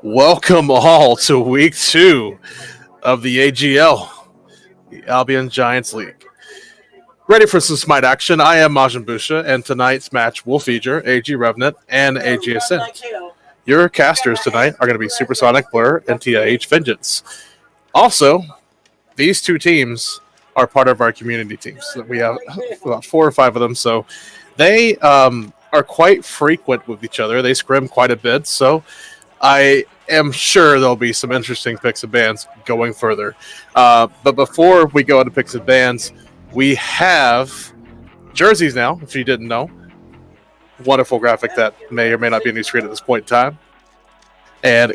Welcome all to week 2 of the AGL, the Albion Giants League. Ready for some SMITE action? I am Majin Busha, and tonight's match will feature AG Revenant and AG Ascent. Your casters tonight are going to be Supersonic Blur and TIH Vengeance. Also, these two teams are part of our community teams. We have about 4 or 5 of them, so they are quite frequent with each other. They scrim quite a bit, so I am sure there'll be some interesting picks and bans going further. But before we go into picks and bans, we have jerseys now, if you didn't know. Wonderful graphic that may or may not be on your screen at this point in time. And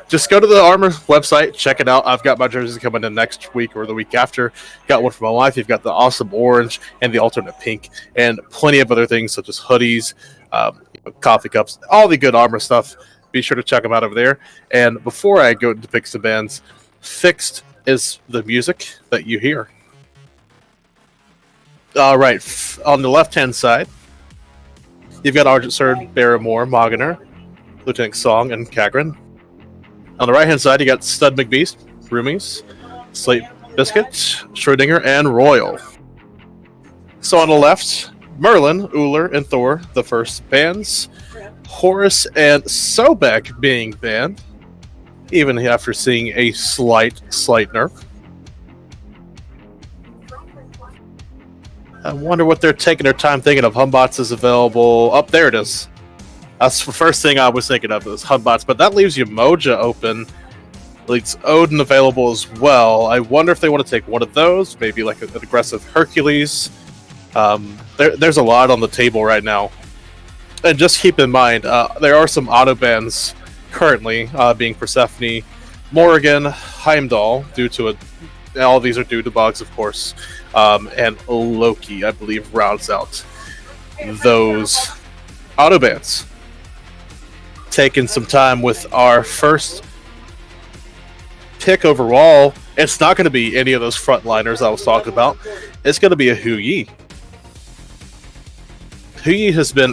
just go to the Armor website, check it out. I've got my jerseys coming in next week or the week after. Got one for my wife. You've got the awesome orange and the alternate pink, and plenty of other things such as hoodies, coffee cups, all the good Armor stuff. Be sure to check them out over there. And before I go into picks and bands, fixed is the music that you hear. All right, on the left-hand side, you've got Argent Surd, Barrymore, Moganer, Lieutenant Song, and Kagran. On the right-hand side, you got Stud McBeast, Roomies, Slate Biscuit, Schrodinger, and Royal. So on the left, Merlin, Uller, and Thor, the first bans. Horus and Sobek being banned, even after seeing a slight nerf. I wonder what they're taking their time thinking of. Humbots is available. Up there it is. That's the first thing I was thinking of, is Humbots, but that leaves you Moja open. Leaves Odin available as well. I wonder if they want to take one of those, maybe like an aggressive Hercules. There's a lot on the table right now. And just keep in mind, there are some auto bans currently, being Persephone, Morrigan, Heimdall, due to all of these are due to bugs, of course, and Loki, I believe, rounds out those auto bans. Taking some time with our first pick overall. It's not going to be any of those frontliners I was talking about. It's going to be a Hu Yi. Hu Yi has been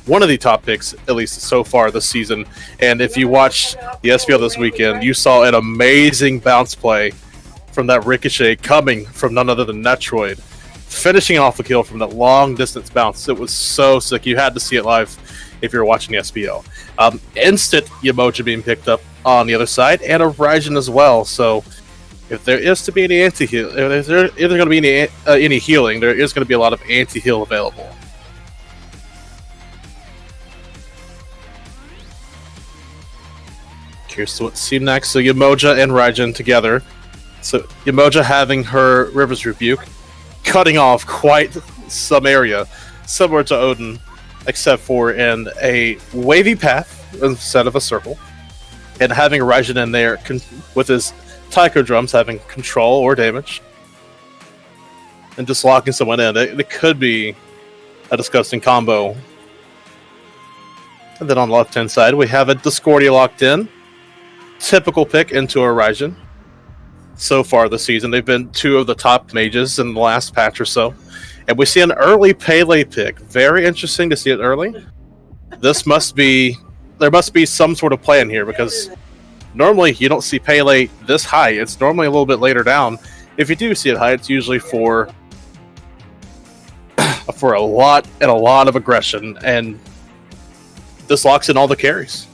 one of the top picks, at least so far this season. And if you watched the SPL this weekend, you saw an amazing bounce play from that Ricochet coming from none other than Netroid, finishing off the kill from that long distance bounce. It was so sick. You had to see it live if you're watching the SPL. Instant Yamoja being picked up on the other side, and a Raijin as well. So if there is to be any anti-heal, if there's going to be any healing, there is going to be a lot of anti-heal available. Curious to what to see next. So Yamoja and Raijin together. So Yamoja having her River's Rebuke, cutting off quite some area, similar to Odin, except for in a wavy path instead of a circle. And having a Raijin in there with his Taiko drums having control or damage, and just locking someone in. It could be a disgusting combo. And then on the left-hand side, we have a Discordia locked in. Typical pick into a Raijin. So far this season, they've been 2 of the top mages in the last patch or so. And we see an early Pele pick. Very interesting to see it early. There must be some sort of plan here, because normally you don't see Pele this high. It's normally a little bit later down. If you do see it high, it's usually for a lot of aggression, and this locks in all the carries.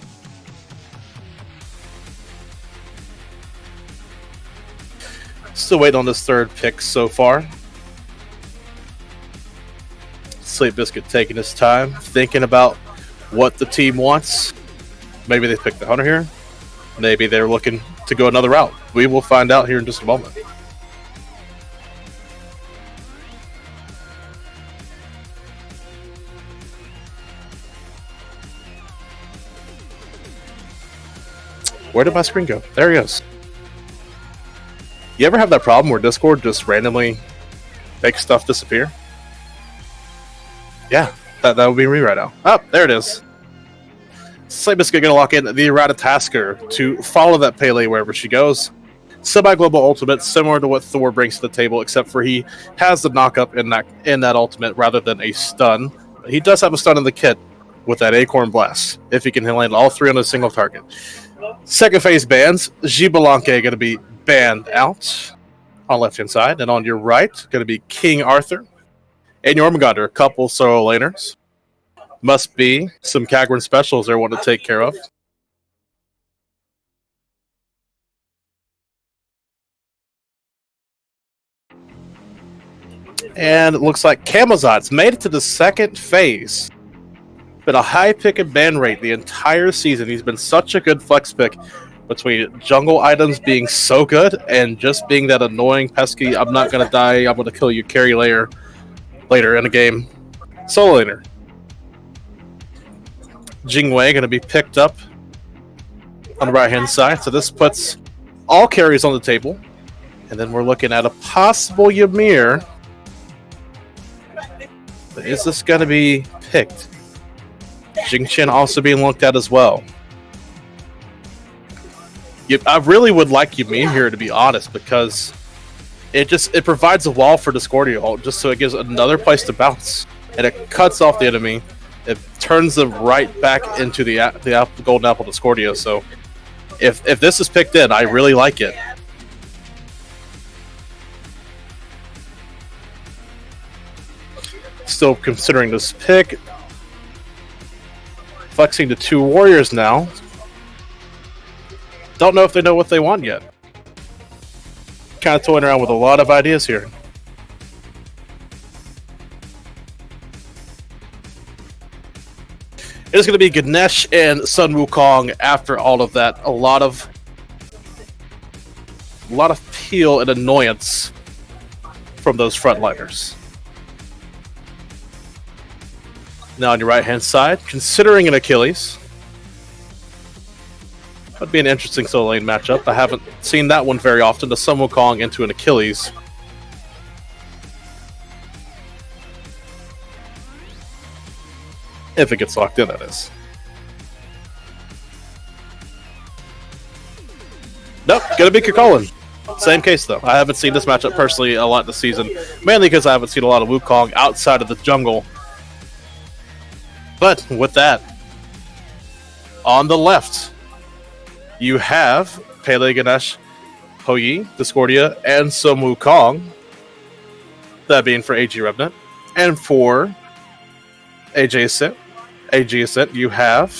Still waiting on this third pick so far. Sleep Biscuit taking his time, thinking about what the team wants. Maybe they picked the Hunter here. Maybe they're looking to go another route. We will find out here in just a moment. Where did my screen go? There he is. You ever have that problem where Discord just randomly makes stuff disappear? Yeah, that would be me right now. Oh, there it is. Sleep Biscuit going to lock in the Ratatasker to follow that Pele wherever she goes. Semi-global ultimate, similar to what Thor brings to the table, except for he has the knock-up in that ultimate rather than a stun. He does have a stun in the kit, with that Acorn Blast, if he can land all 3 on a single target. Second phase bans, Gibalanque going to be banned out on left-hand side, and on your right, going to be King Arthur and Jormungandr, a couple solo laners. Must be some Kagran specials they want to take care of. And it looks like Camazot's made it to the second phase. Been a high pick and ban rate the entire season. He's been such a good flex pick between jungle items being so good and just being that annoying, pesky, I'm not going to die, I'm going to kill you carry layer later in a game. Solo laner. Jingwei going to be picked up on the right-hand side. So this puts all carries on the table. And then we're looking at a possible Ymir. But is this going to be picked? Jingchen also being looked at as well. I really would like Ymir here, to be honest, because it provides a wall for Discordia ult, just so it gives another place to bounce. And it cuts off the enemy. It turns them right back into the Golden Apple Discordia. So if this is picked in, I really like it. Still considering this pick. Flexing to 2 warriors now. Don't know if they know what they want yet. Kind of toying around with a lot of ideas here. It's going to be Ganesh and Sun Wukong after all of that. A lot of peel and annoyance from those frontliners. Now on your right-hand side, considering an Achilles. That'd be an interesting solo lane matchup. I haven't seen that one very often. The Sun Wukong into an Achilles. If it gets locked in, that is. Nope, gonna be Kukulkan. Same case, though. I haven't seen this matchup personally a lot this season. Mainly because I haven't seen a lot of Wukong outside of the jungle. But with that, on the left, you have Pele, Ganesh, Hou-Yi, Discordia, and some Wukong. That being for AG Revenant. And for AG Ascent, you have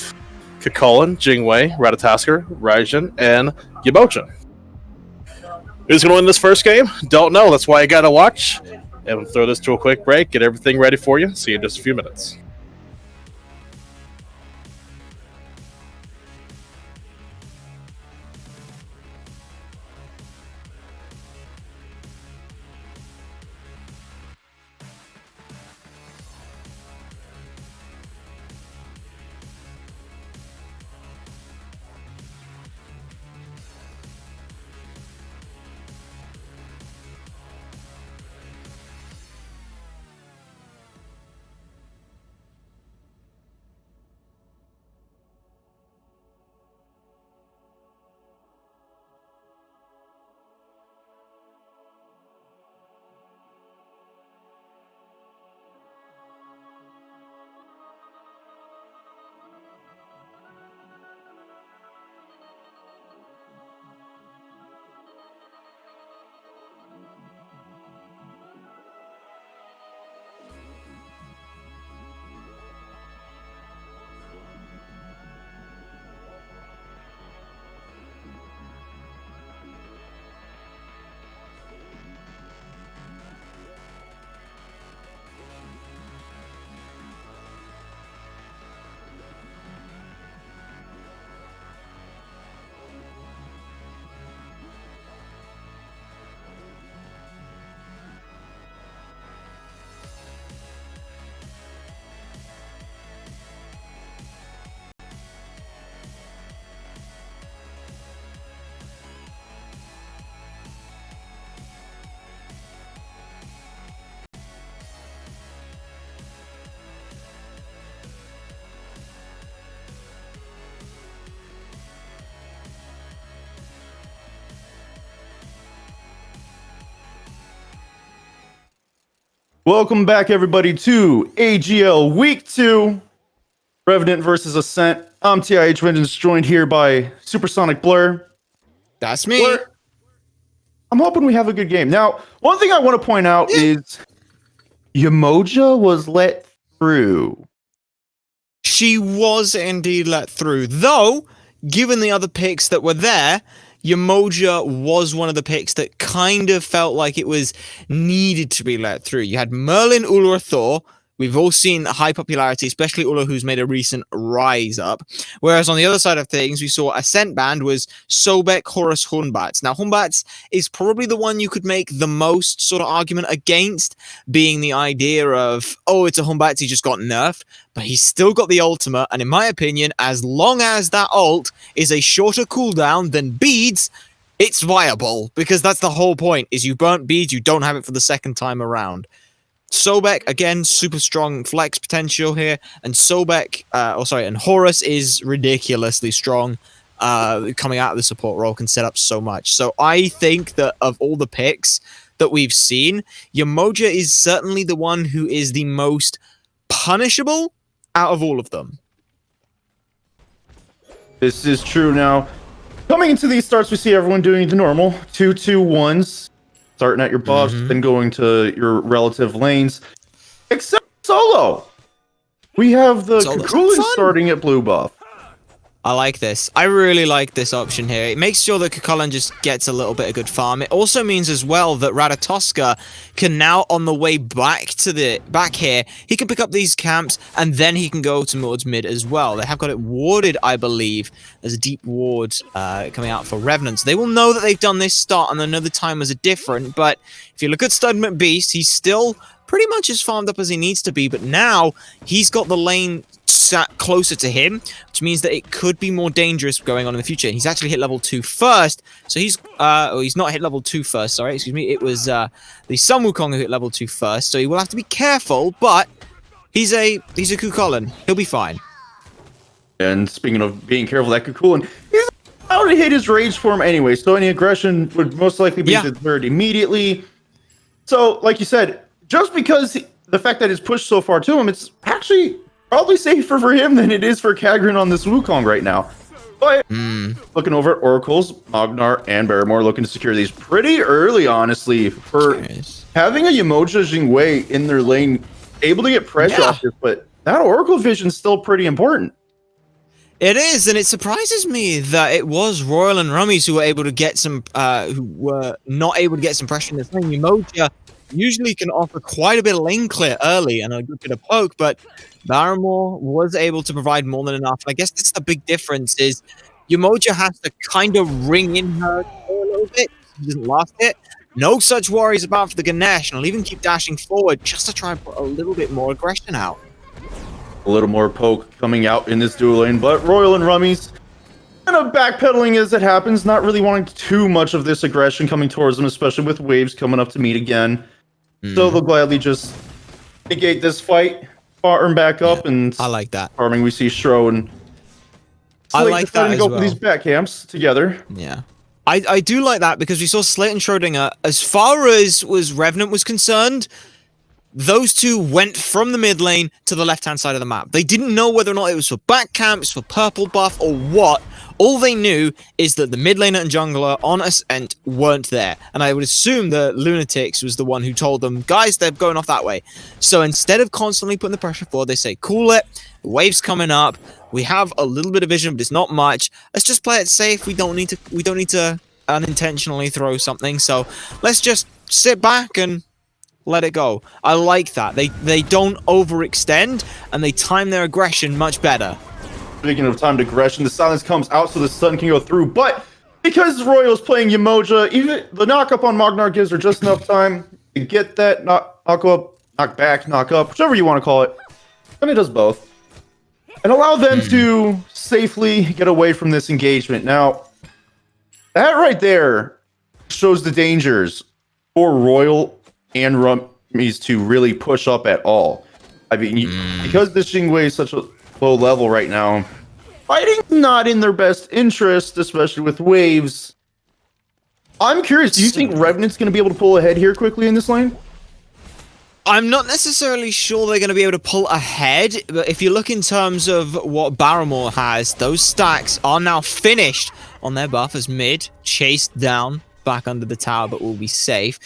Kukulkan, Jingwei, Ratatoskr, Raijin, and Yabocha. Who's going to win this first game? Don't know. That's why I got to watch. And we'll throw this to a quick break, get everything ready for you. See you in just a few minutes. Welcome back, everybody, to AGL Week 2. Revenant versus Ascent. I'm TIH Vengeance, joined here by Supersonic Blur. That's me. Blur, I'm hoping we have a good game. Now, one thing I want to point out is Yamoja was let through. She was indeed let through. Though, given the other picks that were there, Yamoja was one of the picks that kind of felt like it was needed to be let through. You had Merlin, Ula, Thor. We've all seen high popularity, especially Ula, who's made a recent rise up. Whereas on the other side of things, we saw Ascent band was Sobek, Horus, Hunbats. Now, Hunbats is probably the one you could make the most sort of argument against, being the idea of, oh, it's a Hunbats, he just got nerfed, but he's still got the ultimate, and in my opinion, as long as that ult is a shorter cooldown than beads, it's viable, because that's the whole point, is you burnt beads, you don't have it for the second time around. Sobek, again, super strong flex potential here, and and Horus is ridiculously strong, coming out of the support role, can set up so much. So I think that of all the picks that we've seen, Yamoja is certainly the one who is the most punishable out of all of them. This is true. Now, coming into these starts, we see everyone doing the normal 2-2-1s. Starting at your buffs, then going to your relative lanes. Except Solo. We have the Kukulin starting at blue buff. I like this. I really like this option here. It makes sure that Kukulin just gets a little bit of good farm. It also means as well that Ratatoska can now, on the way back here, he can pick up these camps and then he can go towards mid as well. They have got it warded, I believe. There's a deep ward coming out for Revenant. So they will know that they've done this start and another timers are different. But if you look at Stud McBeast, he's still pretty much as farmed up as he needs to be. But now he's got the lane sat closer to him, which means that it could be more dangerous going on in the future. He's actually hit level 2 first, so he's not hit level 2 first, sorry, excuse me. It was the Sun Wukong who hit level 2 first, so he will have to be careful, but he's a Kukulin. He'll be fine. And speaking of being careful, that Kukulin, he's about to hit his rage form anyway, so any aggression would most likely be deterred immediately. So, like you said, just because the fact that it's pushed so far to him, it's actually probably safer for him than it is for Kagrin on this Wukong right now. But looking over at Oracles, Magnar, and Barrymore looking to secure these pretty early, honestly, for having a Yamoja Jingwei in their lane, able to get pressure off this, but that Oracle vision is still pretty important. It is, and it surprises me that it was Royal and Rummies who were able to get some, who were not able to get some pressure in this lane. Yamoja usually can offer quite a bit of lane clear early and a good bit of poke, but Barrymore was able to provide more than enough. I guess that's the big difference, is Yamoja has to kind of ring in her a little bit. He doesn't last it. No such worries about for the Ganesh, and I'll even keep dashing forward just to try and put a little bit more aggression out. A little more poke coming out in this dual lane, but Royal and Rummies kind of backpedaling as it happens, not really wanting too much of this aggression coming towards them, especially with waves coming up to meet again. So they'll gladly just negate this fight, farm back up, and I like that. Farming, we see Shro and Slate deciding to go for these back camps together. Yeah. I do like that, because we saw Slate and Schrodinger, as far as Revenant was concerned, those two went from the mid lane to the left-hand side of the map. They didn't know whether or not it was for back camps, for purple buff, or what. All they knew is that the mid laner and jungler on Ascent weren't there. And I would assume that Lunatics was the one who told them, guys, they're going off that way. So instead of constantly putting the pressure forward, they say, cool it, the wave's coming up, we have a little bit of vision, but it's not much. Let's just play it safe. We don't need to unintentionally throw something. So let's just sit back and let it go. I like that. They don't overextend, and they time their aggression much better. Speaking of timed aggression, the silence comes out so the stun can go through, but because Royal's playing Yamoja, even the knock-up on Magnar gives her just enough time to get that knock up, knock back, knock up, whichever you want to call it, and it does both, and allow them to safely get away from this engagement. Now, that right there shows the dangers for Royal and Rummies to really push up at all. I mean, because this Jingwei is such a low level right now, fighting's not in their best interest, especially with waves. I'm curious, do you think Revenant's going to be able to pull ahead here quickly in this lane? I'm not necessarily sure they're going to be able to pull ahead, but if you look in terms of what Barrymore has, those stacks are now finished on their buff as mid chased down back under the tower, but will be safe.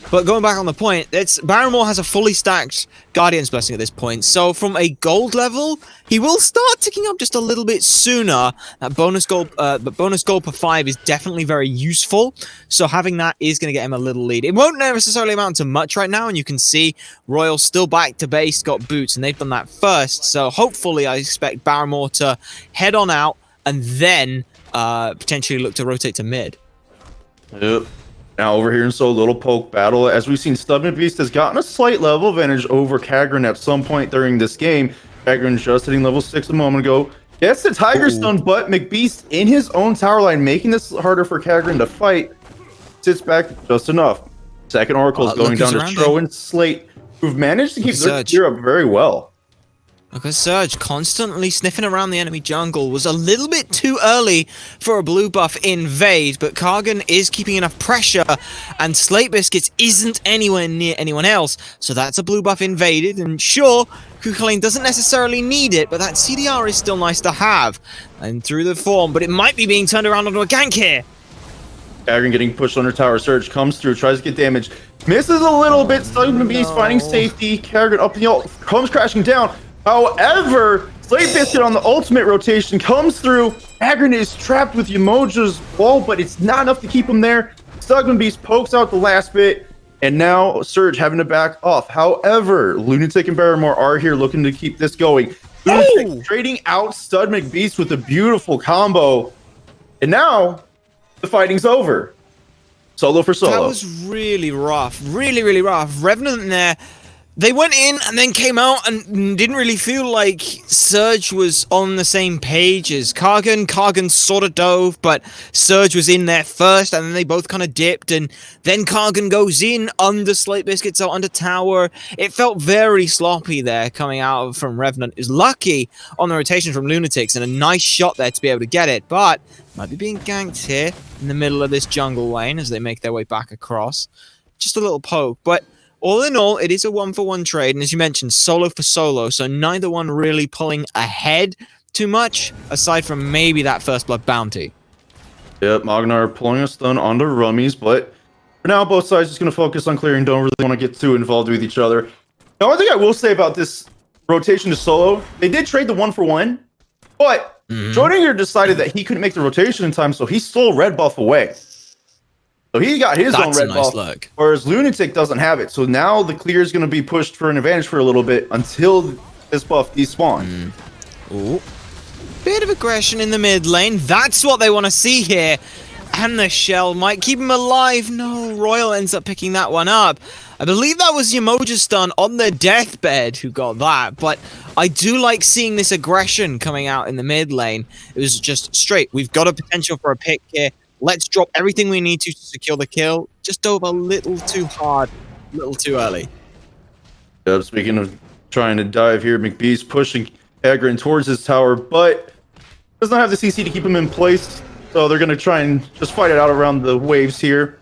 But going back on the point, Barrymore has a fully stacked Guardian's Blessing at this point, so from a gold level, he will start ticking up just a little bit sooner. That bonus gold per 5 is definitely very useful, so having that is going to get him a little lead. It won't necessarily amount to much right now, and you can see Royal still back to base, got boots, and they've done that first, so hopefully I expect Barrymore to head on out and then potentially look to rotate to mid. Yep. Now over here in so little poke battle, as we've seen, Stubborn Beast has gotten a slight level advantage over Kagran at some point during this game. Kagran just hitting level 6 a moment ago. Gets the Tiger Stun, but McBeast in his own tower line, making this harder for Kagran to fight. Sits back just enough. Second Oracle is going down to Tro and Slate, who've managed to keep their gear up very well. Because Surge constantly sniffing around the enemy jungle was a little bit too early for a blue buff invade, but Kargan is keeping enough pressure, and Slate Biscuits isn't anywhere near anyone else, so that's a blue buff invaded, and sure, Kukulane doesn't necessarily need it, but that CDR is still nice to have, and through the form, but it might be being turned around onto a gank here. Kagran getting pushed under tower. Surge comes through, tries to get damage, misses a little bit, Stubborn Beast finding safety, Kagran up the ult, comes crashing down. However, Slate Biscuit on the ultimate rotation comes through. Kagran is trapped with Yamoja's wall, but it's not enough to keep him there. Stubborn Beast pokes out the last bit, and now Surge having to back off. However, Lunatic and Barrymore are here looking to keep this going. Lunatic trading out Stud McBeast with a beautiful combo. And now, the fighting's over. Solo for solo. That was really rough. Really, really rough. Revenant in there. They went in and then came out and didn't really feel like Surge was on the same page as Kargan. Kargan sort of dove, but Surge was in there first, and then they both kind of dipped, and then Kargan goes in under Slate Biscuits, so under tower. It felt very sloppy there coming out from Revenant. Is lucky on the rotation from Lunatics, and a nice shot there to be able to get it, but might be being ganked here in the middle of this jungle lane as they make their way back across. Just a little poke, but all in all, it is a 1-for-1 trade, and as you mentioned, solo for solo, so neither one really pulling ahead too much, aside from maybe that first blood bounty. Yep, Magnar pulling a stun onto Rummies, but for now, both sides just going to focus on clearing, don't really want to get too involved with each other. The only thing I will say about this rotation to solo, they did trade the 1-for-1, but Schrodinger decided that he couldn't make the rotation in time, so he stole red buff away. So he got his own red buff, whereas Lunatic doesn't have it. So now the clear is going to be pushed for an advantage for a little bit until this buff despawns. Ooh. Bit of aggression in the mid lane. That's what they want to see here. And the shell might keep him alive. No, Royal ends up picking that one up. I believe that was Yamoja stun on their deathbed who got that. But I do like seeing this aggression coming out in the mid lane. It was just straight. We've got a potential for a pick here. Let's drop everything we need to secure the kill. Just dove a little too hard, a little too early. Yep, speaking of trying to dive here, McBeast pushing Kagran towards his tower, but does not have the CC to keep him in place. So they're going to try and just fight it out around the waves here.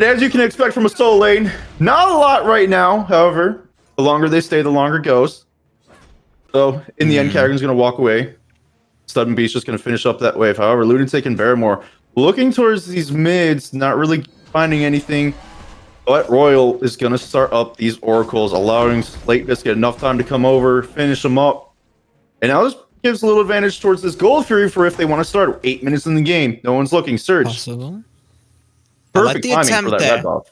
As you can expect from a solo lane, not a lot right now. However, the longer they stay, the longer it goes. So in the end, Kagran's going to walk away. Stubborn Beast just going to finish up that wave. However, Lunatic and Barrymore looking towards these mids, not really finding anything, but Royal is going to start up these oracles, allowing Slate Biscuit enough time to come over, finish them up. And now this gives a little advantage towards this Gold Fury for if they want to start 8 minutes in the game. No one's looking. Surge. Possible. Perfect timing for that red buff.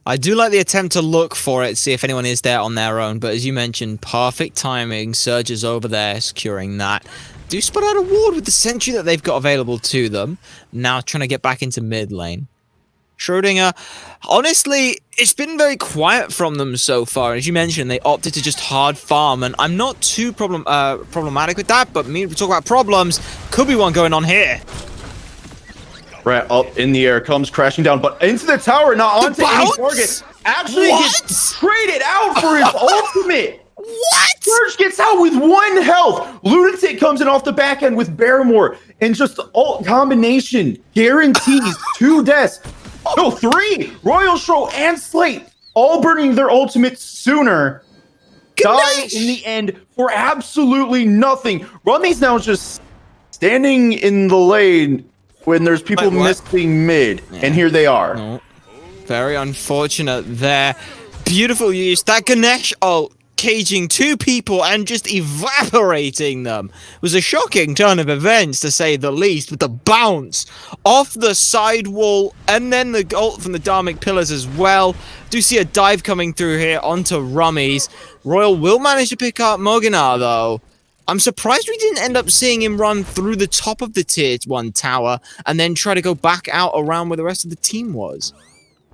I do like the attempt to look for it, see if anyone is there on their own, but as you mentioned, perfect timing. Surge is over there securing that. Do spot out a ward with the sentry that they've got available to them. Now trying to get back into mid lane. Schrodinger, honestly, it's been very quiet from them so far. As you mentioned, they opted to just hard farm, and I'm not too problematic with that, but we talk about problems. Could be one going on here. Rat up in the air, comes crashing down, but into the tower, not onto any target. Actually gets traded out for his ultimate. What? Surge gets out with 1 health. Lunatic comes in off the back end with Barrymore, and just ult combination guarantees 2 deaths. No, 3. Royal Show and Slate all burning their ultimates sooner, die Gosh! in the end for absolutely nothing. Rummy's now just standing in the lane when there's people Wait, what? missing mid, Yeah. and here they are. No. Very unfortunate there. Beautiful use. That Ganesh ult caging 2 people and just evaporating them was a shocking turn of events, to say the least, with the bounce off the side wall and then the ult from the Dharmic pillars as well. Do see a dive coming through here onto Rummies. Royal will manage to pick up Moginar, though. I'm surprised we didn't end up seeing him run through the top of the tier 1 tower and then try to go back out around where the rest of the team was.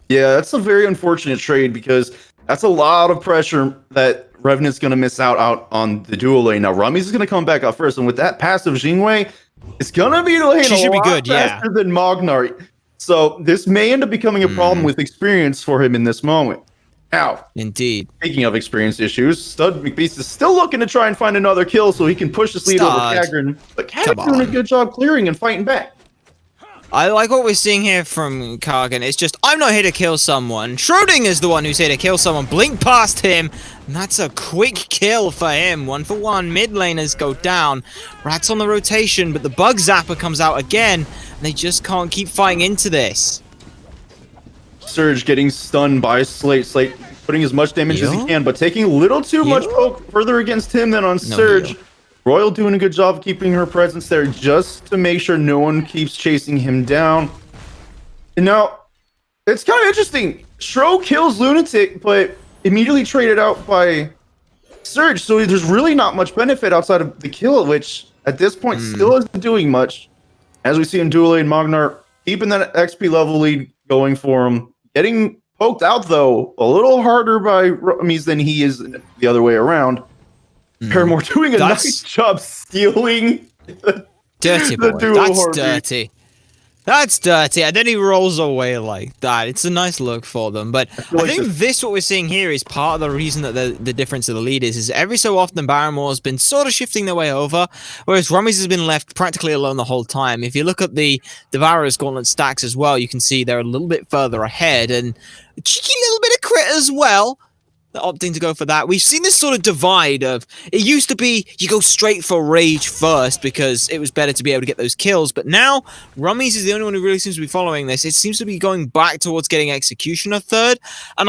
Yeah, that's a very unfortunate trade because that's a lot of pressure that Revenant's going to miss out on the dual lane. Now, Rummy's is going to come back up first, and with that passive Jingwei, it's going to be the lane She should a be lot good, yeah. faster than Mognar. So this may end up becoming a problem with experience for him in this moment. Now, Indeed. speaking of experience issues, Stud McBeast is still looking to try and find another kill so he can push this lead over Stud. Kagran. But Come Kagran's doing a on. good job clearing and fighting back. I like what we're seeing here from Kargan. It's just, I'm not here to kill someone. Schrodinger's the one who's here to kill someone. Blink past him. And that's a quick kill for him. 1 for 1. Mid laners go down. Rats on the rotation, but the bug zapper comes out again. And they just can't keep fighting into this. Surge getting stunned by Slate. Slate putting as much damage as he Heal? can, but taking a little too much Heal? poke further against him than on Surge. heal. Royal doing a good job of keeping her presence there just to make sure no one keeps chasing him down. And now, it's kind of interesting. Shro kills Lunatic, but immediately traded out by Surge, so there's really not much benefit outside of the kill, which at this point still isn't doing much. As we see in Duel and Mognar keeping that XP level lead going for him. Getting poked out, though, a little harder by Rummies than he is the other way around. Paramore doing a nice job stealing Dirty the boy. dual That's heartbeat. dirty. That's dirty. And then he rolls away like that. It's a nice look for them. But I like think this, what we're seeing here, is part of the reason that the difference of the lead is every so often Barrymore's been sort of shifting their way over, whereas Rummies has been left practically alone the whole time. If you look at the Devourer's Gauntlet stacks as well, you can see they're a little bit further ahead, and a cheeky little bit of crit as well. They're opting to go for that. We've seen this sort of divide of, it used to be you go straight for Rage first because it was better to be able to get those kills, but now Rummies is the only one who really seems to be following this. It seems to be going back towards getting Executioner third, and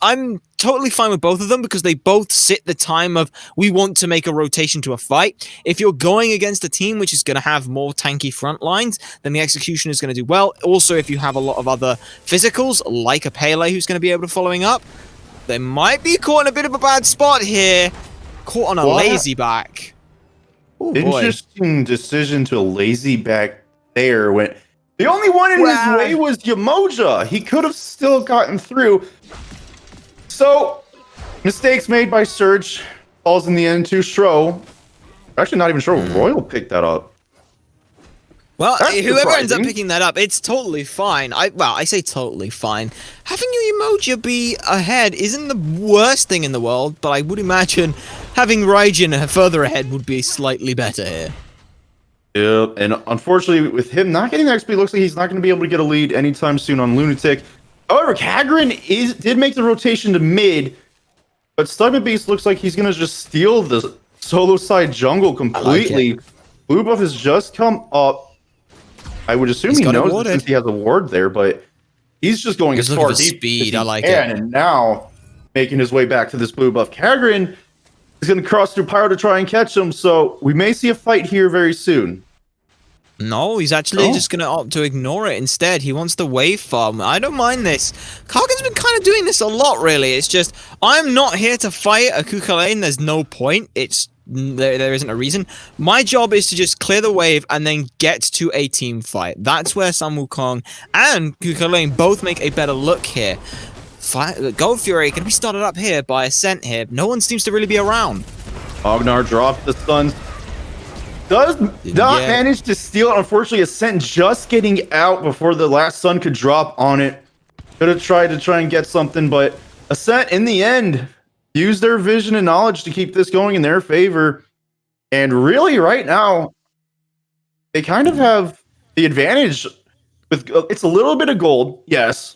I'm totally fine with both of them because they both sit the time of, we want to make a rotation to a fight. If you're going against a team which is going to have more tanky front lines, then the Executioner is going to do well. Also, if you have a lot of other physicals, like a Pele who's going to be able to following up, they might be caught in a bit of a bad spot here. Caught on a lazy back. Ooh, boy. Interesting decision to lazy back there when the only one in his way was Yamoja. He could have still gotten through. So, mistakes made by Surge falls in the end to Shro. Actually, not even sure Royal picked that up. Well, That's whoever ends up surprising. picking that up, it's totally fine. I say totally fine. Having your Emoji be ahead isn't the worst thing in the world, but I would imagine having Raijin further ahead would be slightly better here. Yeah, and unfortunately, with him not getting the XP, looks like he's not going to be able to get a lead anytime soon on Lunatic. However, Kagran did make the rotation to mid, but Stubborn Beast looks like he's going to just steal the solo side jungle completely. Blue buff has just come up. I would assume he knows it since he has a ward there, but he's just going as far deep speed. as I he like can, it. and now making his way back to this blue buff. Kagran is going to cross through Pyro to try and catch him, so we may see a fight here very soon. No, he's actually just going to opt to ignore it instead. He wants the wave farm. I don't mind this. Kargan's been kind of doing this a lot, really. It's just, I'm not here to fight a Kuka lane. There's no point. There isn't a reason. My job is to just clear the wave and then get to a team fight. That's where Sun Wukong and Kuka lane both make a better look here. Gold Fury can be started up here by Ascent here. No one seems to really be around. Ognar dropped the stuns. Does not manage to steal it. Unfortunately, Ascent just getting out before the last sun could drop on it. Could have tried to try and get something, but Ascent, in the end, used their vision and knowledge to keep this going in their favor. And really, right now, they kind of have the advantage. With it's a little bit of gold, yes,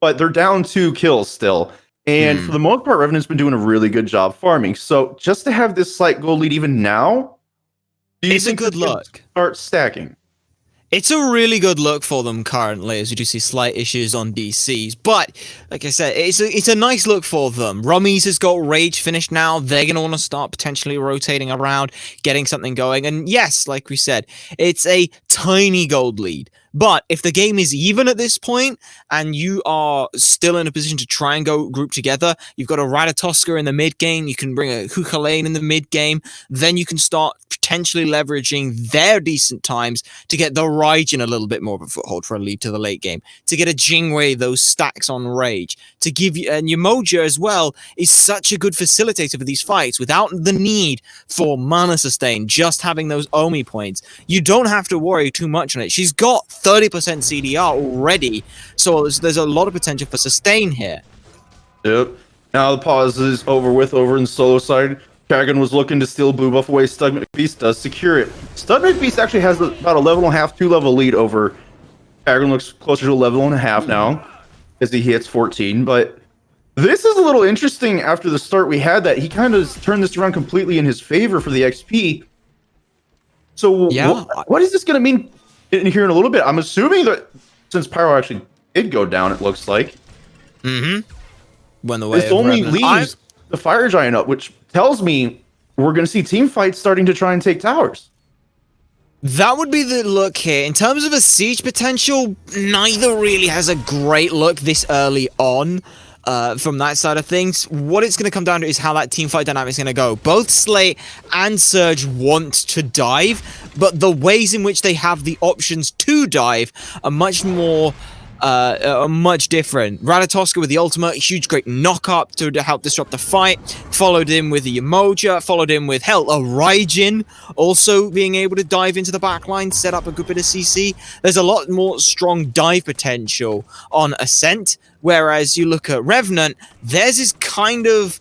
but they're down 2 kills still. And for the most part, Revenant's been doing a really good job farming. So just to have this slight gold lead even now, do you It's a think good this can look. start stacking? It's a really good look for them currently, as you do see slight issues on DCs. But, like I said, it's a nice look for them. Rummies has got Rage finished now. They're going to want to start potentially rotating around, getting something going. And yes, like we said, it's a tiny gold lead. But if the game is even at this point, and you are still in a position to try and go group together, you've got a Ratatoska in the mid game, you can bring a Hukalane in the mid game, then you can start potentially leveraging their decent times to get the Raijin a little bit more of a foothold for a lead to the late game, to get a Jingwei, those stacks on Rage, to give you, and Yamoja as well is such a good facilitator for these fights without the need for mana sustain, just having those Omi points. You don't have to worry too much on it. She's got 30% CDR already, so there's a lot of potential for sustain here. Yep. Now the pause is over in the solo side. Dragon was looking to steal Blue Buff away. Stud McBeast does secure it. Stud McBeast actually has about a level and a half, 2-level lead over. Dragon looks closer to a level and a half now as he hits 14. But this is a little interesting after the start we had that he kind of turned this around completely in his favor for the XP. So Yeah. what is this going to mean in here in a little bit? I'm assuming that since Pyro actually did go down, it looks like. When the way This of only Revenant. leaves the Fire Giant up, which tells me we're going to see team fights starting to try and take towers. That would be the look here. In terms of a siege potential, neither really has a great look this early on. From that side of things, what it's going to come down to is how that team fight dynamic is going to go. Both Slate and Surge want to dive, but the ways in which they have the options to dive are much more much different. Ratatoska with the ultimate, huge great knock up to help disrupt the fight, followed in with the Yamoja, followed in with a Raijin also being able to dive into the backline, set up a good bit of CC. There's a lot more strong dive potential on Ascent, whereas you look at Revenant, theirs is kind of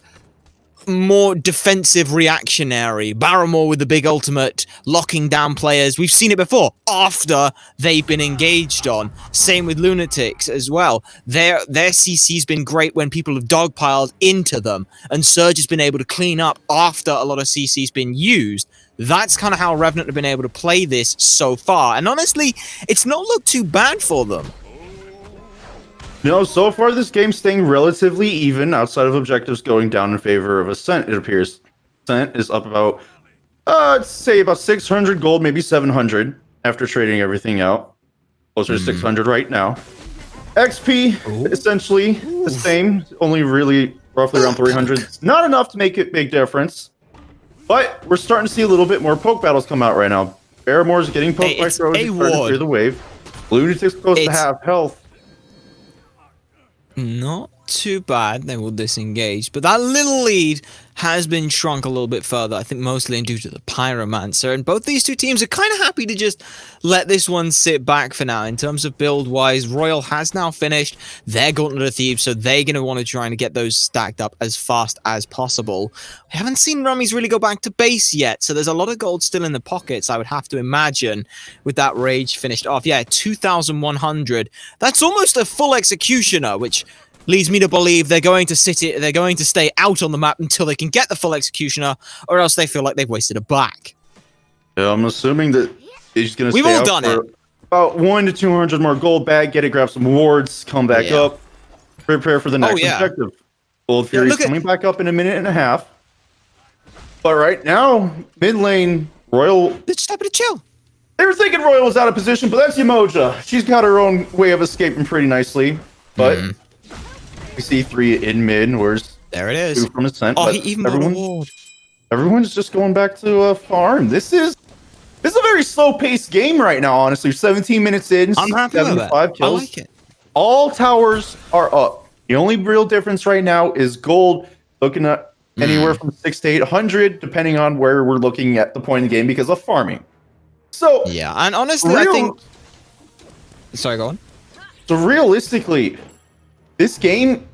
more defensive reactionary. Barrymore with the big ultimate, locking down players. We've seen it before, after they've been engaged on. Same with Lunatics as well. Their CC's been great when people have dogpiled into them, and Surge has been able to clean up after a lot of CC's been used. That's kind of how Revenant have been able to play this so far, and honestly, it's not looked too bad for them. No, so far this game's staying relatively even outside of objectives going down in favor of Ascent, it appears. Ascent is up about, let's say about 600 gold, maybe 700 after trading everything out. Closer to 600 right now. XP, essentially the same, only really roughly around 300. Not enough to make a big difference, but we're starting to see a little bit more poke battles come out right now. Barrymore's getting poked by Throws, he's starting to clear the wave. Lunatic's close to half health. Not too bad. They will disengage, but that little lead has been shrunk a little bit further, I think mostly due to the Pyromancer, and both these two teams are kind of happy to just let this one sit back for now. In terms of build-wise, Royal has now finished their Gauntlet of Thieves, so they're going to want to try and get those stacked up as fast as possible. We haven't seen Rummies really go back to base yet, so there's a lot of gold still in the pockets, I would have to imagine, with that Rage finished off. Yeah, 2,100. That's almost a full Executioner, which leads me to believe they're going to stay out on the map until they can get the full Executioner, or else they feel like they've wasted a back. Yeah, I'm assuming that he's going to We've stay all out done for it. about 1 to 200 more gold bag, get it, grab some wards, come back up, prepare for the next objective. Gold Fury's coming back up in a minute and a half. But right now, mid lane, Royal... They're just happy to chill. They were thinking Royal was out of position, but that's Yamoja. She's got her own way of escaping pretty nicely. But we see 3 in mid, where's there it is. 2 from Ascent. Oh, he even got a ward. Everyone's just going back to farm. This is a very slow-paced game right now, honestly. 17 minutes in, I'm happy with it. kills. I like it. All towers are up. The only real difference right now is gold, looking at anywhere from 600 to 800, depending on where we're looking at the point in the game because of farming. So yeah, and honestly, I think... Sorry, go on. So realistically, this game,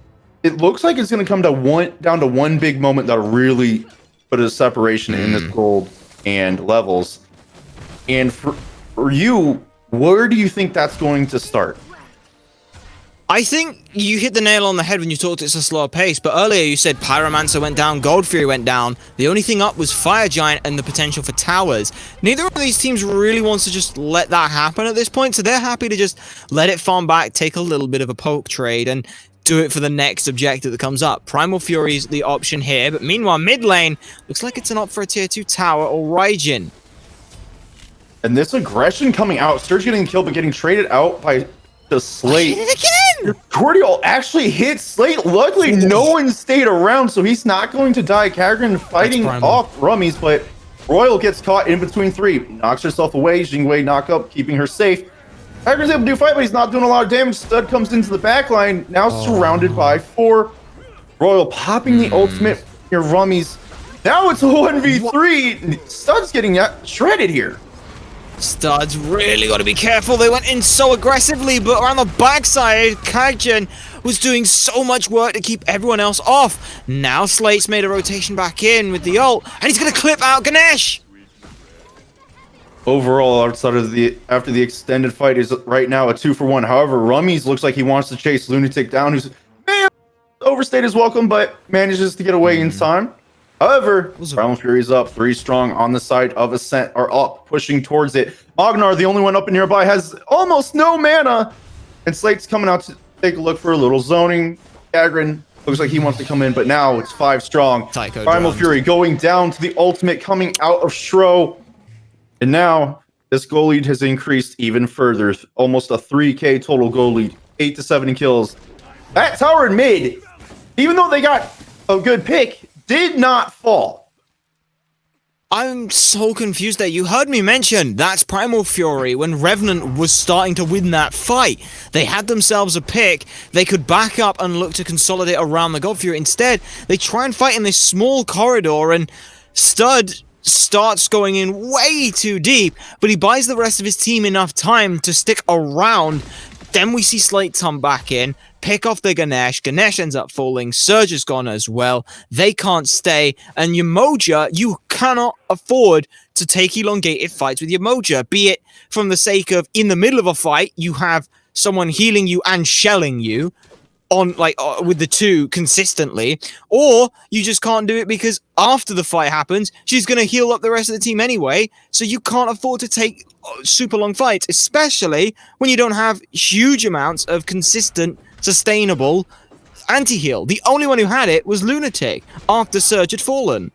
it looks like it's going to come to down to one big moment that'll really put a separation in this gold and levels. And for you, where do you think that's going to start? I think you hit the nail on the head when you talked it's a slower pace, but earlier you said Pyromancer went down, Gold Fury went down. The only thing up was Fire Giant and the potential for towers. Neither of these teams really wants to just let that happen at this point, so they're happy to just let it farm back, take a little bit of a poke trade, and do it for the next objective that comes up. Primal Fury's the option here, but meanwhile, mid lane looks like it's an op for a tier 2 tower or Raijin. And this aggression coming out, Surge getting killed, but getting traded out by the Slate. Hit it again! Cordial actually hit Slate. Luckily, no one stayed around, so he's not going to die. Kagran fighting off Rummies, but Royal gets caught in between three. Knocks herself away. Jingwei knock up, keeping her safe. Kagran's able to do fight, but he's not doing a lot of damage. Stud comes into the back line, now surrounded by 4. Royal popping the ultimate near Rummies. Now it's a 1v3. Stud's getting shredded here. Studs really got to be careful. They went in so aggressively, but around the backside, Kagjan was doing so much work to keep everyone else off. Now Slate's made a rotation back in with the ult, and he's going to clip out Ganesh. Overall, outside of after the extended fight is right now a 2-for-1. However, Rummies looks like he wants to chase Lunatic down, who's may have overstayed his welcome, but manages to get away in time. However, Primal Fury's up 3 strong on the side of Ascent, or up, pushing towards it. Magnar, the only one up and nearby, has almost no mana. And Slate's coming out to take a look for a little zoning. Kagran looks like he wants to come in, but now it's 5 strong. Primal Fury going down to the ultimate, coming out of Shro. And now this goal lead has increased even further. Almost a 3K total goal lead. 8 to 7 kills. That tower in mid, even though they got a good pick, did not fall. I'm so confused there. You heard me mention that's Primal Fury when Revenant was starting to win that fight. They had themselves a pick. They could back up and look to consolidate around the God Fury. Instead, they try and fight in this small corridor, and Stud starts going in way too deep, but he buys the rest of his team enough time to stick around. Then we see Slate come back in, pick off the Ganesh. Ganesh ends up falling. Surge is gone as well. They can't stay. And Yamoja, you cannot afford to take elongated fights with Yamoja, be it from the sake of in the middle of a fight, you have someone healing you and shelling you on with the two consistently, or you just can't do it because after the fight happens, she's going to heal up the rest of the team anyway, so you can't afford to take super long fights, especially when you don't have huge amounts of consistent, sustainable anti-heal. The only one who had it was Lunatic after Surge had fallen.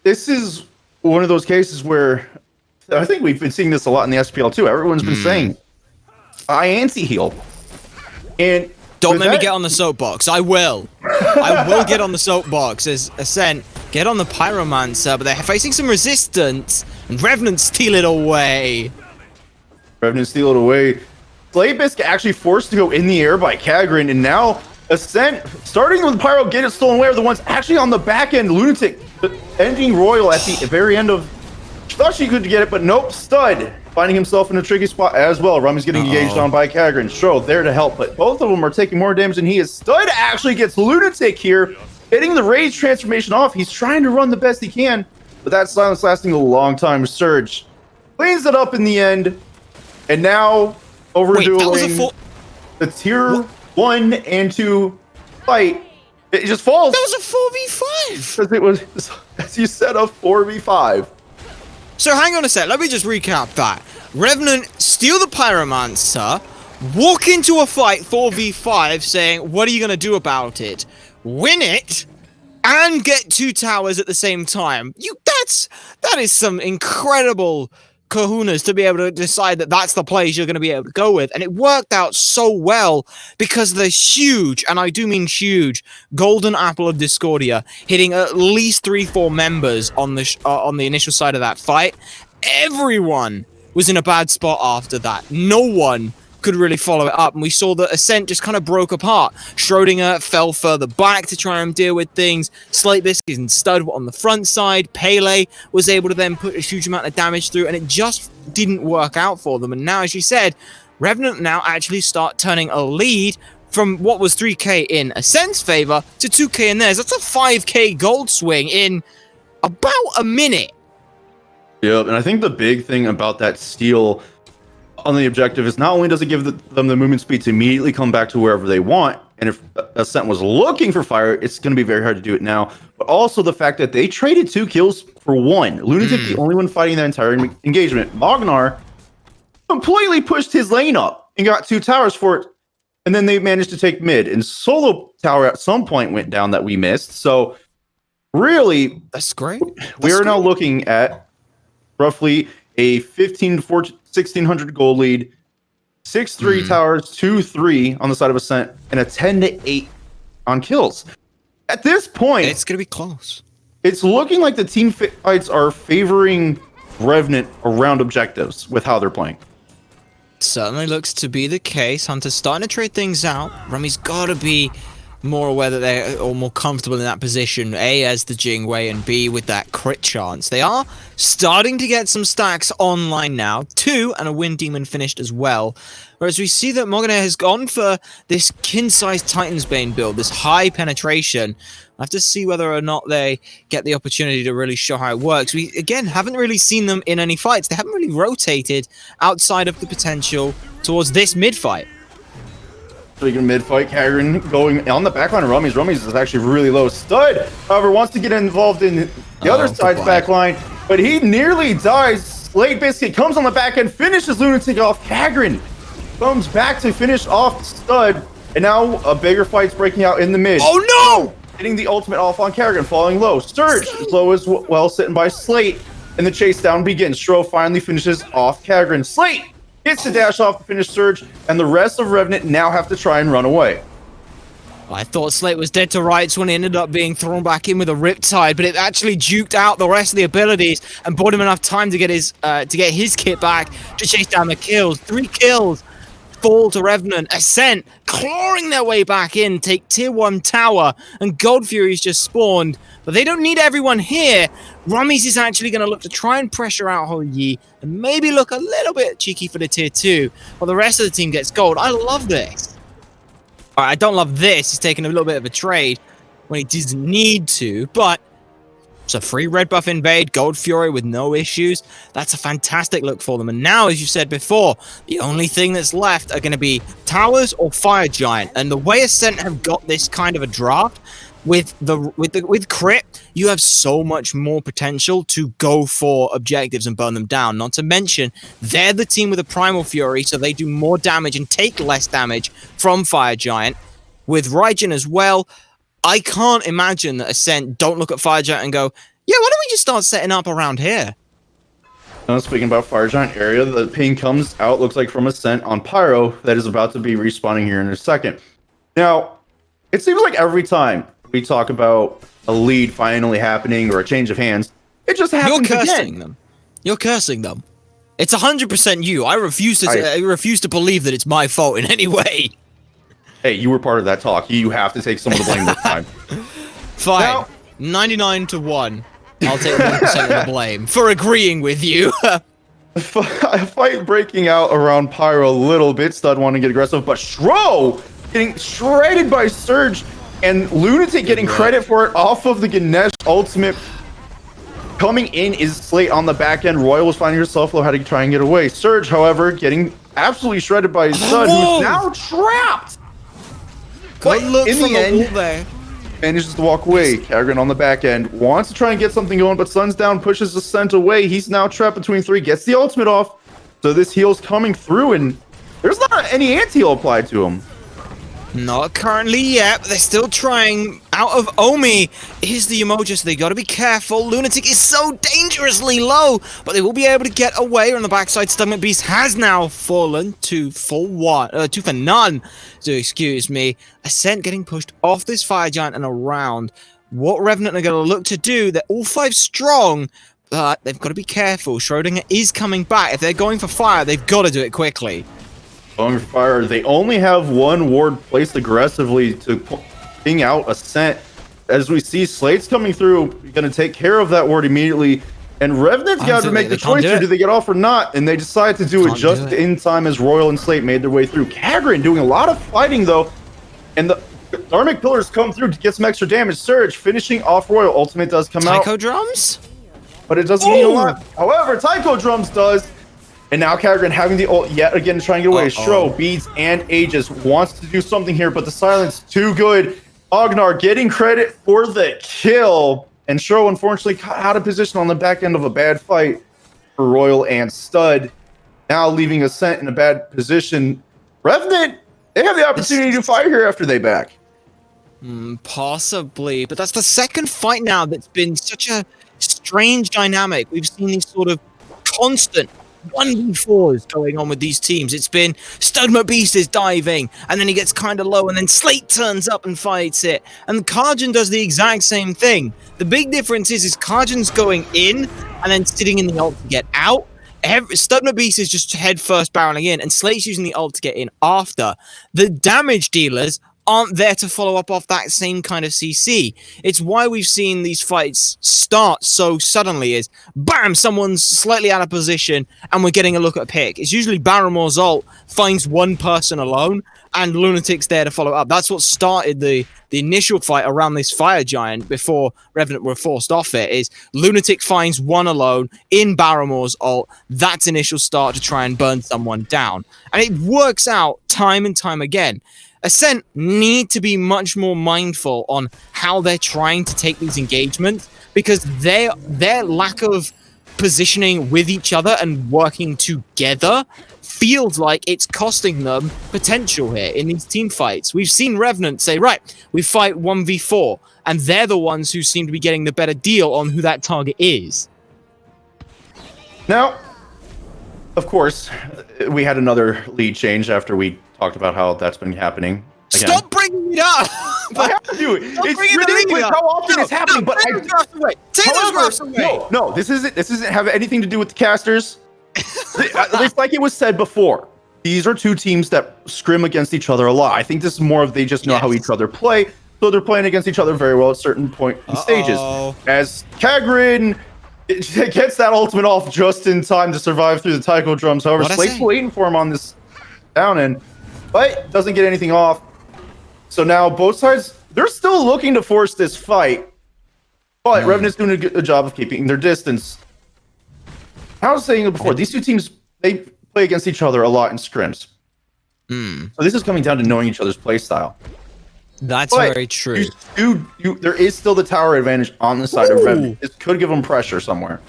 This is one of those cases where I think we've been seeing this a lot in the SPL too. Everyone's been saying I anti-heal. And don't let me get on the soapbox. I will. I will get on the soapbox as Ascent get on the Pyromancer, but they're facing some resistance, and Revenant steal it away. Revenant steal it away. Slatebisk actually forced to go in the air by Kagran, and now Ascent, starting with Pyro, get it stolen away, are the ones actually on the back end. Lunatic ending Royal at the very end of... Thought she could get it, but nope. Stud finding himself in a tricky spot as well. Rummy's getting engaged on by Kagran. Shro there to help, but both of them are taking more damage than he is. Stud actually gets Lunatic here, getting the Rage transformation off. He's trying to run the best he can, but that silence lasting a long time. Surge cleans it up in the end, and now overdueling the tier 1 and 2 fight. It just falls. That was a 4v5. Because it was, as you said, a 4v5. So hang on a sec, let me just recap that. Revenant steal the Pyromancer, walk into a fight 4v5 saying, what are you going to do about it? Win it, and get 2 towers at the same time. That is some incredible kahunas to be able to decide that that's the plays you're going to be able to go with. And it worked out so well because the huge, and I do mean huge, golden apple of Discordia hitting at least 3-4 members on the initial side of that fight. Everyone was in a bad spot after that. No one could really follow it up, and we saw that Ascent just kind of broke apart. Schrodinger fell further back to try and deal with things. Slatebisk and Stud were on the front side. Pele was able to then put a huge amount of damage through, and it just didn't work out for them. And now, as you said, Revenant now actually start turning a lead from what was 3k in Ascent's favor to 2k in theirs. That's a 5k gold swing in about a minute. Yep, and I think the big thing about that steal on the objective is not only does it give them the movement speed to immediately come back to wherever they want, and if Ascent was looking for fire, it's going to be very hard to do it now, but also the fact that they traded 2 kills for 1. Lunatic, the only one fighting that entire engagement. Magnar completely pushed his lane up and got 2 towers for it, and then they managed to take mid, and Solo Tower at some point went down that we missed, so really, That's great. we are now looking at roughly a 15 to 1600 gold lead, 6-3 towers, 2-3 on the side of Ascent, and a 10-8 on kills. At this point, It's going to be close. it's looking like the team fights are favoring Revenant around objectives with how they're playing. Certainly looks to be the case. Hunter's starting to trade things out. Rummy's got to be more aware that they're or more comfortable in that position. A, as the Jingwei, and B, with that crit chance. They are starting to get some stacks online now. 2, and a Wind Demon finished as well. Whereas we see that Morganair has gone for this kin-sized Titan's Bane build, this high penetration. I have to see whether or not they get the opportunity to really show how it works. We, again, haven't really seen them in any fights. They haven't really rotated outside of the potential towards this mid-fight. Speaking of mid-fight, Kagran going on the backline of Rummies. Rummies is actually really low. Stud, however, wants to get involved in the other side's backline, but he nearly dies. Slate Biscuit comes on the back end, finishes Lunatic off. Kagran comes back to finish off Stud, and now a bigger fight's breaking out in the mid. Oh no! Hitting the ultimate off on Kagran, falling low. Surge is low as well, sitting by Slate, and the chase down begins. Stro finally finishes off Kagran. Slate gets to dash off the finish Surge, and the rest of Revenant now have to try and run away. I thought Slate was dead to rights when it ended up being thrown back in with a Riptide, but it actually duked out the rest of the abilities and bought him enough time to get his kit back to chase down the kills. 3 kills fall to Revenant. Ascent clawing their way back in, take tier 1 tower, and Gold Fury's just spawned. But they don't need everyone here. Rummies is actually going to look to try and pressure out Ho Yi and maybe look a little bit cheeky for the tier 2, while the rest of the team gets gold. I love this. All right, I don't love this. He's taking a little bit of a trade when he doesn't need to, but it's a free red buff invade, Gold Fury with no issues. That's a fantastic look for them. And now, as you said before, the only thing that's left are going to be towers or Fire Giant. And the way Ascent have got this kind of a draft, with crit, you have so much more potential to go for objectives and burn them down. Not to mention, they're the team with a Primal Fury, so they do more damage and take less damage from Fire Giant. With Raijin as well, I can't imagine that Ascent don't look at Fire Giant and go, yeah, why don't we just start setting up around here? Now, speaking about Fire Giant area, the ping comes out, looks like from Ascent on Pyro, that is about to be respawning here in a second. Now, it seems like every time we talk about a lead finally happening or a change of hands, it just happens You're cursing again. them. You're cursing them. It's 100% you. I refuse to believe that it's my fault in any way. Hey, you were part of that talk. You have to take some of the blame this time. Fine. Now- 99 to 1. I'll take 1% of the blame for agreeing with you. A fight breaking out around Pyro a little bit. Stud wanting to get aggressive, but Stro getting shredded by Surge, and Lunatic getting credit for it off of the Ganesh ultimate. Coming in is Slate on the back end. Royal was finding herself low, had to try and get away. Surge, however, getting absolutely shredded by Stud, who's now trapped. Good look in from the end, wall there. manages to walk away. Kagran on the back end wants to try and get something going, but Sun's down, pushes Ascent away. He's now trapped between 3, gets the ultimate off. So this heal's coming through, and there's not any anti-heal applied to him. Not currently yet, but they're still trying. Out of Omi is the Umoja, so they gotta be careful. Lunatic is so dangerously low, but they will be able to get away on the backside. Stomach Beast has now fallen to 2 for none. So excuse me. Ascent getting pushed off this Fire Giant and around. What Revenant are gonna look to do, they're all 5 strong, but they've got to be careful. Schrodinger is coming back. If they're going for fire, they've got to do it quickly. Going for fire. They only have 1 ward placed aggressively to ping out Ascent. As we see Slate's coming through, going to take care of that ward immediately. And Revenant's got to make the choice here. Do they get off or not? And they decide to do it just in time as Royal and Slate made their way through. Kagran doing a lot of fighting, though. And the Dharmic Pillars come through to get some extra damage. Surge finishing off Royal. Ultimate does come out. Taiko drums? But it doesn't mean a lot. However, Taiko Drums does. And now Kagran having the ult yet again, trying to get away. Shro, Beads, and Aegis wants to do something here, but the silence too good. Ognar getting credit for the kill. And Shro, unfortunately, caught out of position on the back end of a bad fight for Royal and Stud. Now leaving Ascent in a bad position. Revenant, they have the opportunity to fight here after they back. Possibly, but that's the second fight now that's been such a strange dynamic. We've seen these sort of constant 1v4s going on with these teams. It's been Beast is diving, and then he gets kind of low, and then Slate turns up and fights it. And Karjan does the exact same thing. The big difference is Karjan's going in, and then sitting in the ult to get out. Beast is just head first barreling in, and Slate's using the ult to get in after. The damage dealers aren't there to follow up off that same kind of CC. It's why we've seen these fights start so suddenly is, bam, someone's slightly out of position and we're getting a look at a pick. It's usually Barrymore's ult finds one person alone and Lunatic's there to follow up. That's what started the initial fight around this fire giant before Revenant were forced off it, is Lunatic finds one alone in Barrymore's ult. That's initial start to try and burn someone down. And it works out time and time again. Ascent need to be much more mindful on how they're trying to take these engagements, because their lack of positioning with each other and working together feels like it's costing them potential here in these team fights. We've seen Revenant say, right, we fight 1v4, and they're the ones who seem to be getting the better deal on who that target is. Now, of course, we had another lead change after we talked about how that's been happening. Again. Stop bringing it up! I have to do it. It's ridiculous how often it's happening. But take those graphs away. No, this isn't have anything to do with the casters. It's like it was said before. These are two teams that scrim against each other a lot. I think this is more of they just know how each other play, so they're playing against each other very well at certain point in stages. As Kagran gets that ultimate off just in time to survive through the taiko drums. However, Slate's waiting for him on this down end, but doesn't get anything off. So now both sides, they're still looking to force this fight, but Revenant's doing a good job of keeping their distance. I was saying before, these two teams, they play against each other a lot in scrims. So this is coming down to knowing each other's play style. That's very true. There is still the tower advantage on the side of Revenant. This could give them pressure somewhere.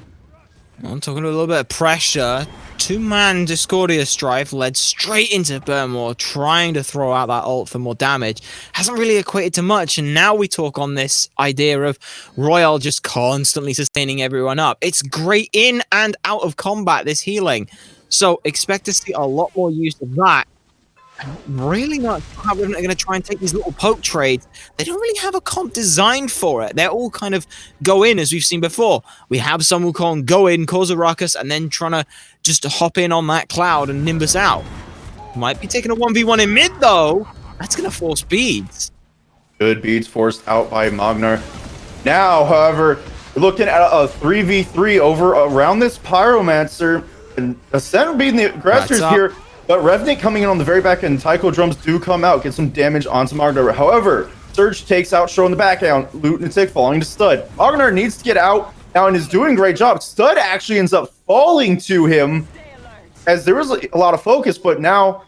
I'm talking a little bit of pressure. Two-man Discordia Strife led straight into Burnmore, trying to throw out that ult for more damage. Hasn't really equated to much, and now we talk on this idea of Royal just constantly sustaining everyone up. It's great in and out of combat, this healing. So expect to see a lot more use of that. I'm really not sure how Revenant are going to try and take these little poke trades. They don't really have a comp designed for it. They're all kind of go in, as we've seen before. We have some Wukong go in, cause a ruckus, and then trying to just hop in on that cloud and Nimbus out. Might be taking a 1v1 in mid, though. That's going to force Beads. Good Beads forced out by Magnar. Now, however, we're looking at a 3v3 over around this Pyromancer. And Ascent being the aggressors here. But Revenant coming in on the very back end. Taiko drums do come out, get some damage onto Magnar. However, Surge takes out Shro in the back end. Lunatic falling to Stud. Magnar needs to get out now and is doing a great job. Stud actually ends up falling to him as there was a lot of focus, but now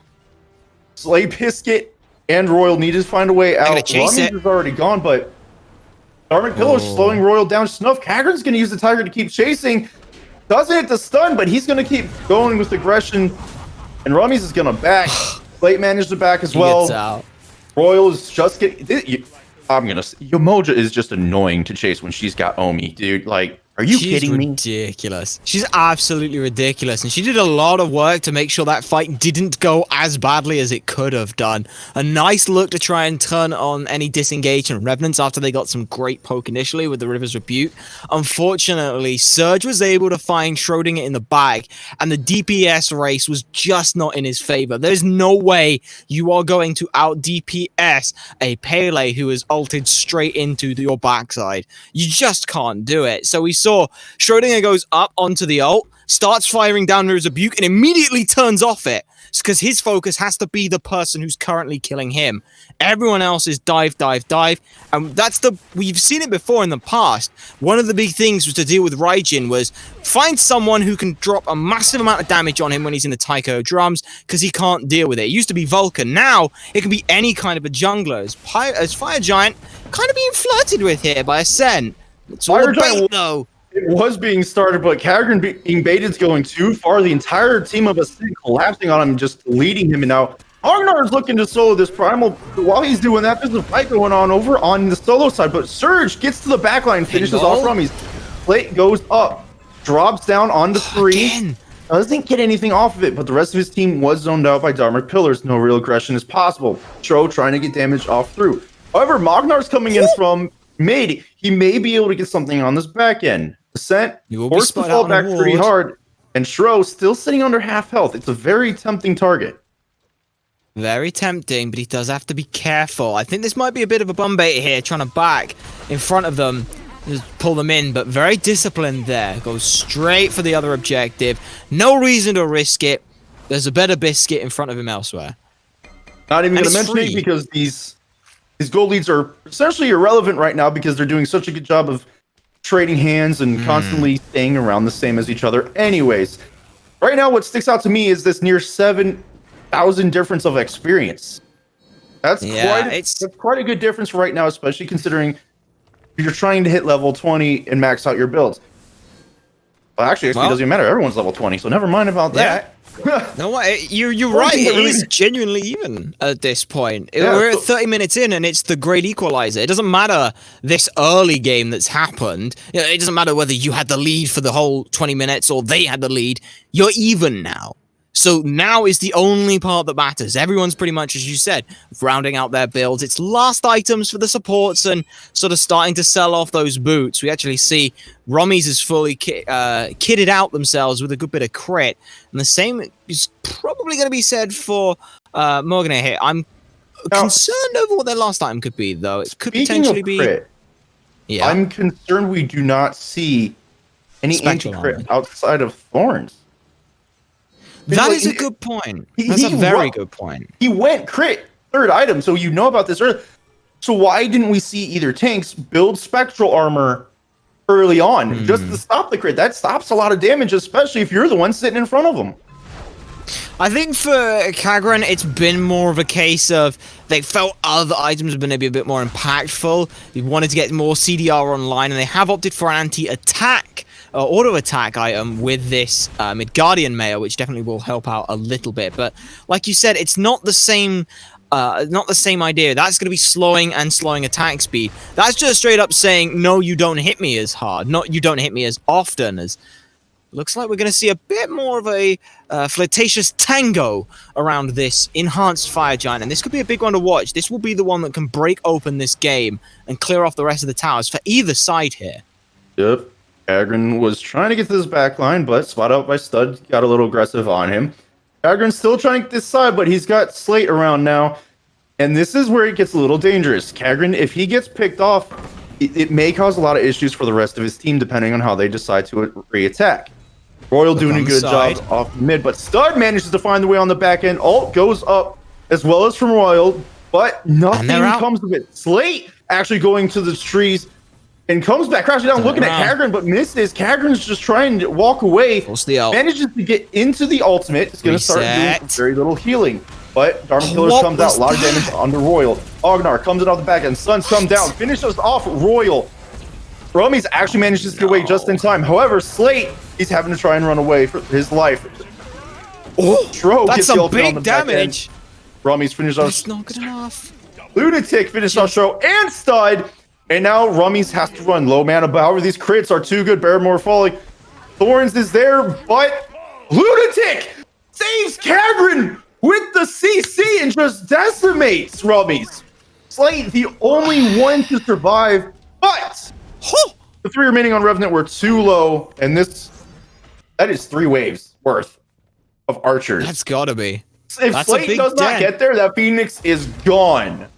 Slay Biscuit and Royal need to find a way out. Rummies is already gone, but Dharmic Pillar slowing Royal down. Snuff. Kagran's going to use the Tiger to keep chasing. Doesn't hit the stun, but he's going to keep going with aggression. And Rummies is gonna back. Slate managed to back as well. Gets out. Royal is just getting. I'm gonna. Yomoja is just annoying to chase when she's got Omi, dude. Like, are you kidding me? She's ridiculous. She's absolutely ridiculous, and she did a lot of work to make sure that fight didn't go as badly as it could have done. A nice look to try and turn on any disengagement Revenants after they got some great poke initially with the River's Rebuke. Unfortunately, Surge was able to find Schrodinger in the bag, and the DPS race was just not in his favor. There's no way you are going to out DPS a Pele who is ulted straight into your backside. You just can't do it. So we saw Schrodinger goes up onto the ult, starts firing down River's Rebuke, and immediately turns off it. because his focus has to be the person who's currently killing him. Everyone else is dive, dive, dive, and we've seen it before in the past. One of the big things was to deal with Raijin was find someone who can drop a massive amount of damage on him when he's in the Taiko drums, because he can't deal with it. It used to be Vulcan, now it can be any kind of a jungler. As Fire Giant kind of being flirted with here by Ascent. It's all Fire bait, Giant though. It was being started, but Kagran being baited is going too far. The entire team of Ascent collapsing on him, just leading him. And now Agnar is looking to solo this Primal. But while he's doing that, there's a fight going on over on the solo side. But Surge gets to the backline, finishes off Rummies. Plate goes up, drops down onto 3. Again. Doesn't get anything off of it, but the rest of his team was zoned out by Dharmic Pillars. No real aggression is possible. Tro trying to get damage off through. However, Magnar's coming in from mid. He may be able to get something on this back end. Ascent forced to fall back pretty hard, and Shro still sitting under half health. It's a very tempting target. Very tempting, but he does have to be careful. I think this might be a bit of a bum bait here, trying to back in front of them, just pull them in, but very disciplined there. Goes straight for the other objective. No reason to risk it. There's a better biscuit in front of him elsewhere. Not even going to mention it because these gold leads are essentially irrelevant right now because they're doing such a good job of trading hands and constantly staying around the same as each other. Anyways, right now what sticks out to me is this near 7,000 difference of experience. That's quite a good difference right now, especially considering you're trying to hit level 20 and max out your builds. Well, actually, XP doesn't even matter. Everyone's level 20, so never mind about that. No, you're right. It is genuinely even at this point. We're at 30 minutes in, and it's the great equalizer. It doesn't matter this early game that's happened. It doesn't matter whether you had the lead for the whole 20 minutes or they had the lead. You're even now. So now is the only part that matters. Everyone's pretty much, as you said, rounding out their builds. It's last items for the supports and sort of starting to sell off those boots. We actually see Rummies is fully kitted out themselves with a good bit of crit. And the same is probably going to be said for Morgan here. I'm concerned over what their last item could be, though. It could potentially be... Crit, yeah. I'm concerned we do not see any anti-crit outside of Thorns. That is a good point. That's a very good point. He went crit, third item, so you know about this early. So why didn't we see either tanks build spectral armor early on just to stop the crit? That stops a lot of damage, especially if you're the one sitting in front of them. I think for Kagran, it's been more of a case of they felt other items have been maybe a bit more impactful. They wanted to get more CDR online, and they have opted for an anti-attack auto attack item with this Midgardian Mayor, which definitely will help out a little bit. But like you said, it's not the same idea. That's going to be slowing attack speed. That's just straight up saying, no, you don't hit me as hard. Not you don't hit me as often. As looks like we're going to see a bit more of a flirtatious tango around this enhanced Fire Giant. And this could be a big one to watch. This will be the one that can break open this game and clear off the rest of the towers for either side here. Yep. Kagran was trying to get to this back line, but spot out by Stud got a little aggressive on him. Kagran's still trying to get this side, but he's got Slate around now. And this is where it gets a little dangerous. Kagran, if he gets picked off, it may cause a lot of issues for the rest of his team, depending on how they decide to re-attack. Royal doing a good job off mid, but Stud manages to find the way on the back end. Ult goes up as well as from Royal, but nothing comes of it. Slate actually going to the trees and comes back, crashing down, looking at Kagran, but misses. Kagran's just trying to walk away. Manages to get into the ultimate. It's going to start doing very little healing. But Dharmic Pillars comes out. A lot of damage under Royal. Agnar comes in off the back, and Suns come down. Finishes off Royal. Rummies actually manages to get away just in time. However, Slate, he's having to try and run away for his life. Tro that's some big damage. Rummies finishes off. That's not good enough. Lunatic finished off Tro and Stud. And now Rummies has to run low mana, but however, these crits are too good. Barrymore falling. Thorns is there, but Lunatic saves Kagran with the CC and just decimates Rummies. Slate, the only one to survive, but the 3 remaining on Revenant were too low, and that is 3 waves worth of archers. That's gotta be. If Slate does not get there, that Phoenix is gone.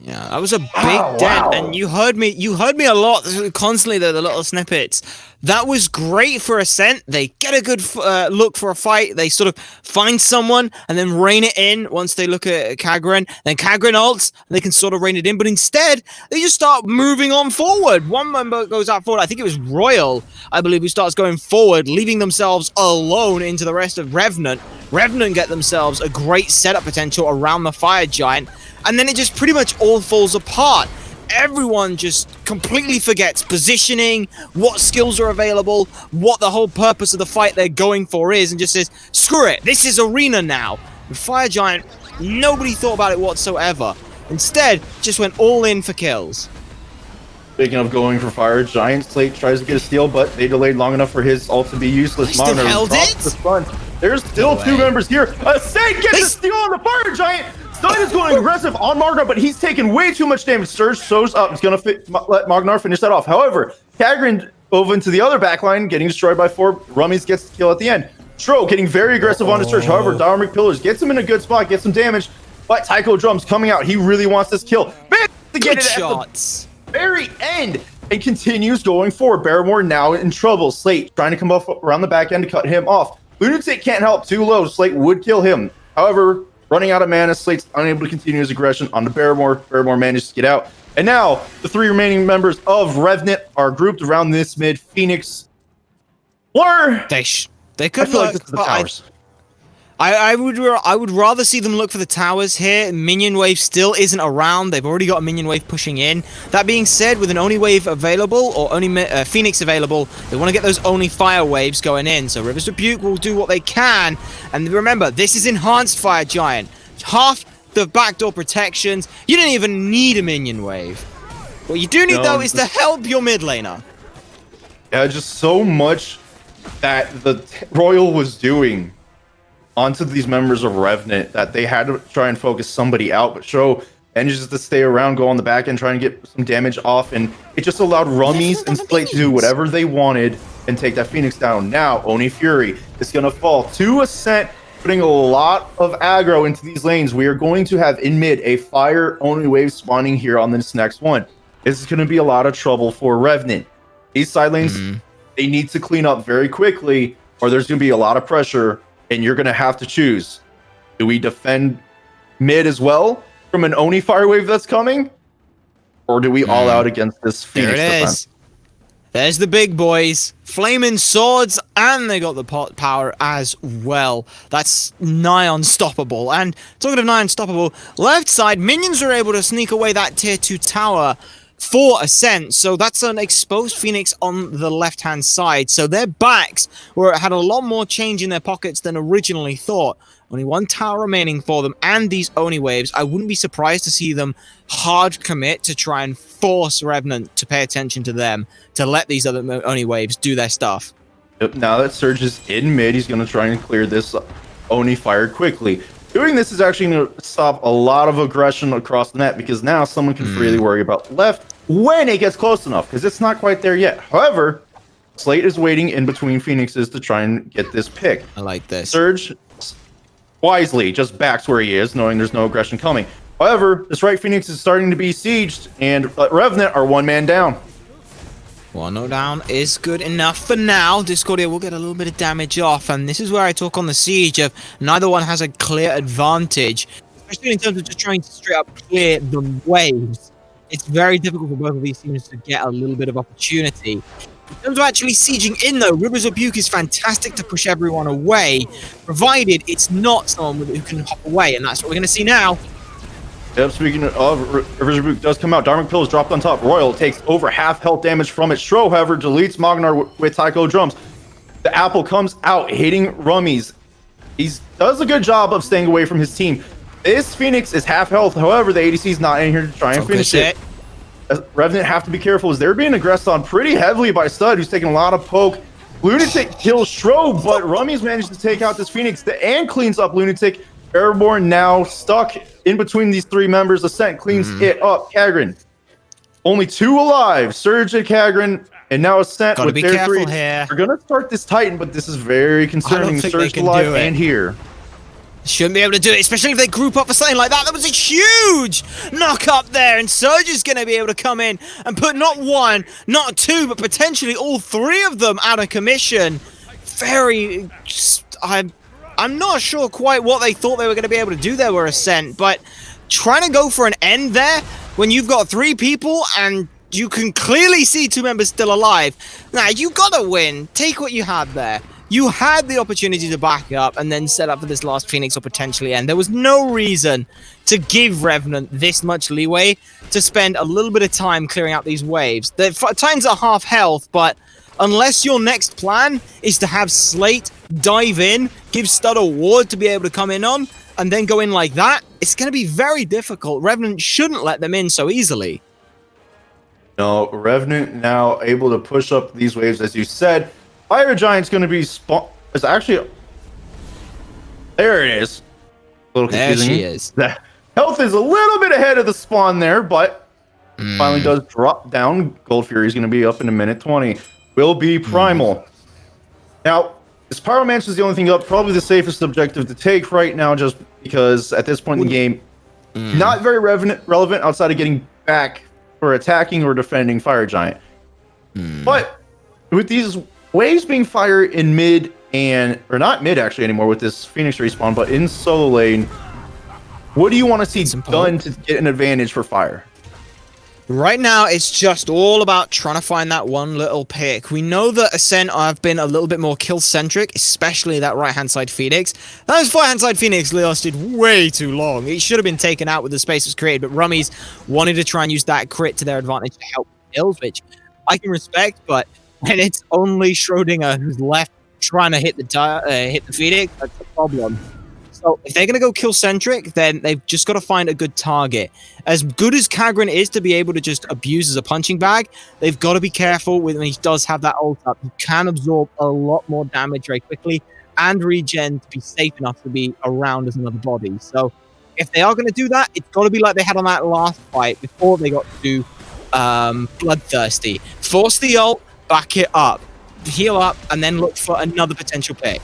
Yeah, that was a big dent, and you heard me a lot constantly. The little snippets. That was great for Ascent. They get a good look for a fight. They sort of find someone and then rein it in once they look at Kagren. Then Kagren ults, and they can sort of rein it in. But instead, they just start moving on forward. One member goes out forward. I think it was Royal, I believe, who starts going forward, leaving themselves alone into the rest of Revenant. Revenant get themselves a great setup potential around the Fire Giant. And then it just pretty much all falls apart. Everyone just completely forgets positioning, what skills are available, what the whole purpose of the fight they're going for is, and just says, screw it, this is arena now. The Fire Giant, nobody thought about it whatsoever. Instead, just went all in for kills. Speaking of going for Fire Giant, Slate tries to get a steal, but they delayed long enough for his ult to be useless. They still held it? The front. There's still two members here. Ascent gets a steal on the Fire Giant. Stun is going aggressive on Magnar, but he's taking way too much damage. Surge shows up. He's going to let Magnar finish that off. However, Kagren over into the other backline, getting destroyed by 4. Rummies gets the kill at the end. Stro getting very aggressive on his Surge. However, Dharmic Pillars gets him in a good spot, gets some damage. But Tycho Drums coming out. He really wants this kill. Man, to get it shots. At the very end. And continues going forward. Barrymore now in trouble. Slate trying to come up around the back end to cut him off. Lunatic can't help. Too low. Slate would kill him. However, running out of mana, Slate's unable to continue his aggression onto Barrymore. Barrymore manages to get out. And now, the 3 remaining members of Revenant are grouped around this mid. Phoenix. They could I feel like this is the towers. I would rather see them look for the towers here. Minion wave still isn't around. They've already got a minion wave pushing in. That being said, with an Oni wave available, or Oni Phoenix available, they want to get those Oni fire waves going in. So River's Rebuke will do what they can. And remember, this is enhanced Fire Giant. Half the backdoor protections. You don't even need a minion wave. What you do need, though, is to help your mid laner. Yeah, just so much that the Royal was doing onto these members of Revenant that they had to try and focus somebody out, but Stro manages to stay around, go on the back end, try and get some damage off, and it just allowed Rummies and Slate to do whatever they wanted and take that Phoenix down. Now, Oni Fury is going to fall to Ascent, putting a lot of aggro into these lanes. We are going to have in mid a fire Oni wave spawning here on this next one. This is going to be a lot of trouble for Revenant. These side lanes, they need to clean up very quickly, or there's going to be a lot of pressure. And you're going to have to choose. Do we defend mid as well from an Oni fire wave that's coming? Or do we all out against this Phoenix defense? There's the big boys. Flaming swords, and they got the power as well. That's nigh unstoppable. And talking of nigh unstoppable, left side, minions are able to sneak away that tier 2 tower for Ascent, so that's an exposed Phoenix on the left-hand side. So their backs had a lot more change in their pockets than originally thought. Only 1 tower remaining for them, and these Oni waves. I wouldn't be surprised to see them hard commit to try and force Revenant to pay attention to them, to let these other Oni waves do their stuff. Yep, now that Surge is in mid, he's going to try and clear this Oni fire quickly. Doing this is actually going to stop a lot of aggression across the net, because now someone can freely worry about left when it gets close enough, because it's not quite there yet. However, Slate is waiting in between Phoenixes to try and get this pick. I like this. Surge wisely just backs where he is, knowing there's no aggression coming. However, this right Phoenix is starting to be sieged, and Revenant are 1 man down. 1-0 down is good enough for now. Discordia will get a little bit of damage off, and this is where I talk on the siege of neither one has a clear advantage, especially in terms of just trying to straight up clear the waves. It's very difficult for both of these teams to get a little bit of opportunity. In terms of actually sieging in, though, River's Rebuke is fantastic to push everyone away, provided it's not someone who can hop away, and that's what we're going to see now. Yep, speaking of, River's Rebuke does come out. Dharmic Pill is dropped on top. Royal takes over half health damage from it. Stro, however, deletes Magnar with Tycho Drums. The apple comes out, hitting Rummies. He does a good job of staying away from his team. This Phoenix is half health. However, the ADC is not in here to try and finish it. Revenant have to be careful as they're being aggressed on pretty heavily by Stud, who's taking a lot of poke. Lunatic kills Stro, but Rummies managed to take out this Phoenix and cleans up Lunatic. Airborne now stuck in between these 3 members. Ascent cleans it up. Kagren, only 2 alive. Surge and Kagren, and now Ascent Gotta with be their careful 3. here. We're gonna start this Titan, but this is very concerning. I don't think Surge they can alive do it. and here. Shouldn't be able to do it, especially if they group up for something like that. That was a huge knock up there, and Surge is going to be able to come in and put not one, not two, but potentially all three of them out of commission. I'm not sure quite what they thought they were going to be able to do there with Ascent, but trying to go for an end there when you've got three people and you can clearly see two members still alive. Nah, you got to win. Take what you had there. You had the opportunity to back up and then set up for this last Phoenix or potentially end. There was no reason to give Revenant this much leeway to spend a little bit of time clearing out these waves. The times are half health, but unless your next plan is to have Slate dive in, give Stud a ward to be able to come in on, and then go in like that, it's going to be very difficult. Revenant shouldn't let them in so easily. No, Revenant now able to push up these waves, as you said. Fire Giant's going to be It's actually... There it is. A little confusing. There she is. The health is a little bit ahead of the spawn there, but finally does drop down. Gold Fury is going to be up in a minute 20. Will be Primal. Now, this Pyromancer is the only thing up. Probably the safest objective to take right now, just because at this point in the game, not very relevant outside of getting back for attacking or defending Fire Giant. But with these waves being fired in mid or not mid actually anymore with this Phoenix respawn, but in solo lane, what do you want to see done to get an advantage for Fire? Right now, it's just all about trying to find that one little pick. We know that Ascent have been a little bit more kill-centric, especially that right-hand side Phoenix. That right-hand side Phoenix lasted way too long. It should have been taken out with the space was created, but Rummies wanted to try and use that crit to their advantage to help kills, which I can respect, but when it's only Schrodinger who's left trying to hit the Phoenix, that's a problem. So if they're going to go kill-centric, then they've just got to find a good target. As good as Kagran is to be able to just abuse as a punching bag, they've got to be careful when he does have that ult up. He can absorb a lot more damage very quickly and regen to be safe enough to be around as another body. So if they are going to do that, it's got to be like they had on that last fight before they got to Bloodthirsty. Force the ult, back it up, heal up, and then look for another potential pick.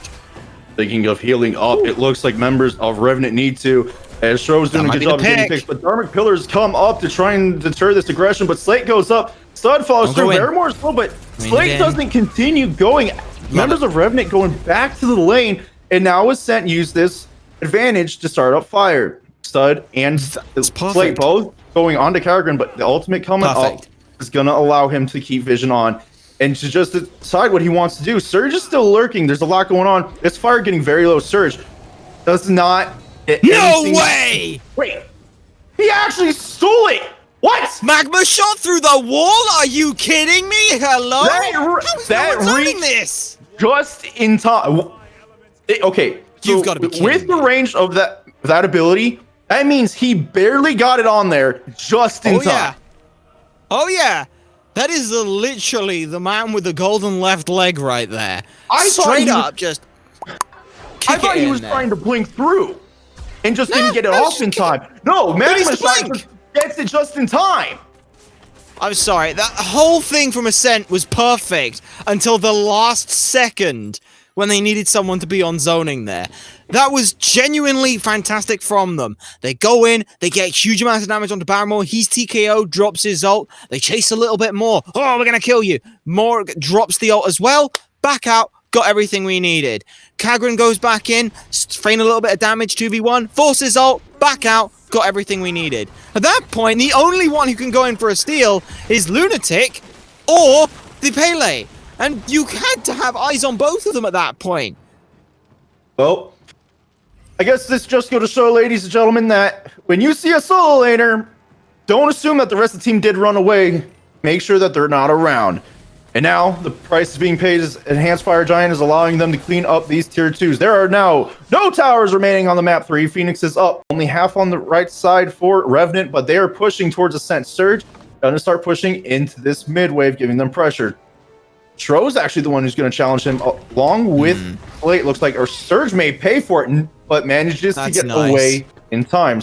Thinking of healing up, it looks like members of Revenant need to, as Shro's doing a good job of getting picks, but Dharmic Pillars come up to try and deter this aggression, but Slate goes up, Stud follows through, Barrymore as well, but Slate doesn't continue going. Members of Revenant going back to the lane, and now Ascent use this advantage to start up Fire. Stud and Slate both going on to Kagran, but the ultimate coming up is going to allow him to keep vision on and to just decide what he wants to do. Surge is still lurking. There's a lot going on. This Fire getting very low. Surge does not get anything. No way! Wait, he actually stole it. What? Magma shot through the wall? Are you kidding me? Hello? That reached this just in time. Okay, so you've got to be kidding with me. The range of that ability, that means he barely got it on there just in time. Yeah. Oh yeah. That is literally the man with the golden left leg right there. Straight up, just. I thought he was trying to blink through, and just didn't get it off in time. No, Magma Shot gets it just in time. I'm sorry. That whole thing from Ascent was perfect until the last second when they needed someone to be on zoning there. That was genuinely fantastic from them. They go in, they get huge amounts of damage onto Barrymore. He's TKO, drops his ult. They chase a little bit more. Oh, we're going to kill you. More drops the ult as well. Back out, got everything we needed. Kagran goes back in, feign a little bit of damage, 2v1, forces ult, back out, got everything we needed. At that point, the only one who can go in for a steal is Lunatic or the Pele. And you had to have eyes on both of them at that point. Well, I guess this just goes to show, ladies and gentlemen, that when you see a solo laner, don't assume that the rest of the team did run away. Make sure that they're not around. And now the price is being paid as Enhanced Fire Giant is allowing them to clean up these tier 2s. There are now no towers remaining on the map 3. Phoenix is up. Only half on the right side for Revenant, but they are pushing towards Ascent. Surge going to start pushing into this mid wave, giving them pressure. Tro's actually the one who's going to challenge him along with Slate. Looks like, or Surge may pay for it, but manages to get away in time.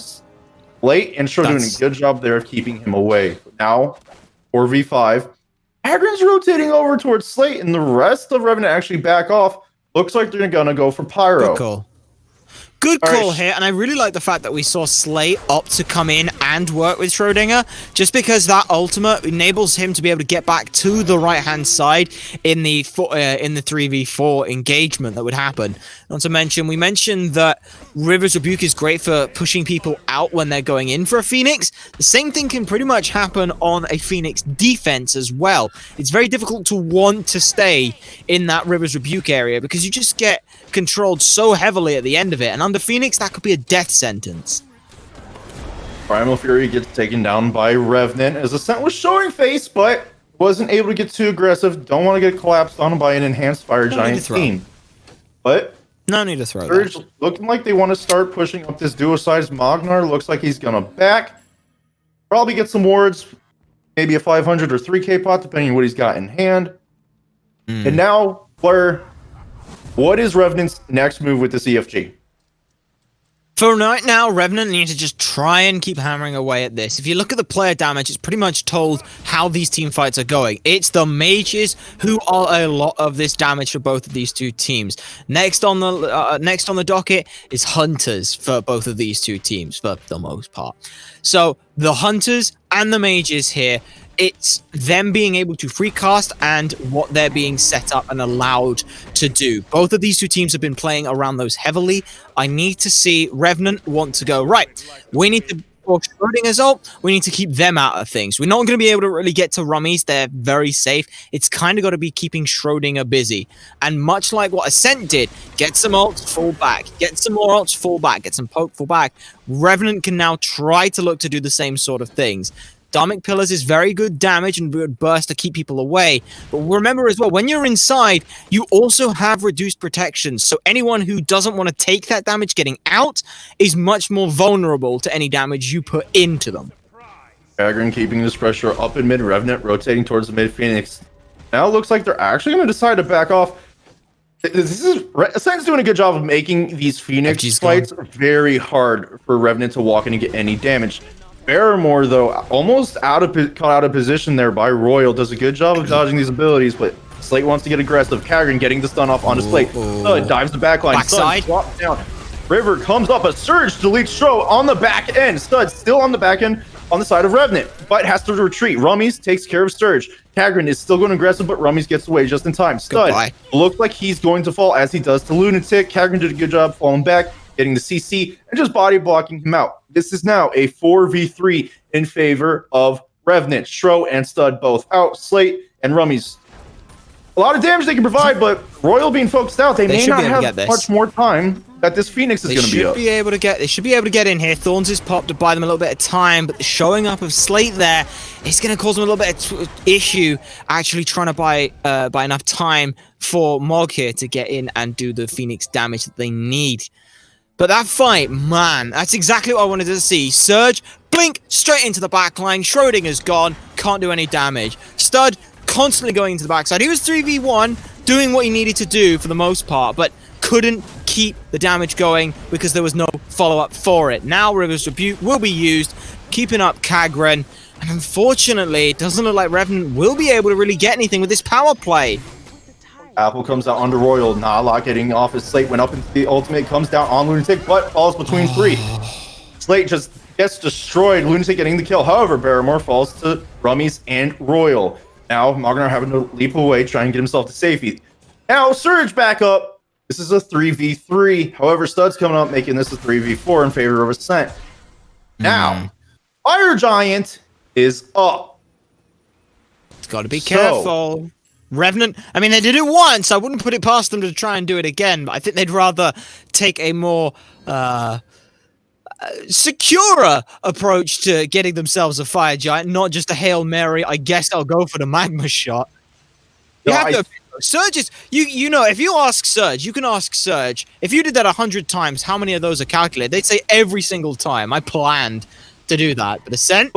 Slate and Tro doing a good job there of keeping him away. Now, 4v5. Agron's rotating over towards Slate, and the rest of Revenant actually back off. Looks like they're going to go for Pyro. Good call. Good All right, call here, and I really like the fact that we saw Slate opt to come in and work with Schrodinger, just because that ultimate enables him to be able to get back to the right-hand side in the 3v4 engagement that would happen. Not to mention, we mentioned that River's Rebuke is great for pushing people out when they're going in for a Phoenix. The same thing can pretty much happen on a Phoenix defense as well. It's very difficult to want to stay in that River's Rebuke area because you just get controlled so heavily at the end of it, and under Phoenix that could be a death sentence. Primal Fury gets taken down by Revenant as Ascent was showing face, but wasn't able to get too aggressive. Don't want to get collapsed on by an enhanced fire giant team. But no need to throw Surge that. looking like they want to start pushing up this duo-sized Magnar. Looks like he's gonna back. Probably get some wards, maybe a 500 or 3k pot, depending on what he's got in hand. And now, Fleur, what is Revenant's next move with this EFG? For right now, Revenant needs to just try and keep hammering away at this. If you look at the player damage, it's pretty much told how these team fights are going. It's the mages who are a lot of this damage for both of these two teams. Next on the docket is Hunters for both of these two teams, for the most part. So the Hunters and the mages here, it's them being able to free cast and what they're being set up and allowed to do. Both of these two teams have been playing around those heavily. I need to see Revenant want to go, right, we need to, for Schrodinger's ult, we need to keep them out of things. We're not going to be able to really get to Rummies. They're very safe. It's kind of got to be keeping Schrodinger busy. And much like what Ascent did, get some ults, fall back. Get some more ults, fall back. Get some poke, fall back. Revenant can now try to look to do the same sort of things. Dharmic Pillars is very good damage and good burst to keep people away. But remember as well, when you're inside, you also have reduced protection. So anyone who doesn't want to take that damage getting out is much more vulnerable to any damage you put into them. Kagran keeping this pressure up in mid, Revenant rotating towards the mid Phoenix. Now it looks like they're actually going to decide to back off. Ascent's doing a good job of making these Phoenix fights very hard for Revenant to walk in and get any damage. Barrymore, though, almost caught out of position there by Royal, does a good job of dodging these abilities, but Slate wants to get aggressive. Kagran getting the stun off onto Slate. Stud dives the backline. Backside. Stud drops down. River comes up. A Surge deletes Stro on the back end. Stud still on the back end on the side of Revenant, but has to retreat. Rummies takes care of Surge. Kagran is still going aggressive, but Rummies gets away just in time. Stud looks like he's going to fall as he does to Lunatic. Kagran did a good job falling back, getting the CC, and just body blocking him out. This is now a 4v3 in favor of Revenant. Stro and Stud both out. Slate and Rummies. A lot of damage they can provide, but Royal being focused out, they may not have much more time that this Phoenix is going to be up. They should be able to get in here. Thorns is popped to buy them a little bit of time, but the showing up of Slate there is going to cause them a little bit of issue actually trying to buy enough time for Mog here to get in and do the Phoenix damage that they need. But that fight, man, that's exactly what I wanted to see. Surge, blink, straight into the backline. Schrodinger's gone, can't do any damage. Stud, constantly going into the backside. He was 3v1, doing what he needed to do for the most part, but couldn't keep the damage going because there was no follow-up for it. Now River's Rebuke will be used, keeping up Kagran, and unfortunately, it doesn't look like Revenant will be able to really get anything with this power play. Apple comes out onto Royal. Nala getting off his Slate, went up into the ultimate, comes down on Lunatic, but falls between three. Slate just gets destroyed. Lunatic getting the kill. However, Barrymore falls to Rummies and Royal. Now, Magnar having to leap away, try and get himself to safety. Now, Surge back up. This is a 3v3. However, Stud's coming up, making this a 3v4 in favor of Ascent. Now, Fire Giant is up. It's got to be careful. Revenant, I mean, they did it once. I wouldn't put it past them to try and do it again, but I think they'd rather take a more securer approach to getting themselves a Fire Giant, not just a Hail Mary, I guess I'll go for the Magma shot. Surge is, you know, if you ask Surge, you can ask Surge, if you did that 100 times, how many of those are calculated? They'd say every single time. I planned to do that. But Ascent,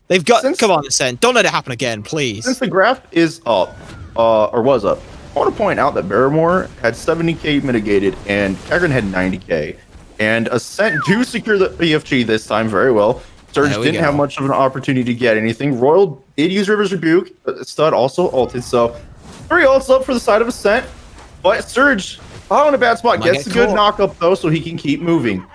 they've got, come on, Ascent, don't let it happen again, please. Since the graph is up, or was up, I want to point out that Barrymore had 70k mitigated and Kagran had 90k. And Ascent do secure the EFG this time very well. Surge didn't have much of an opportunity to get anything. Royal did use River's Rebuke, but Stud also ulted, so 3 ults up for the side of Ascent. But Surge Oh, in a bad spot. Might Gets a get good caught. knock up though, so he can keep moving.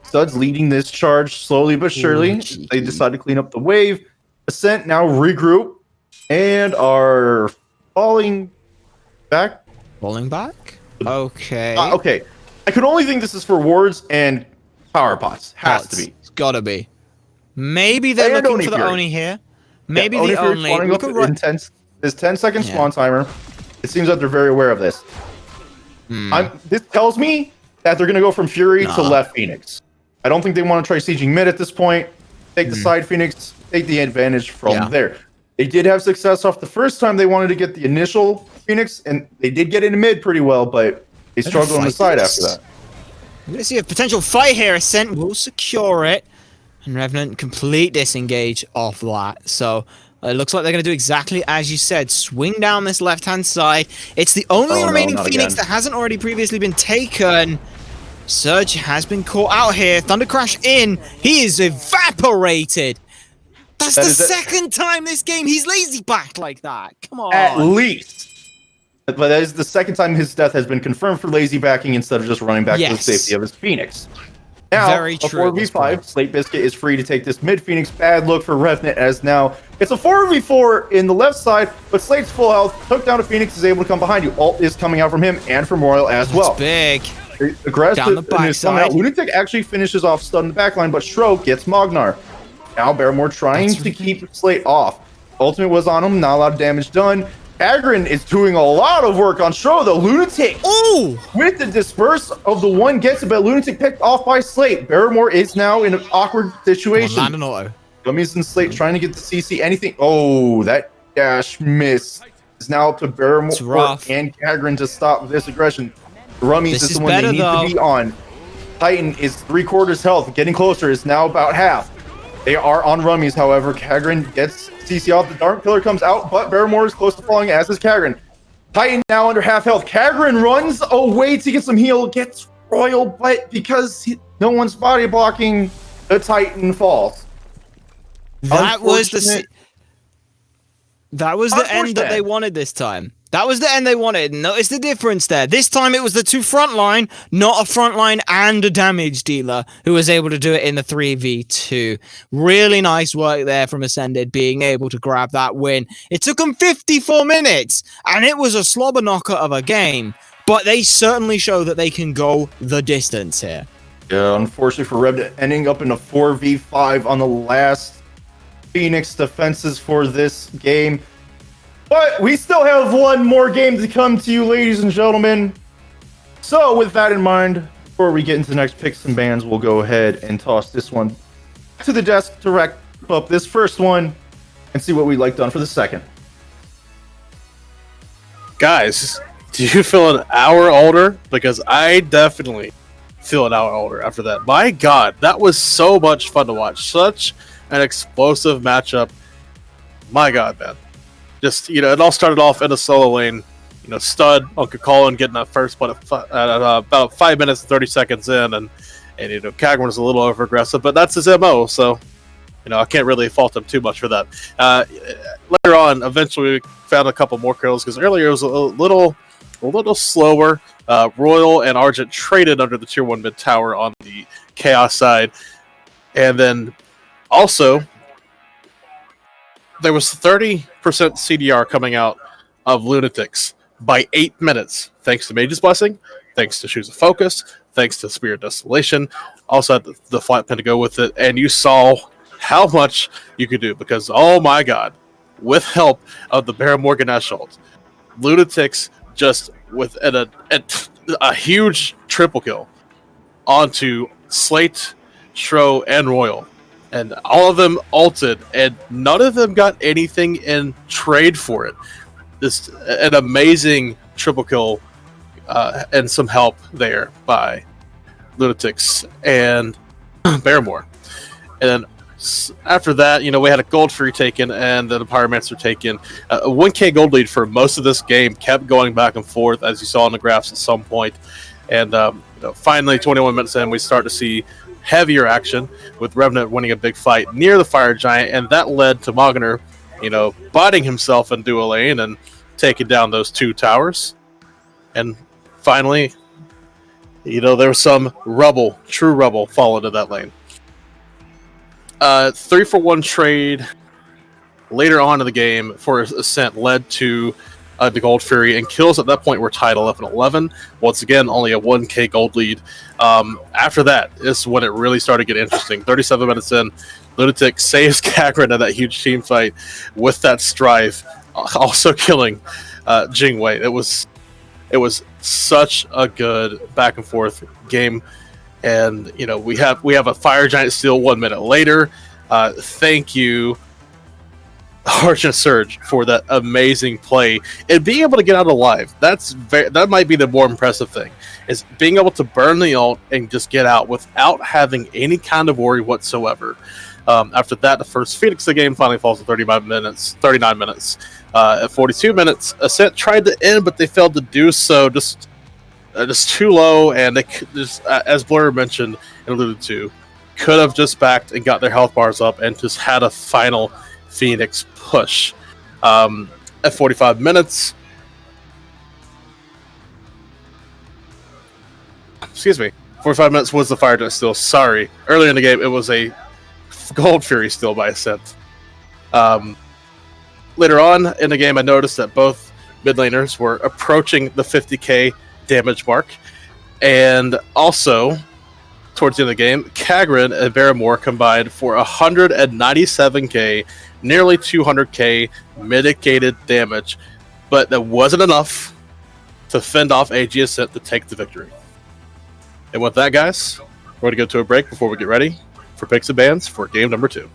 Stud's leading this charge slowly but surely. cheeky. They decide to clean up the wave. Ascent now regroup and are falling back. Falling back? Okay. Okay. I could only think this is for wards and power pots. Has to be. It's gotta be. Maybe they're And looking Oni for the Fury. Oni here. Maybe Oni the Fury Only. spawning Look up at right. intense. This 10-second Yeah. spawn timer. It seems that they're very aware of this. This tells me that they're going to go from Fury to left Phoenix. I don't think they want to try sieging mid at this point. Take the side Phoenix, take the advantage from there. They did have success off the first time they wanted to get the initial Phoenix, and they did get into mid pretty well, but they struggled on the side after that. We're gonna see a potential fight here. Ascent will secure it, and Revenant complete disengage off that. So it looks like they're gonna do exactly as you said. Swing down this left-hand side. It's the only Oh, no, remaining not Phoenix again. that hasn't already previously been taken. Surge has been caught out here. Thunder Crash in. He is evaporated. That's That the is it. second time this game he's lazy backed like that. Come on. At least. But that is the second time his death has been confirmed for lazy backing instead of just running back to the Yes. safety of his Phoenix. Now, Very a true at this 4v5, point. Slate Biscuit is free to take this mid Phoenix. Bad look for Revenant as now it's a 4v4 in the left side, but Slate's full health, took down a Phoenix, is able to come behind you. Ult is coming out from him and from Royal as well. Big. Aggressive Down the in his coming out. backside. Lunatic actually finishes off Stud in the backline, but Shro gets Mognar. Now Barrymore trying That's to keep Slate off. Ultimate was on him, not a lot of damage done. Agron is doing a lot of work on Shro, though. Lunatic Ooh! with the disperse of the one gets it, but Lunatic picked off by Slate. Barrymore is now in an awkward situation. Land an auto. Gummies and Slate trying to get the CC. Anything. Oh, that dash miss is now up to Barrymore It's rough. and Agron to stop this aggression. Rummies This is is the one they better, need though. to be on. Titan is 3/4 health, getting closer, is now about half. They are on Rummies, however. Kagran gets CC off. The Dark Pillar comes out, but Barrymore is close to falling, as is Kagran. Titan now under half health. Kagran runs away to get some heal, gets Royal, but because no one's body blocking, the Titan falls. That was the Unfortunate. that was the end that Unfortunate. they wanted this time. That was the end they wanted. Notice the difference there. This time it was the two frontline, not a frontline and a damage dealer who was able to do it in the 3v2. Really nice work there from Ascended, being able to grab that win. It took them 54 minutes, and it was a slobber knocker of a game, but they certainly show that they can go the distance here. Yeah, unfortunately for Revenant, ending up in a 4v5 on the last Phoenix defenses for this game. But we still have one more game to come to you, ladies and gentlemen. So with that in mind, before we get into the next picks and bans, we'll go ahead and toss this one to the desk to wrap up this first one and see what we'd like done for the second. Guys, do you feel an hour older? Because I definitely feel an hour older after that. My God, that was so much fun to watch. Such an explosive matchup. My God, man. Just, it all started off in a solo lane. Stud, Uncle Colin getting that first one at about 5 minutes and 30 seconds in. And Kagran was a little over aggressive, but that's his MO. So, I can't really fault him too much for that. Later on, eventually we found a couple more kills because earlier it was a little slower. Royal and Argent traded under the tier 1 mid tower on the Chaos side. And then also, there was 30% CDR coming out of Lunatics by 8 minutes, thanks to Mage's Blessing, thanks to Shoes of Focus, thanks to Spirit Desolation, also had the flat pen to go with it, and you saw how much you could do, because, oh my God, with help of the Baron Morganesh ult, Lunatics just with a huge triple kill onto Slate, Shro, and Royal. And all of them ulted, and none of them got anything in trade for it. Just an amazing triple kill and some help there by Lunatics and Barrymore. And then after that, we had a gold free taken and then a Pyromancer taken. A 1k gold lead for most of this game, kept going back and forth, as you saw in the graphs at some point. And finally, 21 minutes in, we start to see heavier action with Revenant winning a big fight near the Fire Giant, and that led to Mogner, biting himself in dual lane and taking down those two towers. And finally, There was some rubble, true rubble, fall into that lane. 3-for-1 trade later on in the game for Ascent led to the Gold Fury, and kills at that point were tied 11-11. Once again, only a 1k gold lead. After that is when it really started to get interesting. 37 minutes in, Lunatic saves Kagran in that huge team fight with that strife, also killing Jingwei. It was such a good back and forth game, and we have a Fire Giant Steel 1 minute later. Thank you, Argent Surge, for that amazing play and being able to get out alive. That might be the more impressive thing, is being able to burn the ult and just get out without having any kind of worry whatsoever. After that, the first Phoenix of the game finally falls to 39 minutes. At 42 minutes, Ascent tried to end, but they failed to do so. Just too low, and they just, as Blur mentioned and alluded to, could have just backed and got their health bars up and just had a final Phoenix push. At 45 minutes, excuse me, 45 minutes was the Fire Giant Steel. Sorry, earlier in the game it was a Gold Fury Steel by Ascent. Later on in the game, I noticed that both mid laners were approaching the 50k damage mark, and also towards the end of the game, Kagran and Barrymore combined for 197k, nearly 200k mitigated damage, but that wasn't enough to fend off AG Ascent to take the victory. And with that, guys, we're going to go to a break before we get ready for picks and bans for game number 2.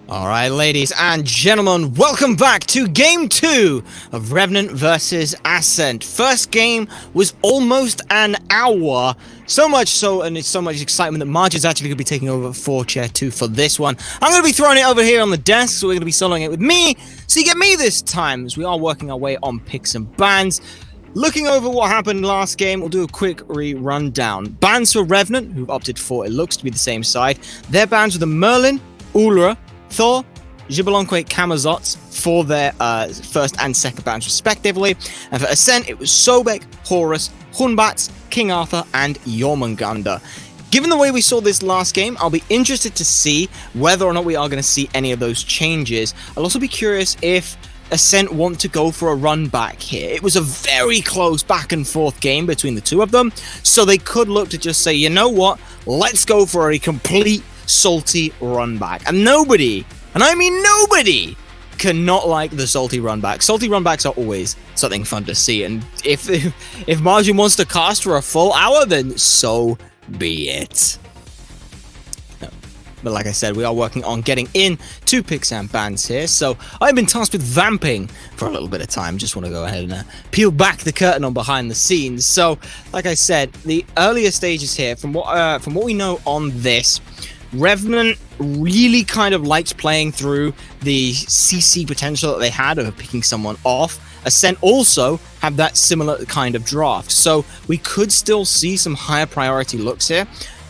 All right, ladies and gentlemen, welcome back to Game 2 of Revenant versus Ascent. First game was almost an hour, so much so, and it's so much excitement that Marge is actually going to be taking over for Chair 2 for this one. I'm going to be throwing it over here on the desk, so we're going to be soloing it with me, so you get me this time, as we are working our way on picks and bans. Looking over what happened last game, we'll do a quick rundown. Bans for Revenant, who've opted for, it looks to be the same side. Their bans were the Merlin, Ulra, Thor, Xbalanque, Camazotz for their first and second bans respectively. And for Ascent, it was Sobek, Horus, Hunbats, King Arthur, and Jormungandr. Given the way we saw this last game, I'll be interested to see whether or not we are going to see any of those changes. I'll also be curious if Ascent want to go for a run back here. It was a very close back and forth game between the two of them, so they could look to just say, you know what, let's go for a complete salty run back. And nobody, and I mean nobody, cannot like the salty run back. Salty run backs are always something fun to see, and if Margin wants to cast for a full hour, then so be it. But like I said, we are working on getting in to picks and bans here. So I've been tasked with vamping for a little bit of time. Just want to go ahead and peel back the curtain on behind the scenes. So like I said, the earlier stages here, from what we know on this, Revenant really kind of liked playing through the CC potential that they had of picking someone off. Ascent also have that similar kind of draft. So we could still see some higher priority looks here.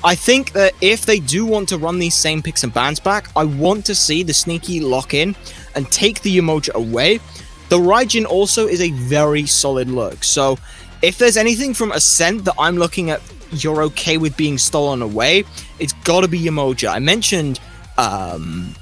I think that if they do want to run these same picks and bans back, I want to see the sneaky lock in and take the Umoja away. The Raijin also is a very solid look. So if there's anything from Ascent that I'm looking at you're okay with being stolen away, it's got to be Umoja. I mentioned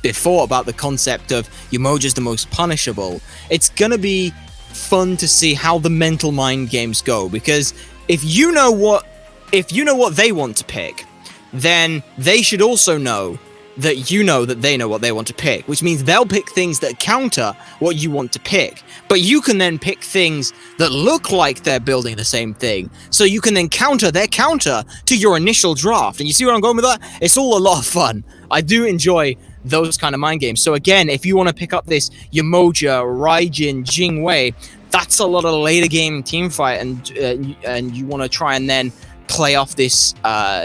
before about the concept of Umoja's the most punishable. It's going to be fun to see how the mental mind games go, because if you know what they want to pick, then they should also know that you know that they know what they want to pick, which means they'll pick things that counter what you want to pick. But you can then pick things that look like they're building the same thing, so you can then counter their counter to your initial draft. And you see where I'm going with that? It's all a lot of fun. I do enjoy those kind of mind games. So again, if you want to pick up this Umoja, Raijin, Jingwei, that's a lot of later game team fight, and you want to try and then play off this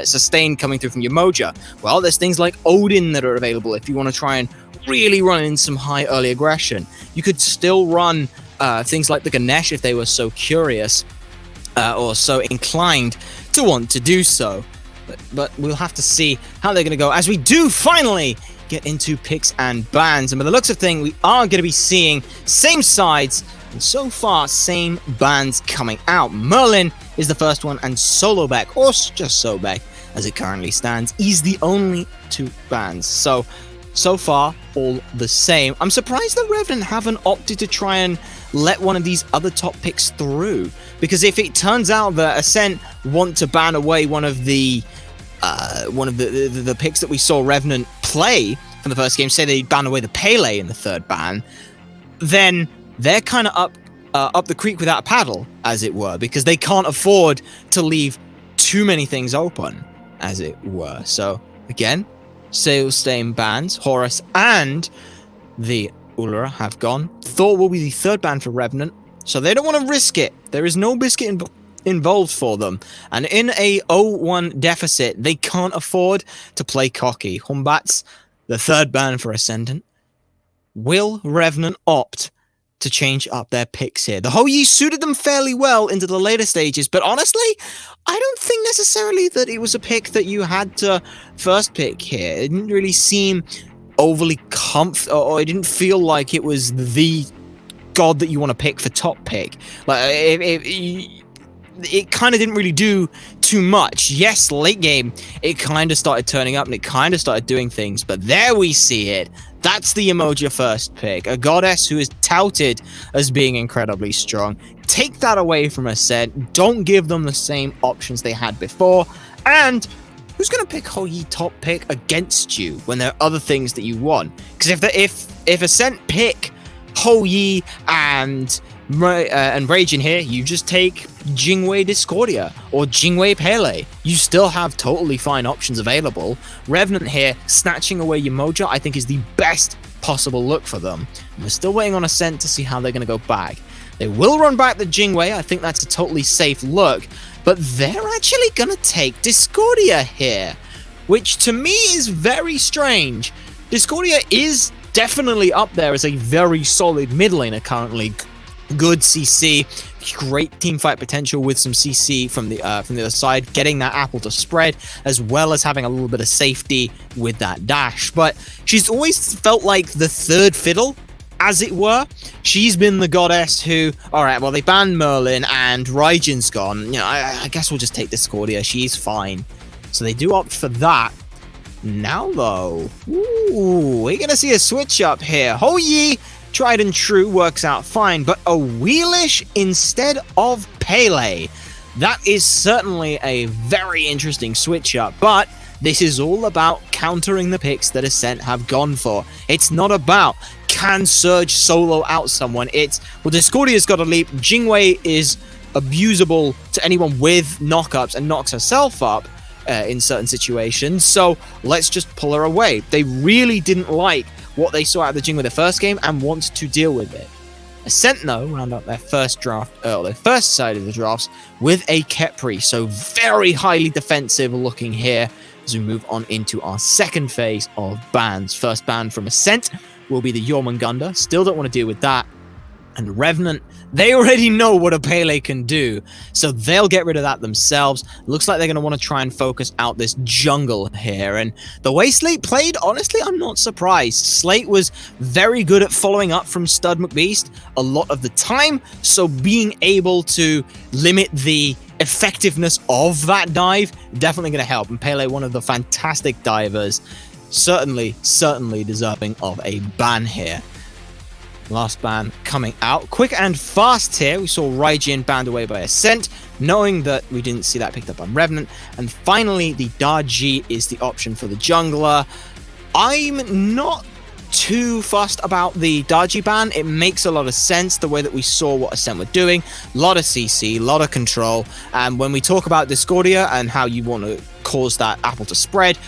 sustain coming through from Umoja. Well, there's things like Odin that are available if you want to try and really run in some high early aggression. You could still run things like the Ganesh if they were so curious or so inclined to want to do so. But we'll have to see how they're going to go as we do finally get into picks and bans. And by the looks of things, we are going to be seeing same sides and so far same bans coming out. Merlin is the first one, and Solobek, or just Sobek as it currently stands, is the only two bans. So far all the same. I'm surprised that Revenant haven't opted to try and let one of these other top picks through, because if it turns out that Ascent want to ban away one of the picks that we saw Revenant play from the first game, say they ban away the Pele in the third ban, then they're kind of up the creek without a paddle, as it were, because they can't afford to leave too many things open, as it were. So again, Sailstain bans, Horus and the Ulra have gone. Thor will be the third ban for Revenant, so they don't want to risk it. There is no biscuit involved for them, and in a 0-1 deficit, they can't afford to play cocky. Humbats, the third ban for Ascendant. Will Revenant opt to change up their picks here? The Hou Yi suited them fairly well into the later stages, but honestly, I don't think necessarily that it was a pick that you had to first pick here. It didn't really seem overly or it didn't feel like it was the god that you want to pick for top pick. Like it kind of didn't really do too much. Yes, late game, it kind of started turning up and it kind of started doing things, but there we see it. That's the Umoja first pick, a goddess who is touted as being incredibly strong. Take that away from Ascent, don't give them the same options they had before, and who's going to pick Hou Yi top pick against you when there are other things that you want? Because if Ascent pick Hou Yi and And Rage in here, you just take Jingwei Discordia or Jingwei Pele. You still have totally fine options available. Revenant here, snatching away Umoja, I think is the best possible look for them. We're still waiting on Ascent to see how they're going to go back. They will run back the Jingwei, I think that's a totally safe look, but they're actually going to take Discordia here, which to me is very strange. Discordia is definitely up there as a very solid mid laner currently. Good CC, great teamfight potential with some CC from the other side, getting that apple to spread, as well as having a little bit of safety with that dash. But she's always felt like the third fiddle, as it were. She's been the goddess who, all right, well, they banned Merlin and Raijin's gone. You know, I guess we'll just take Discordia. She's fine. So they do opt for that. Now, though, ooh, we're going to see a switch up here. Ho Yi, tried and true, works out fine, but a Wheelish instead of Pele. That is certainly a very interesting switch up, but this is all about countering the picks that Ascent have gone for. It's not about can Surge solo out someone. It's, well, Discordia's got a leap. Jingwei is abusable to anyone with knockups and knocks herself up in certain situations, so let's just pull her away. They really didn't like what they saw out of the Jingwei the first game and want to deal with it. Ascent, though, round up their first draft, their first side of the drafts with a Khepri, so very highly defensive looking here as we move on into our second phase of bans. First ban from Ascent will be the Jormungandr. Still don't want to deal with that. And Revenant, they already know what a Pele can do, so they'll get rid of that themselves. Looks like they're going to want to try and focus out this jungle here. And the way Slate played, honestly, I'm not surprised. Slate was very good at following up from Stud McBeast a lot of the time, so being able to limit the effectiveness of that dive, definitely going to help. And Pele, one of the fantastic divers, certainly deserving of a ban here. Last ban coming out. Quick and fast here. We saw Raijin banned away by Ascent, knowing that we didn't see that picked up on Revenant. And finally, the Daji is the option for the jungler. I'm not too fussed about the Daji ban. It makes a lot of sense the way that we saw what Ascent were doing. A lot of CC, a lot of control. And when we talk about Discordia and how you want to cause that apple to spread,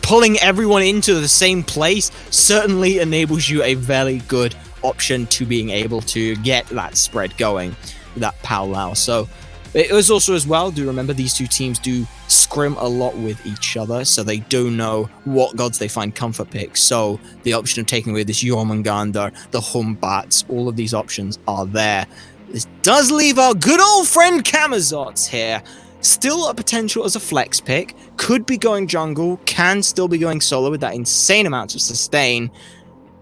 pulling everyone into the same place certainly enables you a very good option to being able to get that spread going, that powwow. So it was also as well, do remember these two teams do scrim a lot with each other, so they do know what gods they find comfort picks. So the option of taking away this Jormungandr, the Humbats, all of these options are there. This does leave our good old friend Camazotz here. Still a potential as a flex pick, could be going jungle, can still be going solo with that insane amount of sustain.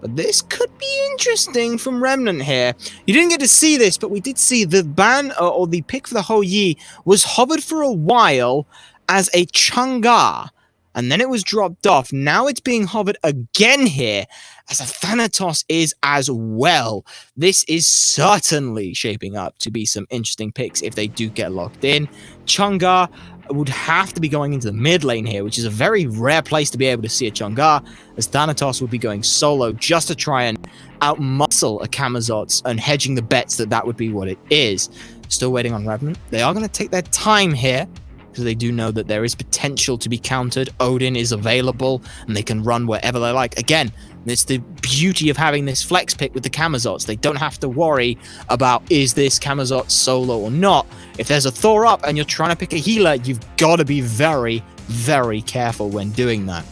But this could be interesting from Remnant here. You didn't get to see this, but we did see the ban or the pick for the Ho Yi was hovered for a while as a Chang'e, and then it was dropped off. Now it's being hovered again here as a Thanatos is as well. This is certainly shaping up to be some interesting picks if they do get locked in. Chang'e would have to be going into the mid lane here, which is a very rare place to be able to see a Chang'e, as Thanatos would be going solo just to try and outmuscle a Camazotz and hedging the bets that that would be what it is. Still waiting on Revenant. They are going to take their time here because they do know that there is potential to be countered. Odin is available and they can run wherever they like. Again, it's the beauty of having this flex pick with the Camazotz. They don't have to worry about, is this Camazotz solo or not? If there's a Thor up and you're trying to pick a healer, you've got to be very, very careful when doing that.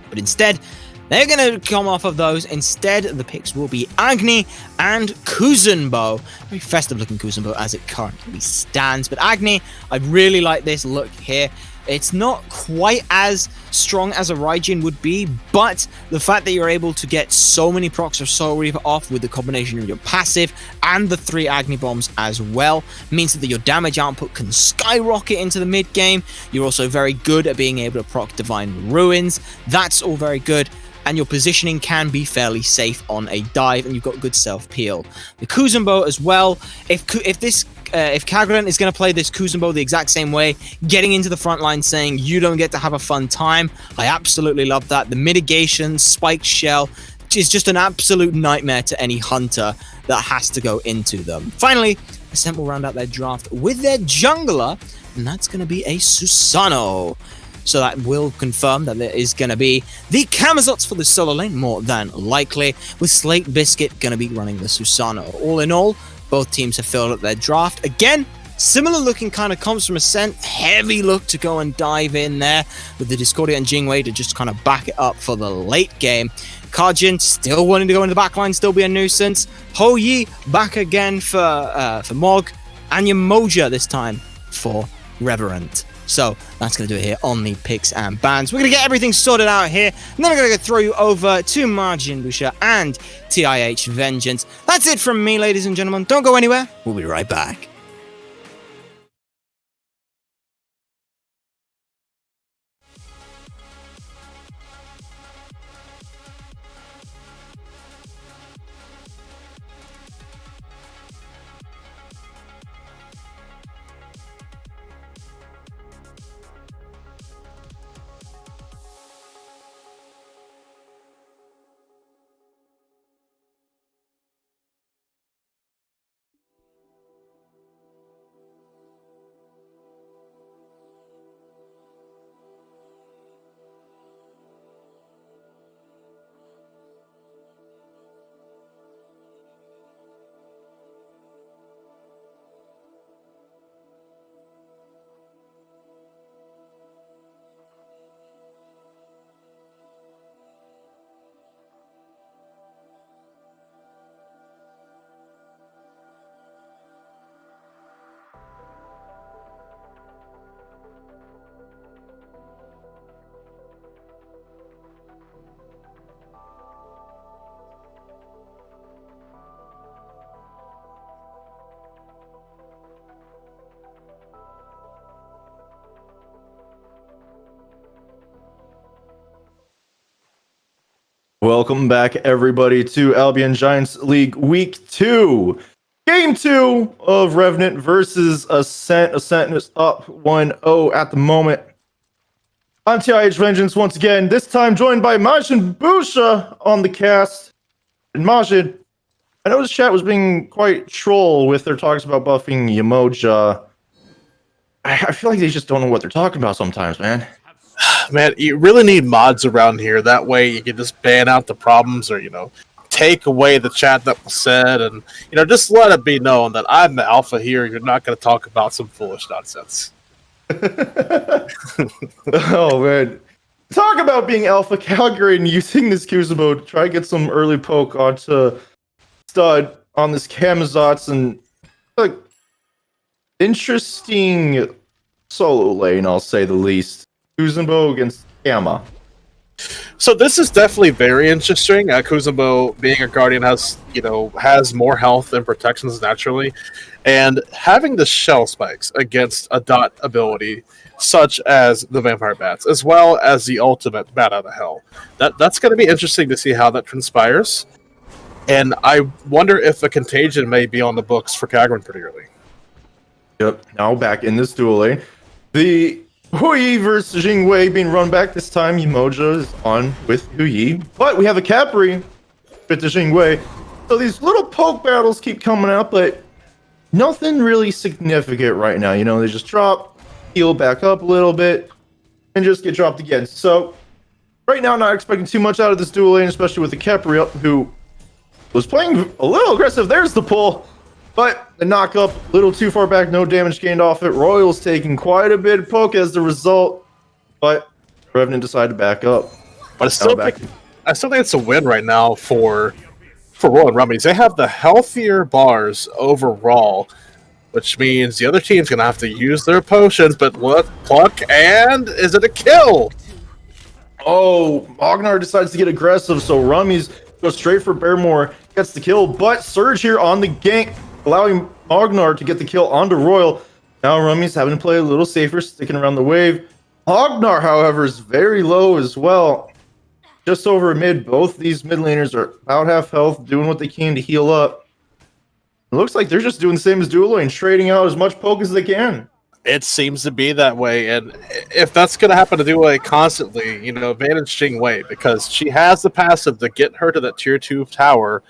But instead, they're going to come off of those. Instead, the picks will be Agni and Kuzenbo. Very festive looking Kuzenbo as it currently stands. But Agni, I really like this look here. It's not quite as strong as a Raijin would be, but the fact that you're able to get so many procs of Soul Reaver off with the combination of your passive and the 3 Agni Bombs as well means that your damage output can skyrocket into the mid game. You're also very good at being able to proc Divine Ruins. That's all very good. And your positioning can be fairly safe on a dive, and you've got good self-peel. The Kuzenbo as well, if Kagran is going to play this Kuzenbo the exact same way, getting into the front line saying you don't get to have a fun time, I absolutely love that. The mitigation, spike shell, which is just an absolute nightmare to any hunter that has to go into them. Finally, Ascent will round out their draft with their jungler, and that's going to be a Susano. So that will confirm that there is going to be the Camazots for the solo lane, more than likely, with Slate Biscuit going to be running the Susano. All in all, both teams have filled up their draft. Again, similar looking kind of comps from Ascent. Heavy look to go and dive in there with the Discordia and Jingwei to just kind of back it up for the late game. Kajin still wanting to go into the backline, still be a nuisance. Ho Yi back again for Mog, and Yamoja this time for Revenant. So that's going to do it here on the picks and bans. We're going to get everything sorted out here, and then I'm going to throw you over to Margin Busha and TIH Vengeance. That's it from me, ladies and gentlemen. Don't go anywhere. We'll be right back. Welcome back, everybody, to Albion Giants League Week 2. Game 2 of Revenant versus Ascent. Ascent is up 1-0 at the moment. I'm TIH Vengeance once again, this time joined by Majin Busha on the cast. And Majin, I know this chat was being quite troll with their talks about buffing Yamoja. I feel like they just don't know what they're talking about sometimes, man. Man, you really need mods around here. That way you can just ban out the problems or, take away the chat that was said and, just let it be known that I'm the alpha here. You're not going to talk about some foolish nonsense. Oh, man. Talk about being alpha Calgary and using this Kuzumo to try to get some early poke onto Stud on this Camazots and, interesting solo lane, I'll say the least. Kuzumo against Gamma. So this is definitely very interesting. Kuzumo, being a guardian, has more health and protections naturally, and having the shell spikes against a dot ability such as the vampire bats, as well as the ultimate bat out of hell. That's going to be interesting to see how that transpires, and I wonder if a contagion may be on the books for Kagran pretty early. Yep. Now back in this duel lane, the Huyi versus Jingwei being run back this time. Yamoja is on with Huyi, but we have a Capri with the Jingwei. So these little poke battles keep coming up, but nothing really significant right now. They just drop, heal back up a little bit, and just get dropped again. So right now, not expecting too much out of this duel lane, especially with the Capri who was playing a little aggressive. There's the pull. But the knock up, a little too far back, no damage gained off it. Royal's taking quite a bit of poke as the result, but Revenant decided to back up. But I still think it's a win right now for Royal and Rummies. They have the healthier bars overall, which means the other team's going to have to use their potions, but what pluck, and is it a kill? Oh, Magnar decides to get aggressive, so Rummies goes straight for Bearmore, gets the kill, but Surge here on the gank, allowing Magnar to get the kill onto Royal. Now Rummy's having to play a little safer, sticking around the wave. Magnar, however, is very low as well. Just over mid, both these mid laners are about half health, doing what they can to heal up. It looks like they're just doing the same as dual lane, trading out as much poke as they can. It seems to be that way, and if that's going to happen to Dua constantly, advantage Jing Wei, because she has the passive to get her to that tier 2 tower,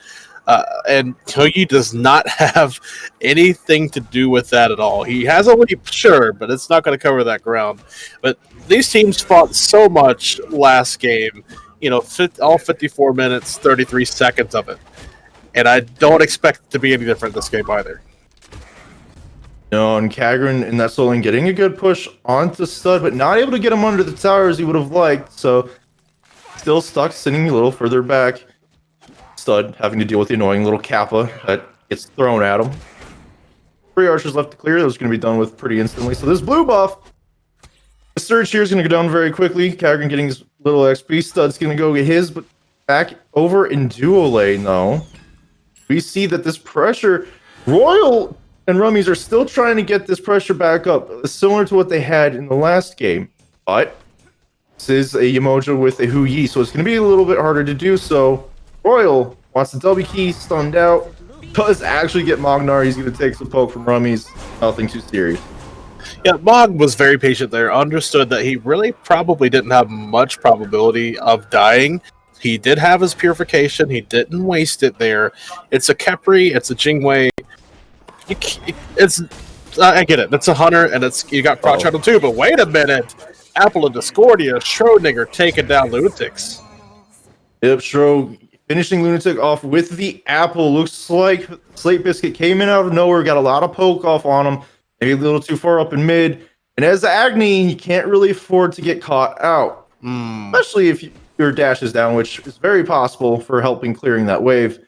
and Kogi does not have anything to do with that at all. He has a leap, sure, but it's not going to cover that ground. But these teams fought so much last game, all 54 minutes, 33 seconds of it, and I don't expect it to be any different this game either. No, and Kagran in that solo lane getting a good push onto Stud, but not able to get him under the tower as he would have liked. So still stuck, sitting a little further back. Stud having to deal with the annoying little Kappa that gets thrown at him. 3 archers left to clear. That was going to be done with pretty instantly. So this blue buff, the surge here is going to go down very quickly. Kagran getting his little XP. Stud's going to go get his, but back over in duo lane though. We see that this pressure, Royal and Rummies are still trying to get this pressure back up, similar to what they had in the last game. But this is a Yemoja with a Hu Yi, so it's going to be a little bit harder to do so. Royal wants the W key, stunned out. Does actually get Magnar. He's going to take some poke from Rummies. Nothing too serious. Yeah, Mog was very patient there. Understood that he really probably didn't have much probability of dying. He did have his purification. He didn't waste it there. It's a Khepri. It's a Jingwei. I get it. It's a hunter, and you got Crotch Hunter too. But wait a minute, Apple of Discordia, Schrodinger taking down Lunatics. Yep, Schro finishing Lunatic off with the apple. Looks like Slate Biscuit came in out of nowhere, got a lot of poke off on him, maybe a little too far up in mid. And as Agni, he can't really afford to get caught out, especially if your dash is down, which is very possible for helping clearing that wave.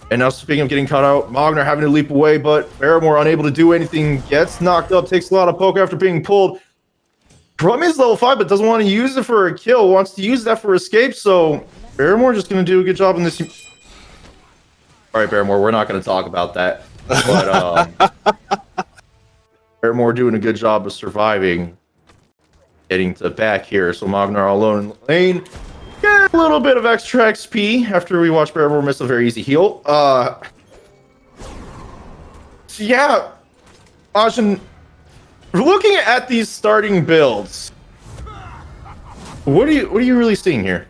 And now, speaking of getting caught out, Magnar having to leap away, but Barrymore unable to do anything, gets knocked up, takes a lot of poke after being pulled. Drum is level 5, but doesn't want to use it for a kill, wants to use that for escape, so Barrymore just going to do a good job in this. All right, Barrymore, we're not going to talk about that. But Barrymore doing a good job of surviving, getting to back here, so Magnar alone in the lane. Get a little bit of extra XP after we watch Barrymore miss a very easy heal. So yeah, Ajin, looking at these starting builds, what are you really seeing here?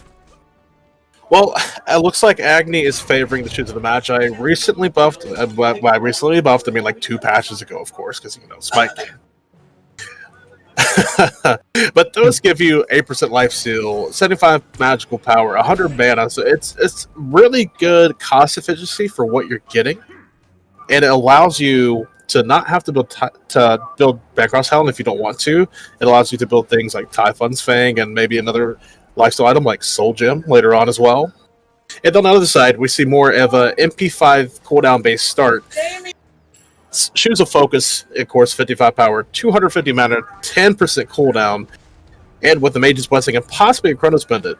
Well, it looks like Agni is favoring the Shoes of the Match. I recently buffed, by recently buffed, I mean like 2 patches ago, of course, because, SMITE game. But those give you 8% life steal, 75 magical power, 100 mana, so it's really good cost efficiency for what you're getting, and it allows you to not have to build Bancross Helm if you don't want to. It allows you to build things like Typhon's Fang and maybe another lifesteal item like Soul Gem later on as well. And on the other side, we see more of a MP5 cooldown based start. Shoes of Focus, of course, 55 power, 250 mana, 10% cooldown, and with the Mage's Blessing and possibly a Chronos Pendant,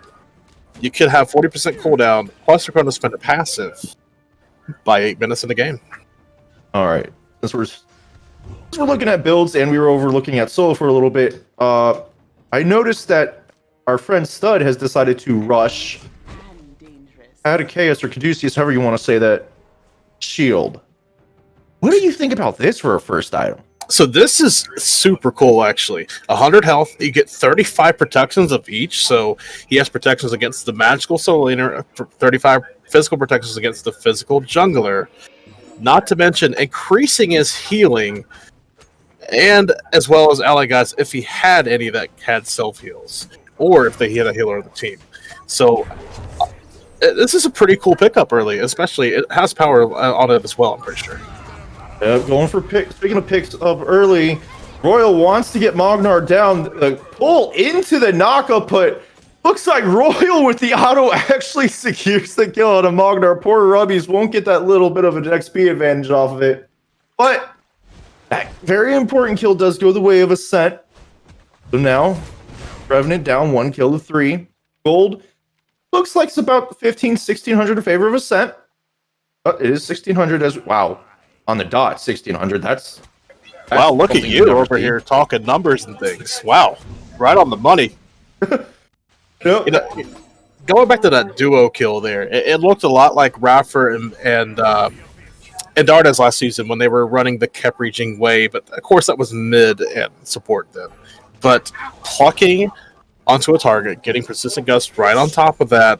you could have 40% cooldown plus a Chronos Pendant passive by 8 minutes in the game. All right, since we're looking at builds and we were over looking at solo for a little bit, I noticed that our friend Stud has decided to rush Atakeus or Caduceus, however you want to say that, shield. What do you think about this for a first item? So this is super cool, actually. 100 health, you get 35 protections of each. So he has protections against the magical soul laner, 35 physical protections against the physical jungler. Not to mention increasing his healing, and as well as ally guys if he had any that had self heals, or if they had a healer on the team. So this is a pretty cool pickup early, especially it has power on it as well, I'm pretty sure. Going for pick. Speaking of picks up early, Royal wants to get Magnar down. Pull into the knockup, but looks like Royal with the auto actually secures the kill on a Magnar. Poor Rubbies won't get that little bit of an XP advantage off of it. But that very important kill does go the way of Ascent. So now, Revenant down 1 kill to 3. Gold looks like it's about 1600 in favor of Ascent. It is 1600 as wow. On the dot, 1600. That's wow, look at you over here talking numbers and things. Wow, right on the money. Yep. Going back to that duo kill there, it looked a lot like Raffer and Dardas last season when they were running the kept reaching way, but of course that was mid and support then. But plucking onto a target, getting persistent gust right on top of that,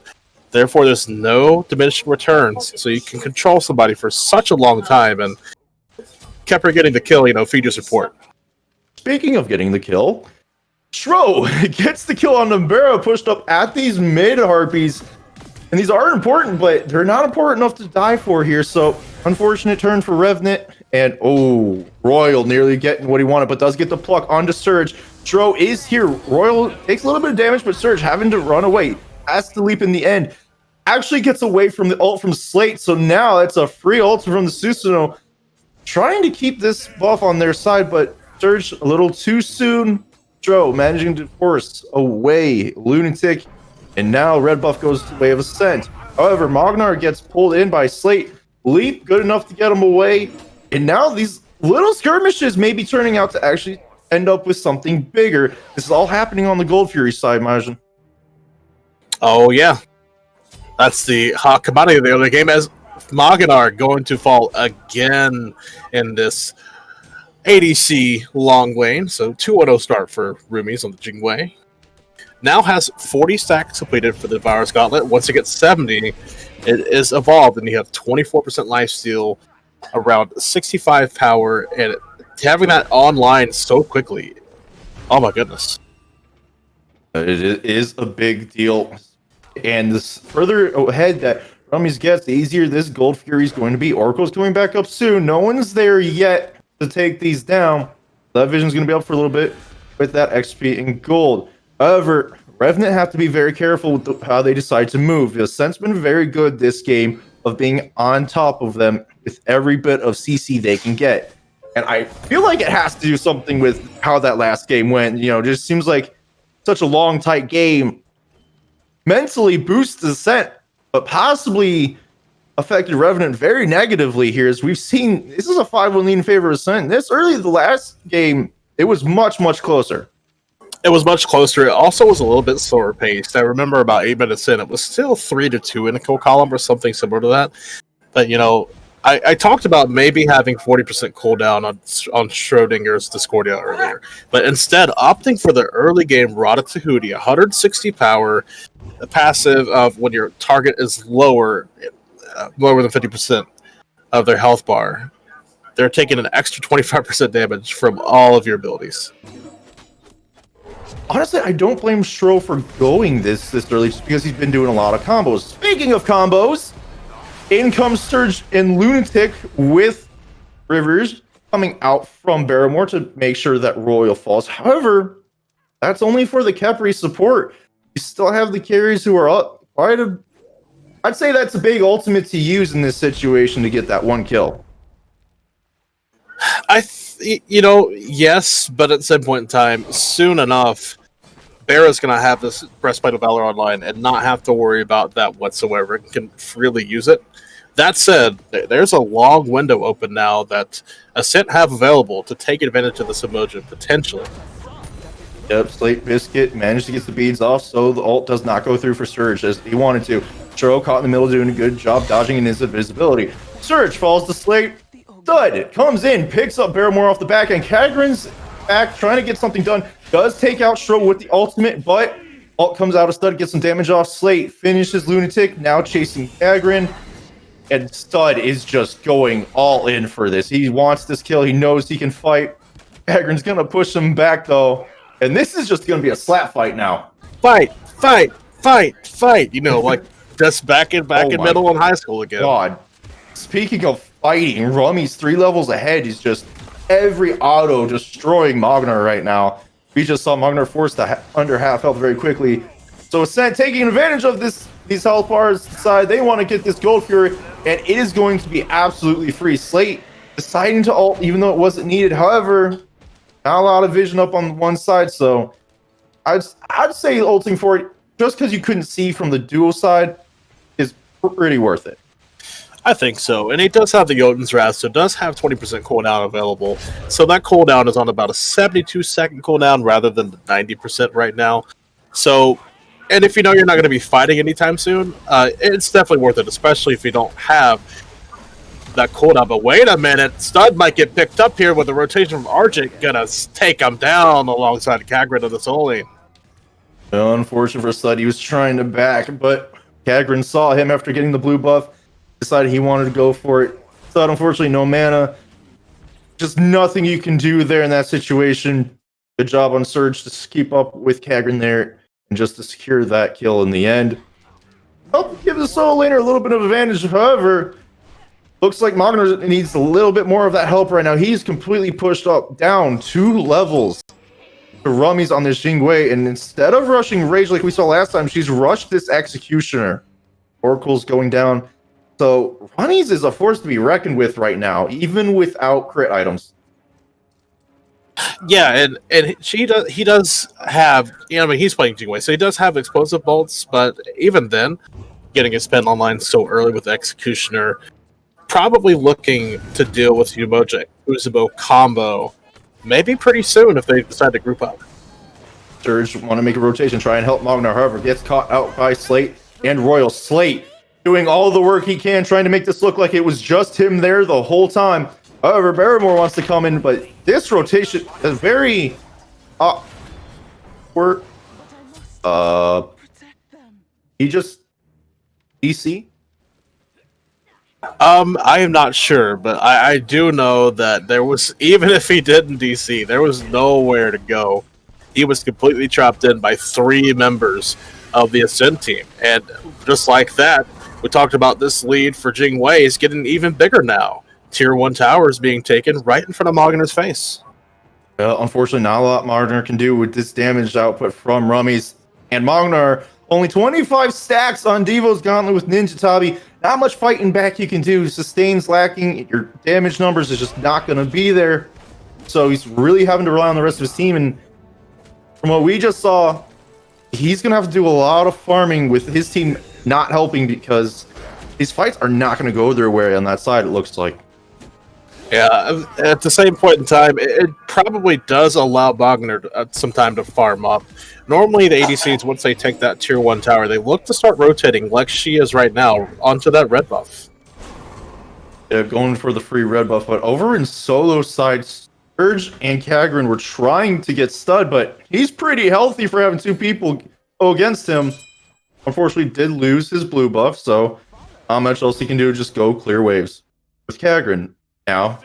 therefore there's no diminishing returns, so you can control somebody for such a long time, and Kepler getting the kill, feed your support. Speaking of getting the kill, Stro gets the kill on Numbera, pushed up at these mid harpies. And these are important, but they're not important enough to die for here. So, unfortunate turn for Revenant. And, Royal nearly getting what he wanted, but does get the pluck onto Surge. Stro is here. Royal takes a little bit of damage, but Surge having to run away. Has to leap in the end. Actually gets away from the ult from Slate. So now it's a free ult from the Susanoo. Trying to keep this buff on their side, but Surge a little too soon. Stro managing to force away Lunatic. And now red buff goes to the way of Ascent. However, Magnar gets pulled in by Slate. Leap good enough to get him away. And now these little skirmishes may be turning out to actually end up with something bigger. This is all happening on the Gold Fury side, Majin. Oh, yeah. That's the hot commodity of the other game, as Magnar going to fall again in this ADC long lane. So 2-0 start for Rumies on the Jingwei. Now has 40 stacks completed for the Virus Gauntlet. Once it gets 70, it is evolved, and you have 24% lifesteal, around 65 power, and having that online so quickly. Oh my goodness. It is a big deal. And this further ahead that Rummies gets, the easier this Gold Fury is going to be. Oracle's coming back up soon. No one's there yet to take these down. That vision's going to be up for a little bit with that XP and gold. However, Revenant have to be very careful with how they decide to move. The Ascent's been very good this game of being on top of them with every bit of CC they can get. And I feel like it has to do something with how that last game went. Just seems like such a long, tight game mentally boosts the Ascent, but possibly affected Revenant very negatively here. As we've seen, this is a 5-1 lead in favor of Ascent. This early, the last game, it was much, much closer. It was much closer. It also was a little bit slower paced. I remember about 8 minutes in, it was still 3-2 in the kill column or something similar to that. But, I talked about maybe having 40% cooldown on Schrodinger's Discordia earlier. But instead, opting for the early game Rada Tahuti, 160 power, a passive of when your target is lower than 50% of their health bar. They're taking an extra 25% damage from all of your abilities. Honestly, I don't blame Stro for going this early just because he's been doing a lot of combos. Speaking of combos, in comes Surge and Lunatic with Rivers coming out from Barrymore to make sure that Royal falls. However, that's only for the Khepri support. You still have the carries who are up. I'd say that's a big ultimate to use in this situation to get that one kill. Yes, but at some point in time, soon enough, Barra's going to have this Breastplate of Valor online and not have to worry about that whatsoever. It can freely use it. That said, there's a long window open now that Ascent have available to take advantage of this emoji, potentially. Yep, Slate Biscuit managed to get the beads off, so the ult does not go through for Surge as he wanted to. Stro caught in the middle, doing a good job dodging in his invisibility. Surge falls to Slate. Stud comes in, picks up Barrymore off the back, and Kagrin's back trying to get something done. Does take out Stro with the ultimate, but ult comes out of Stud, gets some damage off. Slate finishes Lunatic, now chasing Kagrin. And Stud is just going all in for this. He wants this kill. He knows he can fight. Kagrin's going to push him back, though. And this is just going to be a slap fight now. Fight. Like just back in middle and high school again. God. Speaking of fighting, Rummy's 3 levels ahead. He's just every auto destroying Magnar right now. We just saw Magnar forced to under half health very quickly. So Ascent taking advantage of these health bars side. They want to get this Gold Fury, and it is going to be absolutely free. Slate deciding to ult even though it wasn't needed. However, not a lot of vision up on one side, so I'd say ulting for it just because you couldn't see from the dual side is pretty worth it. I think so, and it does have the Jotun's Wrath, so it does have 20% cooldown available. So that cooldown is on about a 72-second cooldown rather than the 90% right now. So, and if you know you're not going to be fighting anytime soon, it's definitely worth it, especially if you don't have that cooldown. But wait a minute, Stud might get picked up here with the rotation from Argent, gonna take him down alongside Kagrin of the Soul Lane. Unfortunate for Stud, he was trying to back, but Kagrin saw him after getting the blue buff, decided he wanted to go for it. Stud, unfortunately, no mana. Just nothing you can do there in that situation. Good job on Surge to keep up with Kagrin there and just to secure that kill in the end. Help give the Soul Laner a little bit of advantage, however, looks like Magnar needs a little bit more of that help right now. He's completely pushed up, down 2 levels to Rummies on this Jingwei, and instead of rushing Rage like we saw last time, she's rushed this Executioner. Oracle's going down. So Rummies is a force to be reckoned with right now, even without crit items. Yeah, and he does have, you know, I mean, he's playing Jingwei, so he does have explosive bolts, but even then, getting his spend online so early with Executioner, probably looking to deal with Umoja Uzubo combo maybe pretty soon if they decide to group up. Surge want to make a rotation, try and help Magnar, however, gets caught out by Slate and Royal. Slate doing all the work he can, trying to make this look like it was just him there the whole time. However, Barrymore wants to come in, but this rotation is very awkward. He just DC? I am not sure, but I do know that there was, even if he didn't DC, there was nowhere to go. He was completely trapped in by 3 members of the Ascent team. And just like that, we talked about this lead for Jingwei is getting even bigger now. Tier 1 towers being taken right in front of Magnar's face. Well, unfortunately, not a lot Magnar can do with this damage output from Rummies. And Magnar, only 25 stacks on Devo's Gauntlet with Ninja Tabi. Not much fighting back you can do. Sustain's lacking. Your damage numbers is just not going to be there. So he's really having to rely on the rest of his team. And from what we just saw, he's going to have to do a lot of farming with his team not helping because these fights are not going to go their way on that side, it looks like. Yeah, at the same point in time, it probably does allow Wagner some time to farm up. Normally, the ADCs, once they take that tier 1 tower, they look to start rotating like she is right now onto that red buff. Yeah, going for the free red buff, but over in solo side, Surge and Kagrin were trying to get Stud, but he's pretty healthy for having 2 people go against him. Unfortunately, did lose his blue buff, so not much else he can do, just go clear waves. With Kagrin now,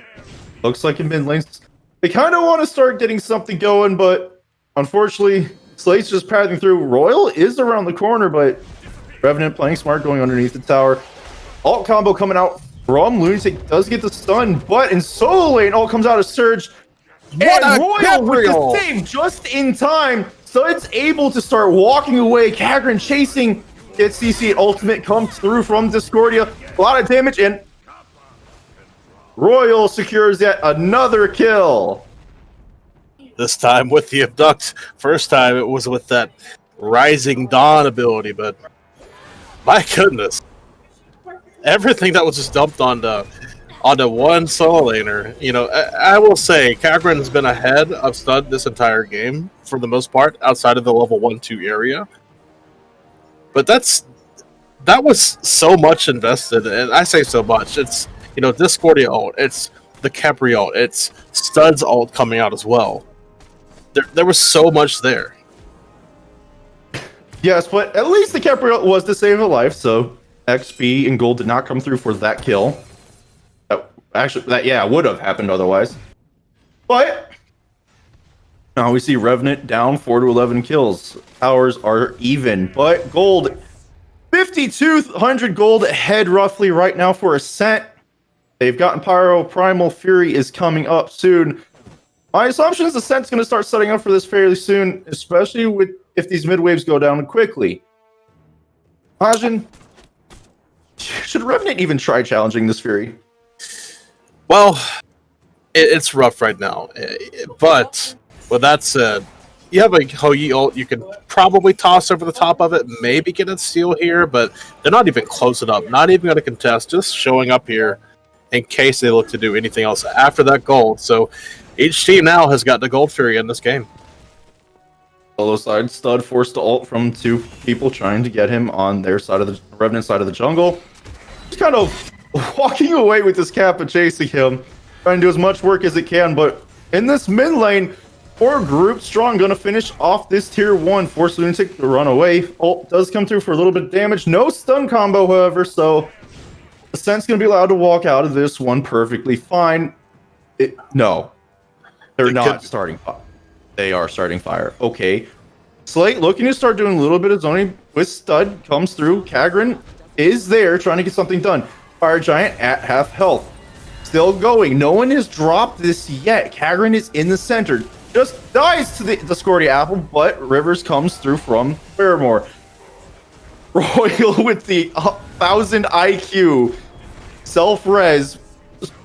looks like in mid lanes, they kind of want to start getting something going, but unfortunately, Slate's just pathing through. Royal is around the corner, but Revenant playing smart, going underneath the tower. Alt combo coming out from Lunatic, does get the stun, but in solo lane, all comes out of Surge. What and a Royal with Gabriel! the save just in time, so it's able to start walking away. Kagrin chasing, gets CC ultimate, comes through from Discordia. A lot of damage, and Royal secures yet another kill. This time with the Abduct. First time it was with that Rising Dawn ability, but my goodness. Everything that was just dumped onto one solo laner. You know, I will say Kagrin's been ahead of Stud this entire game for the most part, outside of the level 1-2 area. But that was so much invested, and I say so much. It's, you know, Discordia ult, it's the Capri ult, it's Stud's ult coming out as well. There was so much there. Yes, but at least the Capri ult was to save a life, so XP and gold did not come through for that kill. That would have happened otherwise. But now we see Revenant down 4 to 11 kills. Towers are even, but gold 5,200 gold ahead roughly right now for Ascent. They've gotten Pyro. Primal Fury is coming up soon. My assumption is Ascent's going to start setting up for this fairly soon, especially if these mid waves go down quickly. Majin, should Revenant even try challenging this Fury? Well, it's rough right now. But with that said, you have a Hou ult, you can probably toss over the top of it, maybe get a steal here, but they're not even close enough, not even going to contest, just showing up here in case they look to do anything else after that gold. So each team now has got the Gold Fury in this game. Solo side, Stud forced to ult from 2 people trying to get him on their side of the Revenant side of the jungle. Just kind of walking away with this Kappa chasing him, trying to do as much work as it can, but in this mid lane, 4 group strong gonna finish off this tier 1, force Lunatic to run away. Ult does come through for a little bit of damage. No stun combo, however, so Ascent's gonna be allowed to walk out of this one perfectly fine. No, they're not starting fire. They are starting fire. Okay. Slate looking to start doing a little bit of zoning with Stud comes through. Kagran is there trying to get something done. Fire Giant at half health. Still going. No one has dropped this yet. Kagran is in the center. Just dies to the Discordia Apple, but Rivers comes through from Fairmore. Royal with the 1000 IQ. Self-res.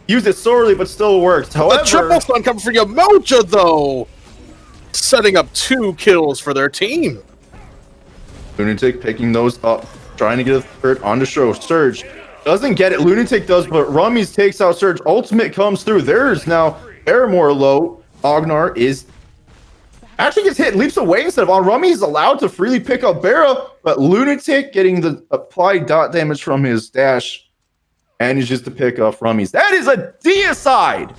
Used it sorely, but still works. However, the triple stun coming for Yamoja, though. Setting up 2 kills for their team. Lunatic picking those up. Trying to get a third on the show. Surge doesn't get it. Lunatic does, but Rummies takes out Surge. Ultimate comes through. There's now Airmore low. Ognar is actually gets hit, leaps away instead of on. Rummy is allowed to freely pick up Barra, but Lunatic getting the applied dot damage from his dash manages to pick up Rummies. That is a deicide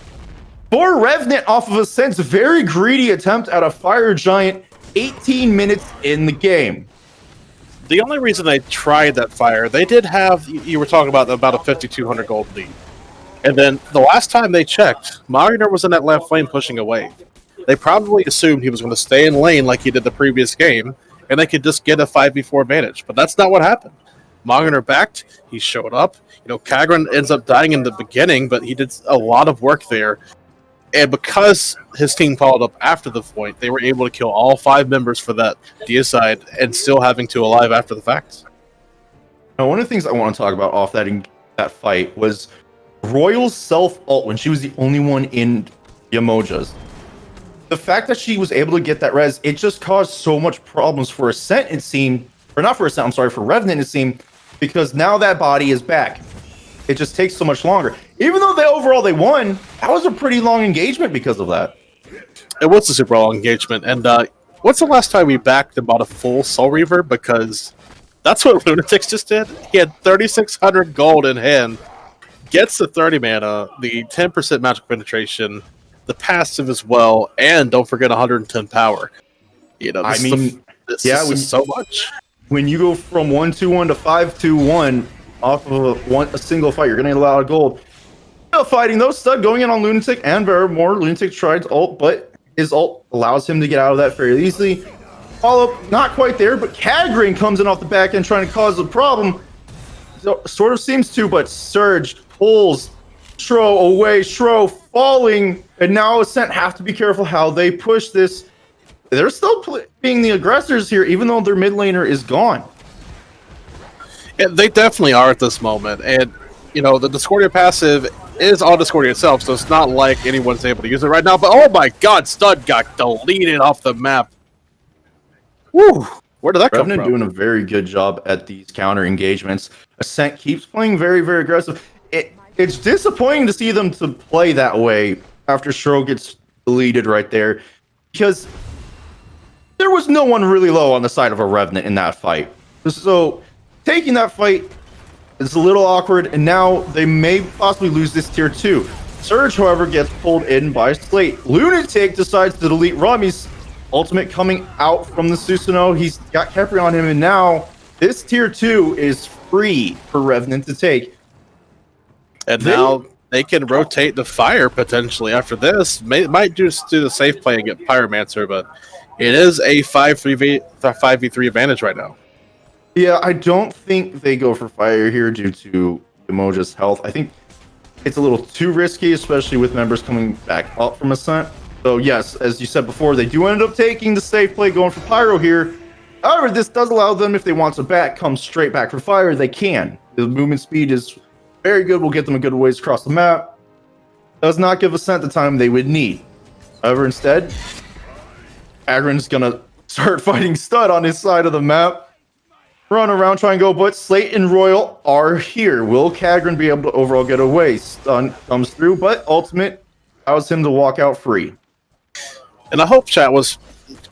for Revenant off of Ascent's very greedy attempt at a Fire Giant 18 minutes in the game. The only reason they tried that fire, they did have, you were talking about a 5,200 gold lead. And then the last time they checked, Mariner was in that left lane pushing away. They probably assumed he was going to stay in lane like he did the previous game, and they could just get a 5v4 advantage. But that's not what happened. Mariner backed, he showed up. You know, Kagran ends up dying in the beginning, but he did a lot of work there. And because his team followed up after the point, they were able to kill all 5 members for that deicide and still having 2 alive after the fact. Now, one of the things I want to talk about off that fight was Royal's self-ult when she was the only one in Yamoja's. The fact that she was able to get that res, it just caused so much problems for Ascent, it seemed. Or not for Ascent, I'm sorry, for Revenant, it seemed. Because now that body is back. It just takes so much longer. Even though overall they won, that was a pretty long engagement because of that. It was a super long engagement. And what's the last time we backed about a full Soul Reaver? Because that's what Lunatics just did. He had 3,600 gold in hand. Gets the 30 mana, the 10% magic penetration, the passive as well, and don't forget 110 power. You know, this is so much. When you go from 1-2-1 to 5-2-1 off of a single fight, you're going to get a lot of gold. Still fighting though, Stud going in on Lunatic and Barrymore. Lunatic tried ult, but his ult allows him to get out of that fairly easily. Follow up, not quite there, but Kagran comes in off the back end trying to cause a problem. So, sort of seems to, but Surge pulls Shro away. Shro falling, and now Ascent have to be careful how they push this. They're still being the aggressors here, even though their mid laner is gone. Yeah, they definitely are at this moment, and you know the Discordia passive is on Discordia itself, so it's not like anyone's able to use it right now. But oh my God, Stud got deleted off the map. Woo! Where did that come from? Revenant doing a very good job at these counter engagements. Ascent keeps playing very, very aggressive. It's disappointing to see them to play that way after Shro gets deleted right there, because there was no one really low on the side of a Revenant in that fight. So taking that fight is a little awkward, and now they may possibly lose this tier 2. Surge, however, gets pulled in by Slate. Lunatic decides to delete Rami's ultimate coming out from the Susanoo. He's got Kepri on him, and now this tier 2 is free for Revenant to take. And now they can rotate the fire potentially after this. Might just do the safe play and get Pyromancer, but it is a 5v3 advantage right now. Yeah, I don't think they go for fire here due to Emoja's health. I think it's a little too risky, especially with members coming back up from Ascent. So yes, as you said before, they do end up taking the safe play, going for Pyro here. However, this does allow them, if they want to come straight back for fire, they can. The movement speed is very good, will get them a good ways across the map. Does not give Ascent the time they would need. However, instead, Agron's gonna start fighting Stud on his side of the map. Run around, try and go, but Slate and Royal are here. Will Kagran be able to overall get away? Stun comes through, but Ultimate allows him to walk out free. And I hope chat was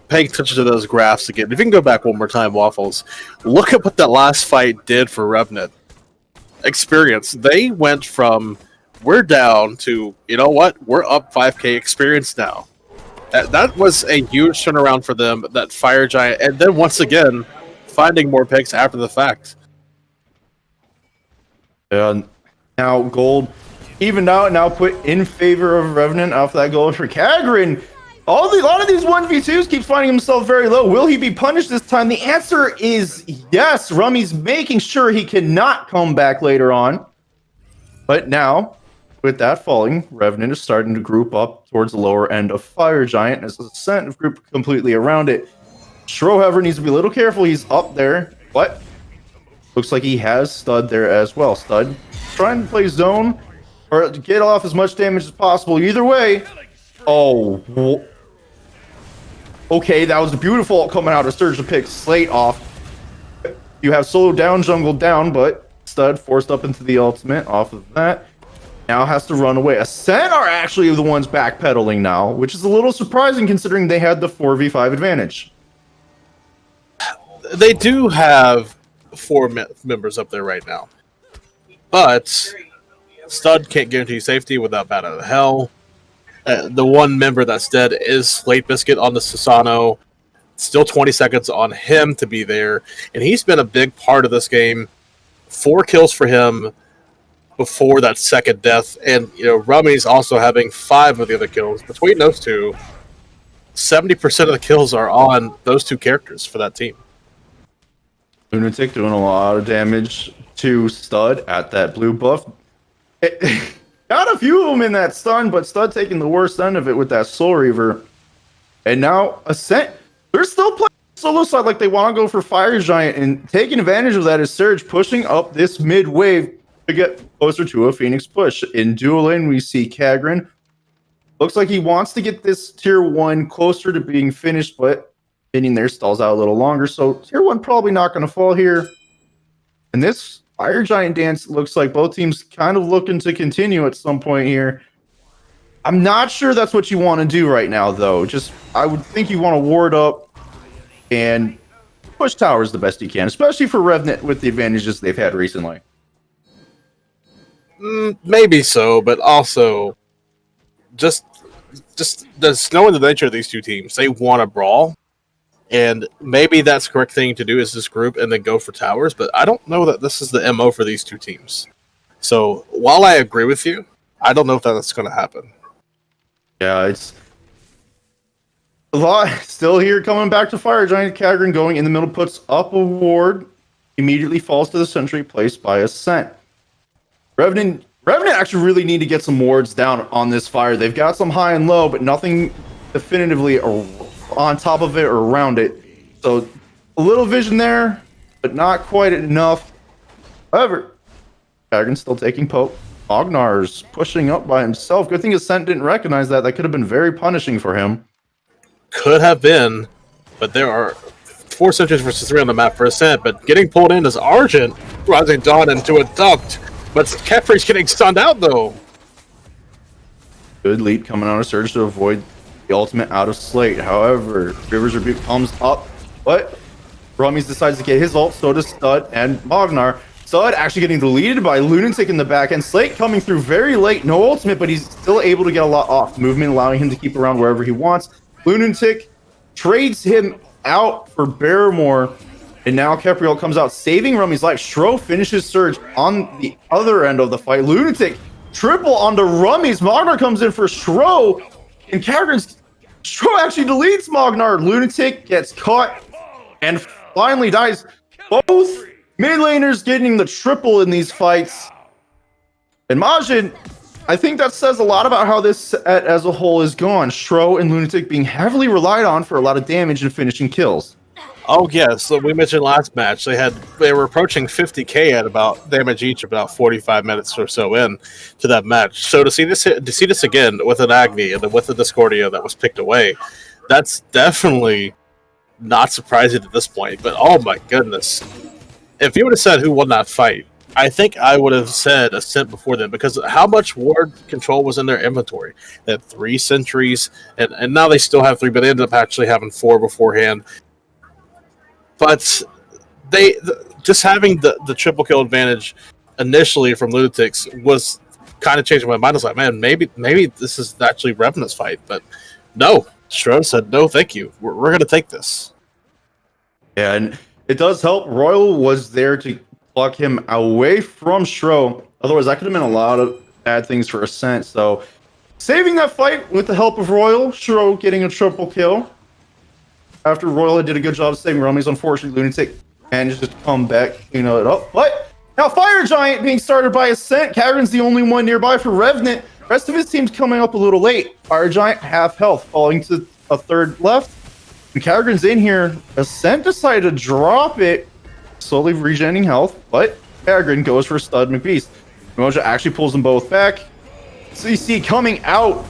paying attention to those graphs again. If you can go back one more time, Waffles, look at what that last fight did for Revenant. experience. They went from we're down to, you know what, we're up 5k experience now. That was a huge turnaround for them, that Fire Giant, and then once again, finding more picks after the fact. Now gold evened out and now put in favor of Revenant off that gold for Kagrin. A lot of these 1v2s keep finding himself very low. Will he be punished this time? The answer is yes. Rummy's making sure he cannot come back later on. But now, with that falling, Revenant is starting to group up towards the lower end of Fire Giant as Ascent have grouped completely around it. Shro, however, needs to be a little careful. He's up there, but looks like he has Stud there as well. Stud trying to play zone or get off as much damage as possible. Either way, okay, that was beautiful coming out of Surge to pick Slate off. You have solo down, jungle down, but Stud forced up into the ultimate off of that. Now has to run away. Ascent are actually the ones backpedaling now, which is a little surprising considering they had the 4v5 advantage. They do have 4 members up there right now, but Stud can't guarantee safety without Bat Out of Hell. The one member that's dead is Slate Biscuit on the Susano. Still 20 seconds on him to be there, and he's been a big part of this game. 4 kills for him before that second death, and Rummy's also having 5 of the other kills. Between those two, 70% of the kills are on those 2 characters for that team. Lunatic doing a lot of damage to Stud at that blue buff. Got a few of them in that stun, but Stud taking the worst end of it with that Soul Reaver. And now Ascent, they're still playing solo side like they want to go for Fire Giant, and taking advantage of that is Surge pushing up this mid wave to get closer to a Phoenix push. In dual lane, we see Kagrin. Looks like he wants to get this tier 1 closer to being finished, but hitting there stalls out a little longer. So tier 1 probably not going to fall here. And this Fire Giant dance looks like both teams kind of looking to continue at some point here. I'm not sure that's what you want to do right now, though. I would think you want to ward up and push towers the best you can, especially for Revenant with the advantages they've had recently. Maybe so, but also just knowing the nature of these 2 teams, they want to brawl. And maybe that's the correct thing to do is this group and then go for towers, but I don't know that this is the MO for these 2 teams. So while I agree with you, I don't know if that's going to happen. Yeah, it's a lot still here coming back to Fire Giant. Kagrin going in the middle, puts up a ward, immediately falls to the sentry placed by Ascent. Revenant actually really need to get some wards down on this fire. They've got some high and low, but nothing definitively on top of it or around it. So a little vision there, but not quite enough. However, Kagrin's still taking poke. Ognar's pushing up by himself. Good thing Ascent didn't recognize that. That could have been very punishing for him. Could have been, but there are 4 sentries versus 3 on the map for Ascent, but getting pulled in is Argent, Rising Dawn into a duct. But Kefri's getting stunned out, though. Good lead coming out of Surge to avoid the ultimate out of Slate. However, River's Rebuke comes up, but Rummies decides to get his ult, so does Stud and Magnar. Stud actually getting deleted by Lunatic in the back end. Slate coming through very late, no ultimate, but he's still able to get a lot off. Movement allowing him to keep around wherever he wants. Lunatic trades him out for Barrymore. And now Capriel comes out, saving Rummy's life. Shro finishes Surge on the other end of the fight. Lunatic triple onto Rummy's. Magnar comes in for Shro. And Kagrin's Shro actually deletes Magnar. Lunatic gets caught and finally dies. Both mid laners getting the triple in these fights. And Majin, I think that says a lot about how this set as a whole is gone. Shro and Lunatic being heavily relied on for a lot of damage and finishing kills. Oh yes, so we mentioned last match they were approaching 50k at about damage each, about 45 minutes or so in to that match. So to see this again with an Agni and with the Discordia that was picked away, that's definitely not surprising at this point. But oh my goodness, if you would have said who won that fight, I think I would have said Ascent before them, because how much ward control was in their inventory. They had 3 sentries, and now they still have 3, but they ended up actually having 4 beforehand. But just having the triple kill advantage initially from Lunatics was kind of changing my mind. I was like, man, maybe this is actually Revenant's fight, but no. Stro said, no, thank you. We're going to take this. Yeah, and it does help. Royal was there to pluck him away from Stro. Otherwise, that could have been a lot of bad things for Ascent. So, saving that fight with the help of Royal, Stro getting a triple kill. After Royal did a good job of saving Rummies, unfortunately, Lunatic managed to come back, it up. But now Fire Giant being started by Ascent. Kagran's the only one nearby for Revenant. Rest of his team's coming up a little late. Fire Giant half health, falling to a third left. And Kagran's in here. Ascent decided to drop it, slowly regenerating health, but Kagran goes for Stud McBeast. Moja actually pulls them both back. CC coming out,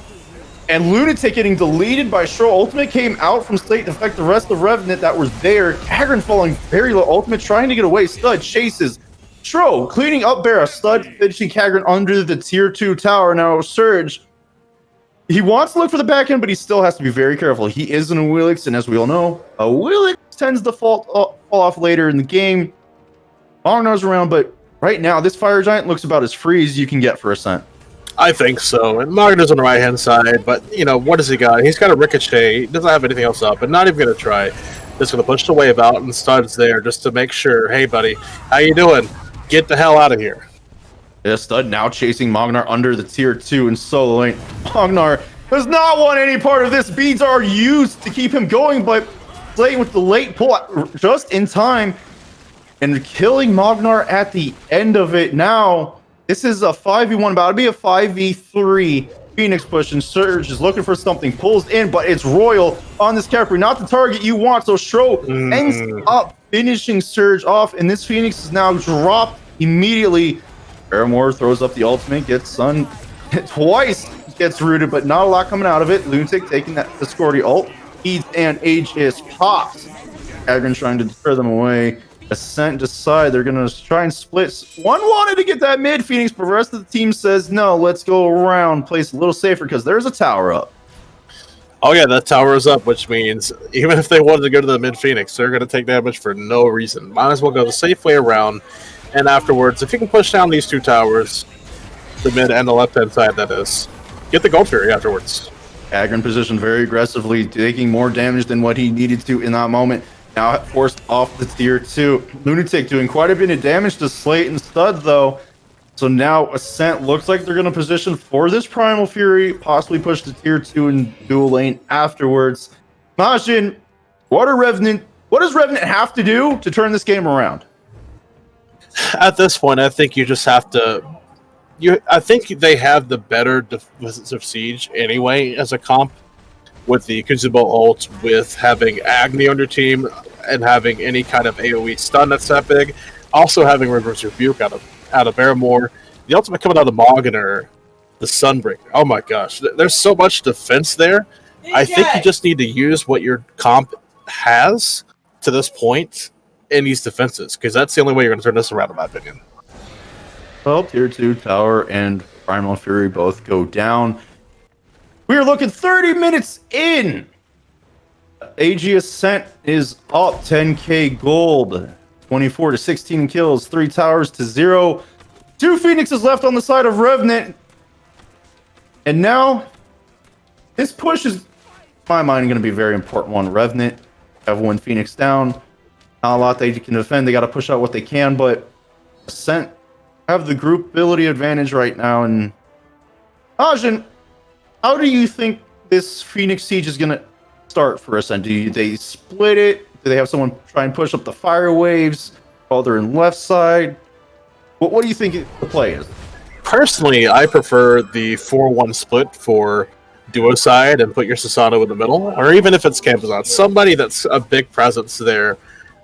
and Lunatic getting deleted by Stro. Ultimate came out from Slate to affect the rest of Revenant that was there. Kagran falling very low. Ultimate trying to get away. Stud chases. Stro cleaning up Barra. Stud finishing Kagran under the tier 2 tower. Now Surge, he wants to look for the back end, but he still has to be very careful. He is an Awilix, and as we all know, Awilix tends to fall off later in the game. Magnar's around, but right now, this Fire Giant looks about as free as you can get for Ascent. I think so. And Magnar's on the right-hand side, but, what does he got? He's got a Ricochet. He doesn't have anything else up, and not even going to try. Just going to push the wave out, and Stud's there just to make sure, hey, buddy, how you doing? Get the hell out of here. Yeah, Stud now chasing Magnar under the tier 2 in solo lane. Magnar does not want any part of this. Beads are used to keep him going, but Slate with the late pull just in time and killing Magnar at the end of it. Now, this is a 5v1, about to be a 5v3. Phoenix push, and Surge is looking for something, pulls in, but it's Royal on this character, not the target you want. So Stro ends up finishing Surge off, and this Phoenix is now dropped immediately. Paramore throws up the ultimate, gets Sun twice, gets rooted, but not a lot coming out of it. Lunatic taking that Discordia ult. Heat and Aegis pops. Kagran trying to deter them away. Ascent decide they're going to try and split. One wanted to get that mid Phoenix, but the rest of the team says, no, let's go around, place a little safer because there's a tower up. Oh, yeah, that tower is up, which means even if they wanted to go to the mid Phoenix, they're going to take damage for no reason. Might as well go the safe way around. And afterwards, if you can push down these two towers, the mid and the left-hand side, that is, get the Gold Fury afterwards. Kagran positioned very aggressively, taking more damage than what he needed to in that moment. Now forced off the tier 2. Lunatic doing quite a bit of damage to Slate and Stud, though. So now Ascent looks like they're going to position for this Primal Fury, possibly push to tier 2 and dual lane afterwards. Majin, what does Revenant have to do to turn this game around? At this point, I think you just have to... I think they have the better defensive siege anyway as a comp, with the Kuzubo ult, with having Agni on your team, and having any kind of AoE stun that's that big. Also having Reverse Rebuke out of Barrymore. The ultimate coming out of Mogner, the Sunbreaker. Oh my gosh, there's so much defense there. I think you just need to use what your comp has to this point in these defenses, because that's the only way you're going to turn this around, in my opinion. Well, tier 2 tower and Primal Fury both go down. We are looking 30 minutes in. AG Ascent is up 10k gold, 24 to 16 kills, 3 towers to 0. 2 Phoenixes left on the side of Revenant. And now, this push is, in my mind, going to be a very important one. Revenant have 1 Phoenix down. Not a lot they can defend. They got to push out what they can, but Ascent have the group ability advantage right now. And Ajin, how do you think this Phoenix Siege is going to start for Ascent? Do they split it? Do they have someone try and push up the fire waves while they're in left side? What do you think the play is? Personally, I prefer the 4-1 split for duo side and put your Susano in the middle, or even if it's Campazon, somebody that's a big presence there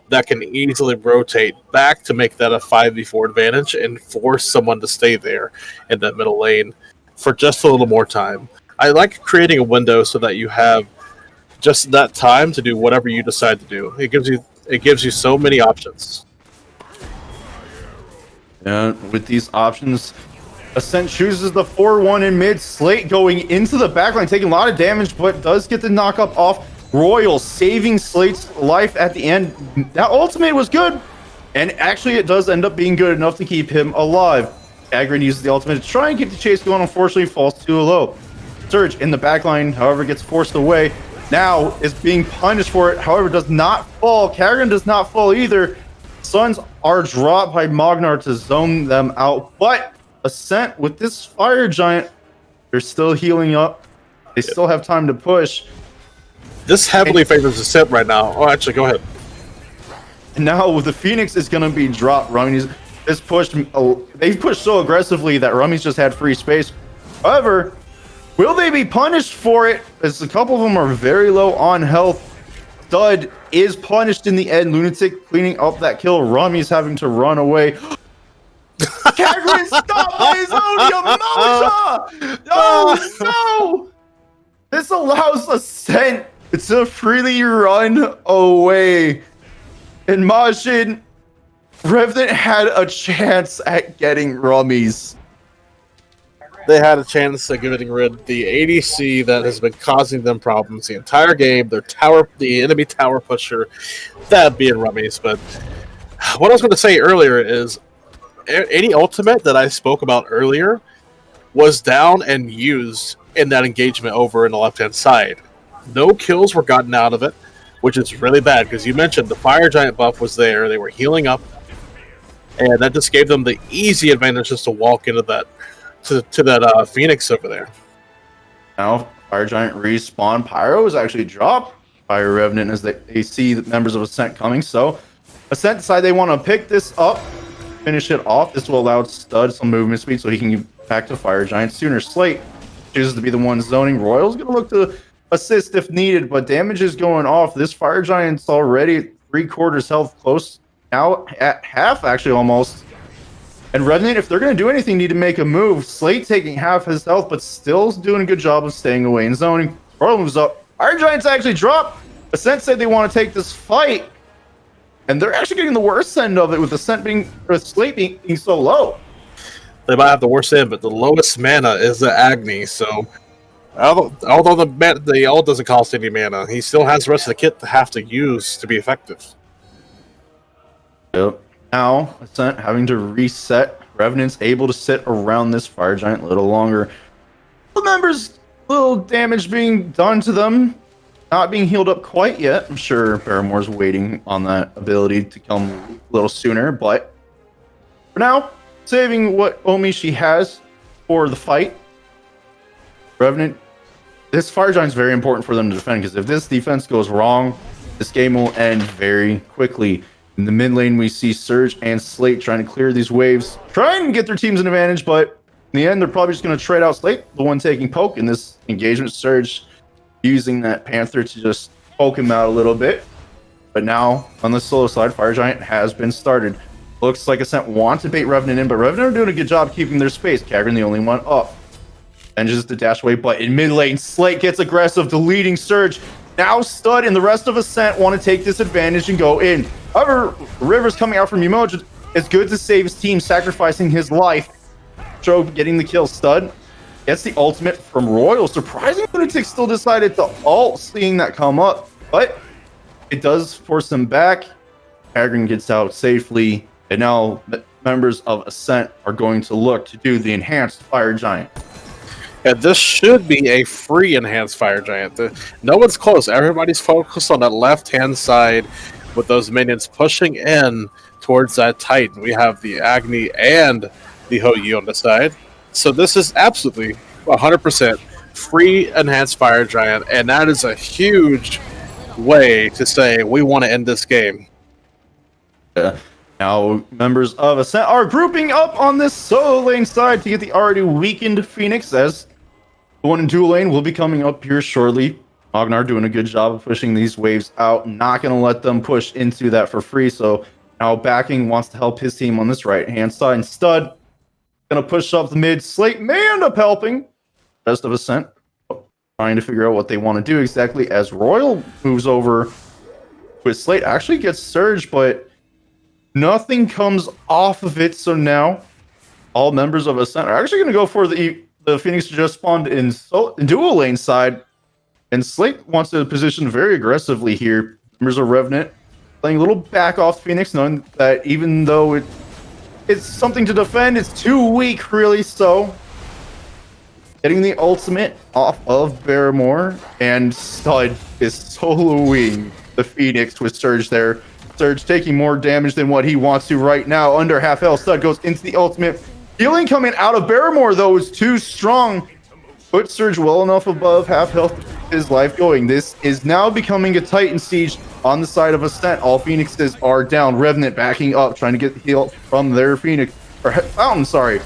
that can easily rotate back to make that a 5v4 advantage and force someone to stay there in that middle lane for just a little more time. I like creating a window so that you have just that time to do whatever you decide to do. It gives you so many options. And with these options, Ascent chooses the 4-1 in mid. Slate going into the backline, taking a lot of damage, but does get the knock-up off. Royal saving Slate's life at the end. That ultimate was good. And actually, it does end up being good enough to keep him alive. Agron uses the ultimate to try and keep the chase going. Unfortunately, falls too low. Surge in the backline, however, gets forced away. Now is being punished for it. However, does not fall. Kagran does not fall either. Suns are dropped by Magnar to zone them out. But Ascent with this Fire Giant, they're still healing up. They still have time to push. This heavily favors Ascent right now. Oh, actually, go ahead. And now the Phoenix is going to be dropped. Rummy's is pushed. They pushed so aggressively that Rummy's just had free space. However, will they be punished for it? As a couple of them are very low on health. Stud is punished in the end. Lunatic cleaning up that kill. Rummy's having to run away. Kagran stopped by his own Yamamoto! No! This allows Ascent to freely run away. And Majin, Revenant had a chance at getting Rummies. They had a chance at getting rid of the ADC that has been causing them problems the entire game. Their tower, the enemy tower pusher, that being Rummies. But what I was going to say earlier is any ultimate that I spoke about earlier was down and used in that engagement over in the left-hand side. No kills were gotten out of it, which is really bad because you mentioned the Fire Giant buff was there. They were healing up, and that just gave them the easy advantage just to walk into that to that Phoenix over there. Now, Fire Giant respawn. Pyro is actually dropped by Revenant as they see the members of Ascent coming. So, Ascent decide they want to pick this up, finish it off. This will allow Stud some movement speed so he can get back to Fire Giant sooner. Slate chooses to be the one zoning. Royal's going to look to assist if needed, but damage is going off. This Fire Giant's already 3/4 health, close now at half, actually almost. And Revenant, if they're going to do anything, need to make a move. Slate taking half his health, but still doing a good job of staying away and zoning. Royal moves up. Fire Giants actually drop. Ascent said they want to take this fight, and they're actually getting the worst end of it with Ascent being, or Slate being so low. They might have the worst end, but the lowest mana is the Agni, so although the ult doesn't cost any mana, he still has the rest of the kit to have to use to be effective. Yep. Now, Ascent having to reset. Revenant's able to sit around this Fire Giant a little longer. The members, little damage being done to them. Not being healed up quite yet. I'm sure Paramore's waiting on that ability to come a little sooner, but for now, saving what Omi she has for the fight. Revenant, this Fire Giant's very important for them to defend, because if this defense goes wrong, this game will end very quickly. In the mid lane, we see Surge and Slate trying to clear these waves, trying to get their teams an advantage, but in the end, they're probably just going to trade out Slate, the one taking poke in this engagement. Surge using that Panther to just poke him out a little bit. But now, on the solo side, Fire Giant has been started. Looks like Ascent want to bait Revenant in, but Revenant are doing a good job keeping their space. Kagran the only one up. And just to dash away, but in mid lane, Slate gets aggressive, deleting Surge. Now Stud and the rest of Ascent want to take this advantage and go in. However, Rivers coming out from Umoja is good to save his team, sacrificing his life. Strobe getting the kill. Stud gets the ultimate from Royal. Surprisingly, Lunatic still decided to ult, seeing that come up, but it does force him back. Kagran gets out safely, and now members of Ascent are going to look to do the enhanced Fire Giant. And this should be a free enhanced Fire Giant. No one's close. Everybody's focused on that left-hand side with those minions pushing in towards that Titan. We have the Agni and the Hou-Yi on the side. So this is absolutely 100% free enhanced Fire Giant, and that is a huge way to say we want to end this game. Now, members of Ascent are grouping up on this solo lane side to get the already weakened Phoenix, as the one in dual lane will be coming up here shortly. Magnar doing a good job of pushing these waves out, not going to let them push into that for free. So now backing wants to help his team on this right-hand side. And Stud going to push up the mid. Slate may end up helping. Rest of Ascent trying to figure out what they want to do exactly, as Royal moves over with Slate. Actually gets Surge, but nothing comes off of it. So now all members of Ascent are actually going to go for the Phoenix just spawned in dual lane side. And Slate wants to position very aggressively here. Members of Revenant playing a little back off Phoenix, knowing that even though it's something to defend, it's too weak, really. So, getting the ultimate off of Barrymore, and Stud is soloing the Phoenix with Surge there. Surge taking more damage than what he wants to right now. Under half health, Stud goes into the ultimate. Healing coming out of Barrymore, though, is too strong. Put Surge well enough above half health to keep his life going. This is now becoming a Titan siege on the side of Ascent. All Phoenixes are down. Revenant backing up, trying to get the heal from their Phoenix. Or Fountain, sorry.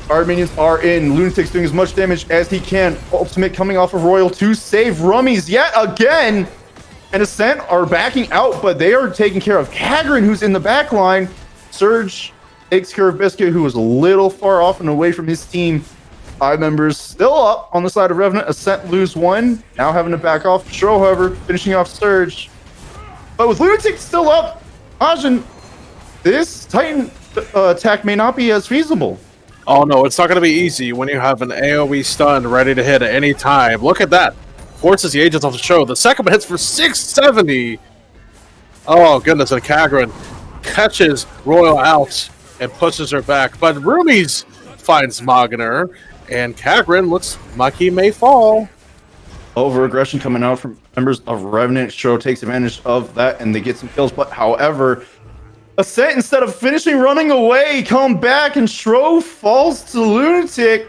Our minions are in. Lunatic's doing as much damage as he can. Ultimate coming off of Royal to save Rummies yet again. And Ascent are backing out, but they are taking care of Kagrin, who's in the back line. Surge takes care of Biscuit, who was a little far off and away from his team. 5 members still up on the side of Revenant. Ascent lose 1. Now having to back off. Stro, however, finishing off Surge. But with Lunatic still up, Ajin, this Titan attack may not be as feasible. Oh no, it's not going to be easy when you have an AoE stun ready to hit at any time. Look at that. Forces the agents off the show. The second one hits for 670. Oh goodness, and Kagrin catches Royal out and pushes her back. But Rumies finds Magner, and Kagrin looks like he may fall. Over aggression coming out from members of Revenant. Stro takes advantage of that, and they get some kills. But however, Ascent, instead of finishing running away, come back, and Stro falls to Lunatic.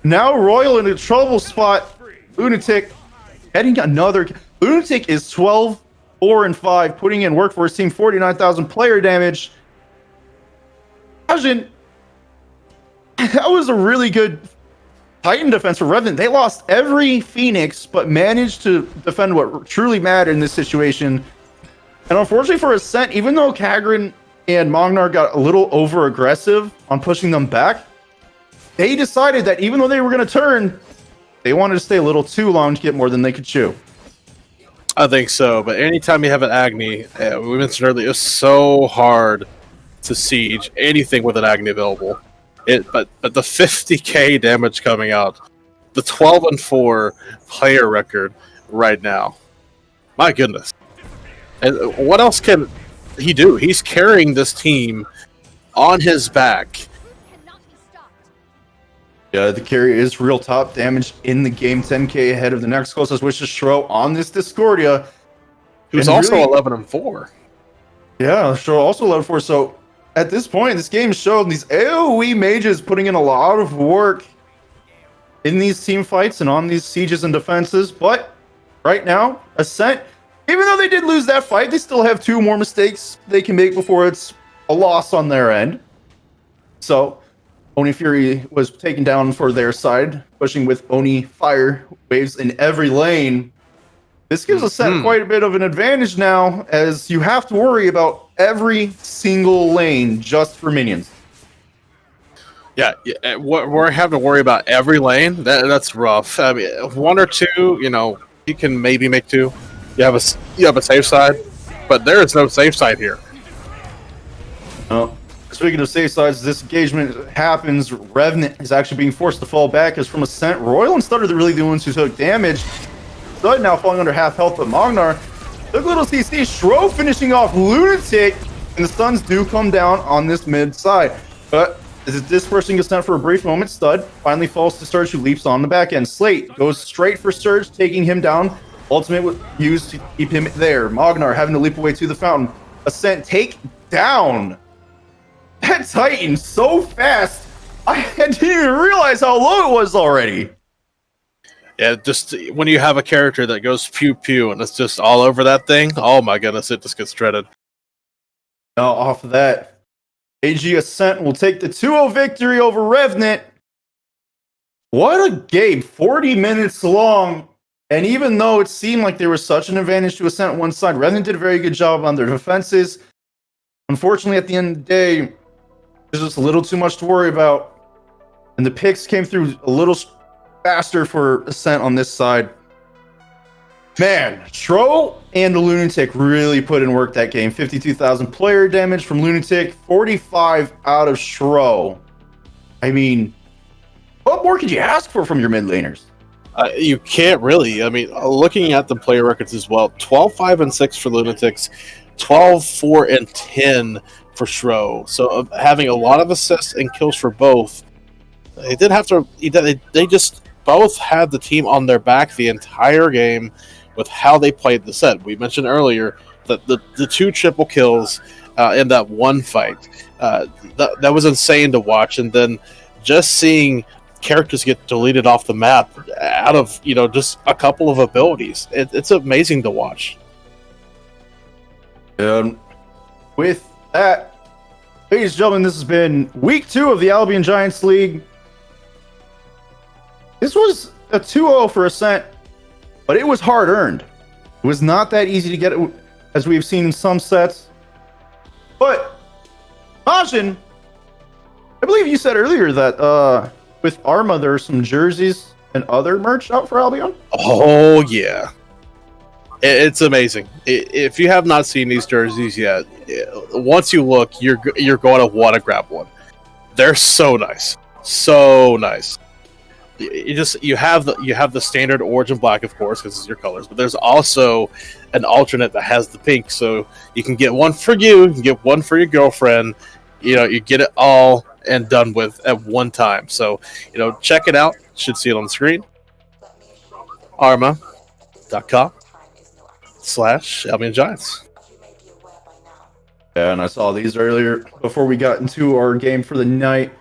Now Royal in a trouble spot. Lunatic heading another. Lunatic is 12, 4, and 5, putting in work for his team. 49,000 player damage. Imagine that was a really good Titan defense for Revenant. They lost every Phoenix, but managed to defend what truly mattered in this situation. And unfortunately for Ascent, even though Kagrin and Magnar got a little over aggressive on pushing them back, they decided that even though they were going to turn, they wanted to stay a little too long to get more than they could chew. I think so, but anytime you have an Agni, we mentioned earlier, it's so hard to siege anything with an Agni available. But the 50k damage coming out, the 12-4 player record right now. My goodness. And what else can he do? He's carrying this team on his back. Yeah, the carry is real top damage in the game. 10k ahead of the next closest, which is Stro on this Discordia. Who's also 11-4. Yeah, Stro also 11-4. So at this point, this game showed these AoE mages putting in a lot of work in these team fights and on these sieges and defenses. But right now, Ascent, even though they did lose that fight, they still have 2 more mistakes they can make before it's a loss on their end. So Oni Fury was taken down for their side, pushing with Oni fire waves in every lane. This gives Ascent quite a bit of an advantage now, as you have to worry about every single lane just for minions. Yeah, we're having to worry about every lane. That's rough. I mean, 1 or 2, you can maybe make 2. You have a safe side, but there is no safe side here. Speaking of safe sides, this engagement happens. Revenant is actually being forced to fall back, as from Ascent, Royal and Stud are really the ones who took damage. Stud now falling under half health, but Magnar took a little CC. Stro finishing off Lunatic, and the stuns do come down on this mid side. But this is dispersing Ascent for a brief moment. Stud finally falls to Surge, who leaps on the back end. Slate goes straight for Surge, taking him down. Ultimate was used to keep him there. Magnar having to leap away to the fountain. Ascent take down that Titan so fast, I didn't even realize how low it was already. Yeah, just when you have a character that goes pew pew and it's just all over that thing, oh my goodness, it just gets shredded. Now off of that, AG Ascent will take the 2-0 victory over Revenant. What a game, 40 minutes long. And even though it seemed like there was such an advantage to Ascent on one side, Revenant did a very good job on their defenses. Unfortunately, at the end of the day, there's just a little too much to worry about. And the picks came through a little faster for Ascent on this side. Man, Stro and the Lunatic really put in work that game. 52,000 player damage from Lunatic, 45 out of Stro. I mean, what more could you ask for from your mid laners? You can't really. I mean, looking at the player records as well, 12, 5, and 6 for Lunatics, 12, 4, and 10 for Shro. So having a lot of assists and kills for both. They did have to. They just both had the team on their back the entire game with how they played the set. We mentioned earlier that the 2 triple kills in that one fight that was insane to watch, and then just seeing characters get deleted off the map out of just a couple of abilities. It's amazing to watch. And with that, ladies and gentlemen, this has been week 2 of the Albion Giants League. This was a 2-0 for Ascent, but it was hard earned. It was not that easy to get it, as we've seen in some sets. But Majin, I believe you said earlier that with Arma there are some jerseys and other merch out for Albion. Oh yeah, it's amazing. If you have not seen these jerseys yet, once you look, you're going to want to grab one. They're so nice, so nice. You have the standard orange and black, of course, because it's your colors. But there's also an alternate that has the pink, so you can get one for you, you can get one for your girlfriend. You get it all and done with at one time. So check it out. Should see it on the screen. Arma.com/Albion Giants. Yeah, and I saw these earlier before we got into our game for the night.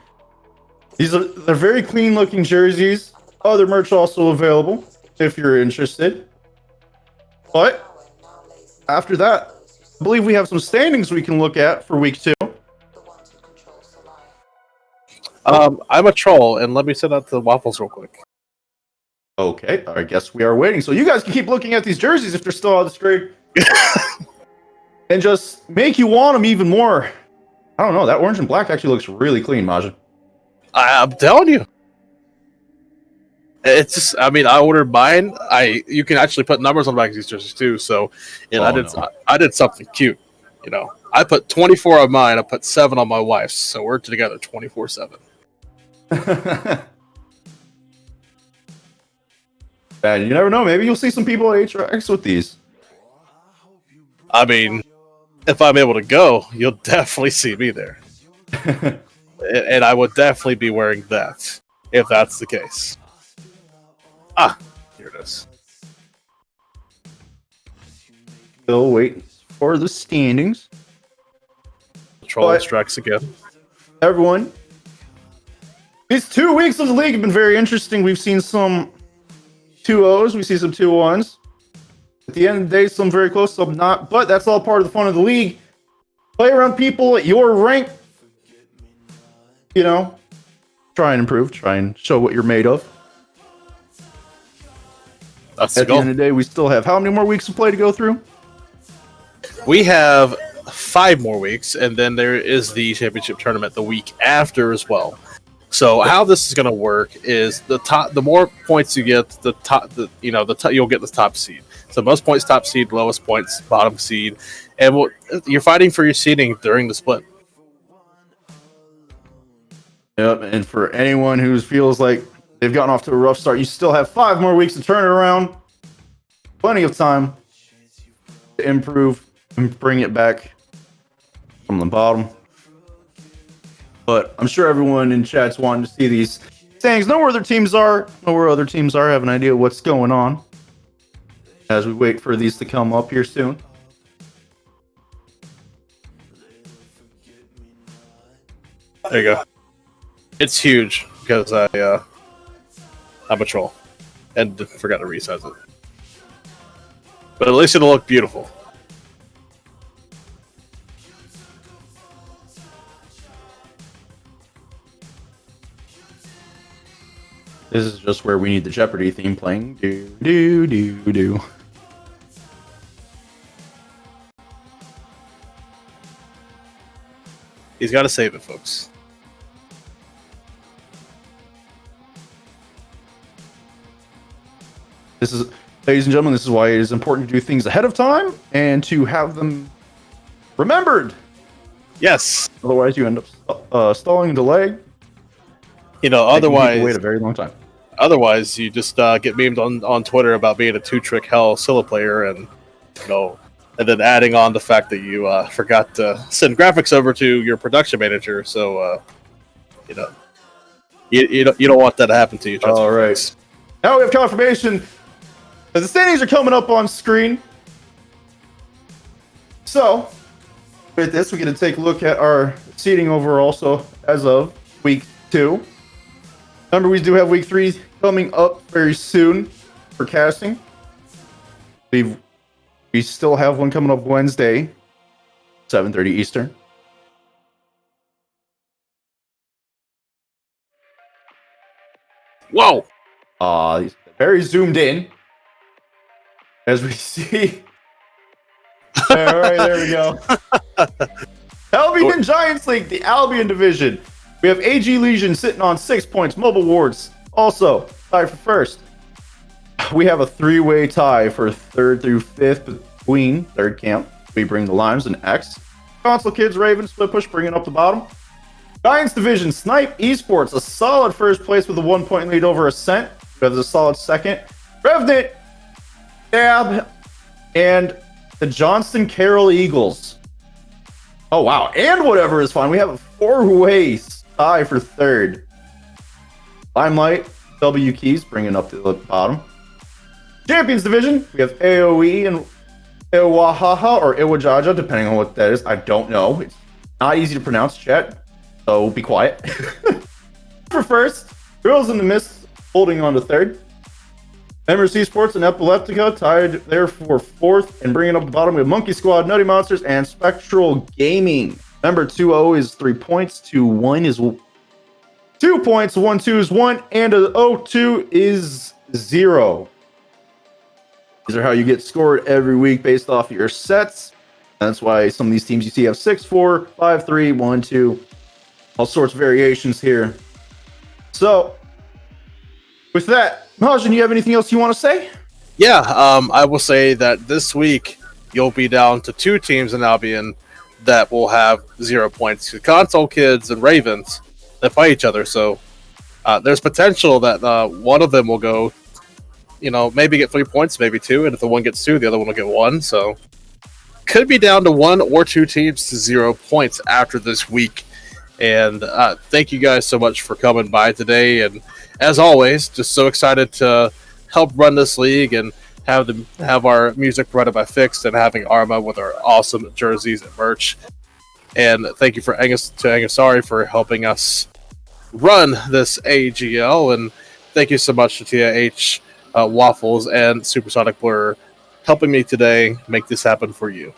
They're very clean looking jerseys. Other merch also available if you're interested. But after that, I believe we have some standings we can look at for week 2. I'm a troll, and let me send out the waffles real quick. Okay, I guess we are waiting. So you guys can keep looking at these jerseys if they're still on the screen. And just make you want them even more. I don't know, that orange and black actually looks really clean, Majin. I'm telling you. It's just, I ordered mine. You can actually put numbers on the back of these jerseys too. So, I did something cute. I put 24 on mine. I put 7 on my wife's. So we're together 24/7. Man, you never know. Maybe you'll see some people at HRX with these. If I'm able to go, you'll definitely see me there. And I would definitely be wearing that if that's the case. Here it is. Still waiting for the standings. Troll strikes again. Everyone, these 2 weeks of the league have been very interesting. We've seen some 2-0s, we see some 2-1s. At the end of the day, some very close, some not. But that's all part of the fun of the league. Play around people at your rank. Try and improve. Try and show what you're made of. That's at the end of the day, we still have how many more weeks to play to go through? We have 5 more weeks, and then there is the championship tournament the week after as well. So how this is going to work is the more points you get, you'll get the top seed. So most points top seed, lowest points bottom seed, and you're fighting for your seeding during the split. Yep, and for anyone who feels like they've gotten off to a rough start, you still have 5 more weeks to turn it around. Plenty of time to improve and bring it back from the bottom. But I'm sure everyone in chat's wanting to see these standings, know where their teams are, know where other teams are, have an idea of what's going on as we wait for these to come up here soon. There you go. It's huge because I'm a troll and forgot to resize it. But at least it'll look beautiful. This is just where we need the Jeopardy theme playing. Do, do, do, do. He's got to save it, folks. This is, ladies and gentlemen, this is why it is important to do things ahead of time and to have them remembered. Yes. Otherwise, you end up stalling and delaying. Otherwise, wait a very long time. Otherwise, you just get memed on Twitter about being a 2-trick hell Scylla player, and and then adding on the fact that you forgot to send graphics over to your production manager. So you know, you don't want that to happen to you. All right. Now we have confirmation that the standings are coming up on screen. So with this, we're going to take a look at our seeding overall. So as of week 2. Remember, we do have week 3 coming up very soon for casting. We still have one coming up Wednesday, 7:30 Eastern. Whoa! Very zoomed in, as we see. All right, there we go. Albion Giants League, the Albion division. We have AG Legion sitting on 6 points. Mobile Wards also tied for first. We have a 3-way tie for 3rd through 5th between 3rd camp. We bring the Limes and X. Console Kids, Ravens, Split Push bringing up the bottom. Giants division, SMITE Esports, a solid first place with a 1-point lead over Ascent. We have a solid second. Revenant, Dab, and the Johnston Carroll Eagles. Oh, wow. And whatever is fine. We have a 4-way tie for 3rd. Limelight, W Keys bringing up to the bottom. Champions division, we have AOE and Iwahaha or Iwajaja, depending on what that is. I don't know. It's not easy to pronounce, chat, so be quiet. For first, Girls in the Mist holding on to 3rd. Members Esports and Epileptica tied there for 4th, and bringing up the bottom we have Monkey Squad, Nutty Monsters, and Spectral Gaming. Number 2-0 is 3 points, 2-1 is 2 points, 1-2 is 1, and a 0-2 is 0. These are how you get scored every week based off of your sets. That's why some of these teams you see have 6-4, 5-3, 1-2, all sorts of variations here. So, with that, Majan, you have anything else you want to say? Yeah, I will say that this week you'll be down to 2 teams in Albion that will have 0 points. The Console Kids and Ravens that play each other. So there's potential that one of them will go, maybe get 3 points, maybe 2, and if the one gets 2, the other one will get 1. So could be down to 1 or 2 teams to 0 points after this week. And thank you guys so much for coming by today. And as always, just so excited to help run this league and have our music provided by Fixed and having Arma with our awesome jerseys and merch. And thank you to Angasari for helping us run this AGL. And thank you so much to TIH Waffles and Supersonic Blur helping me today make this happen for you.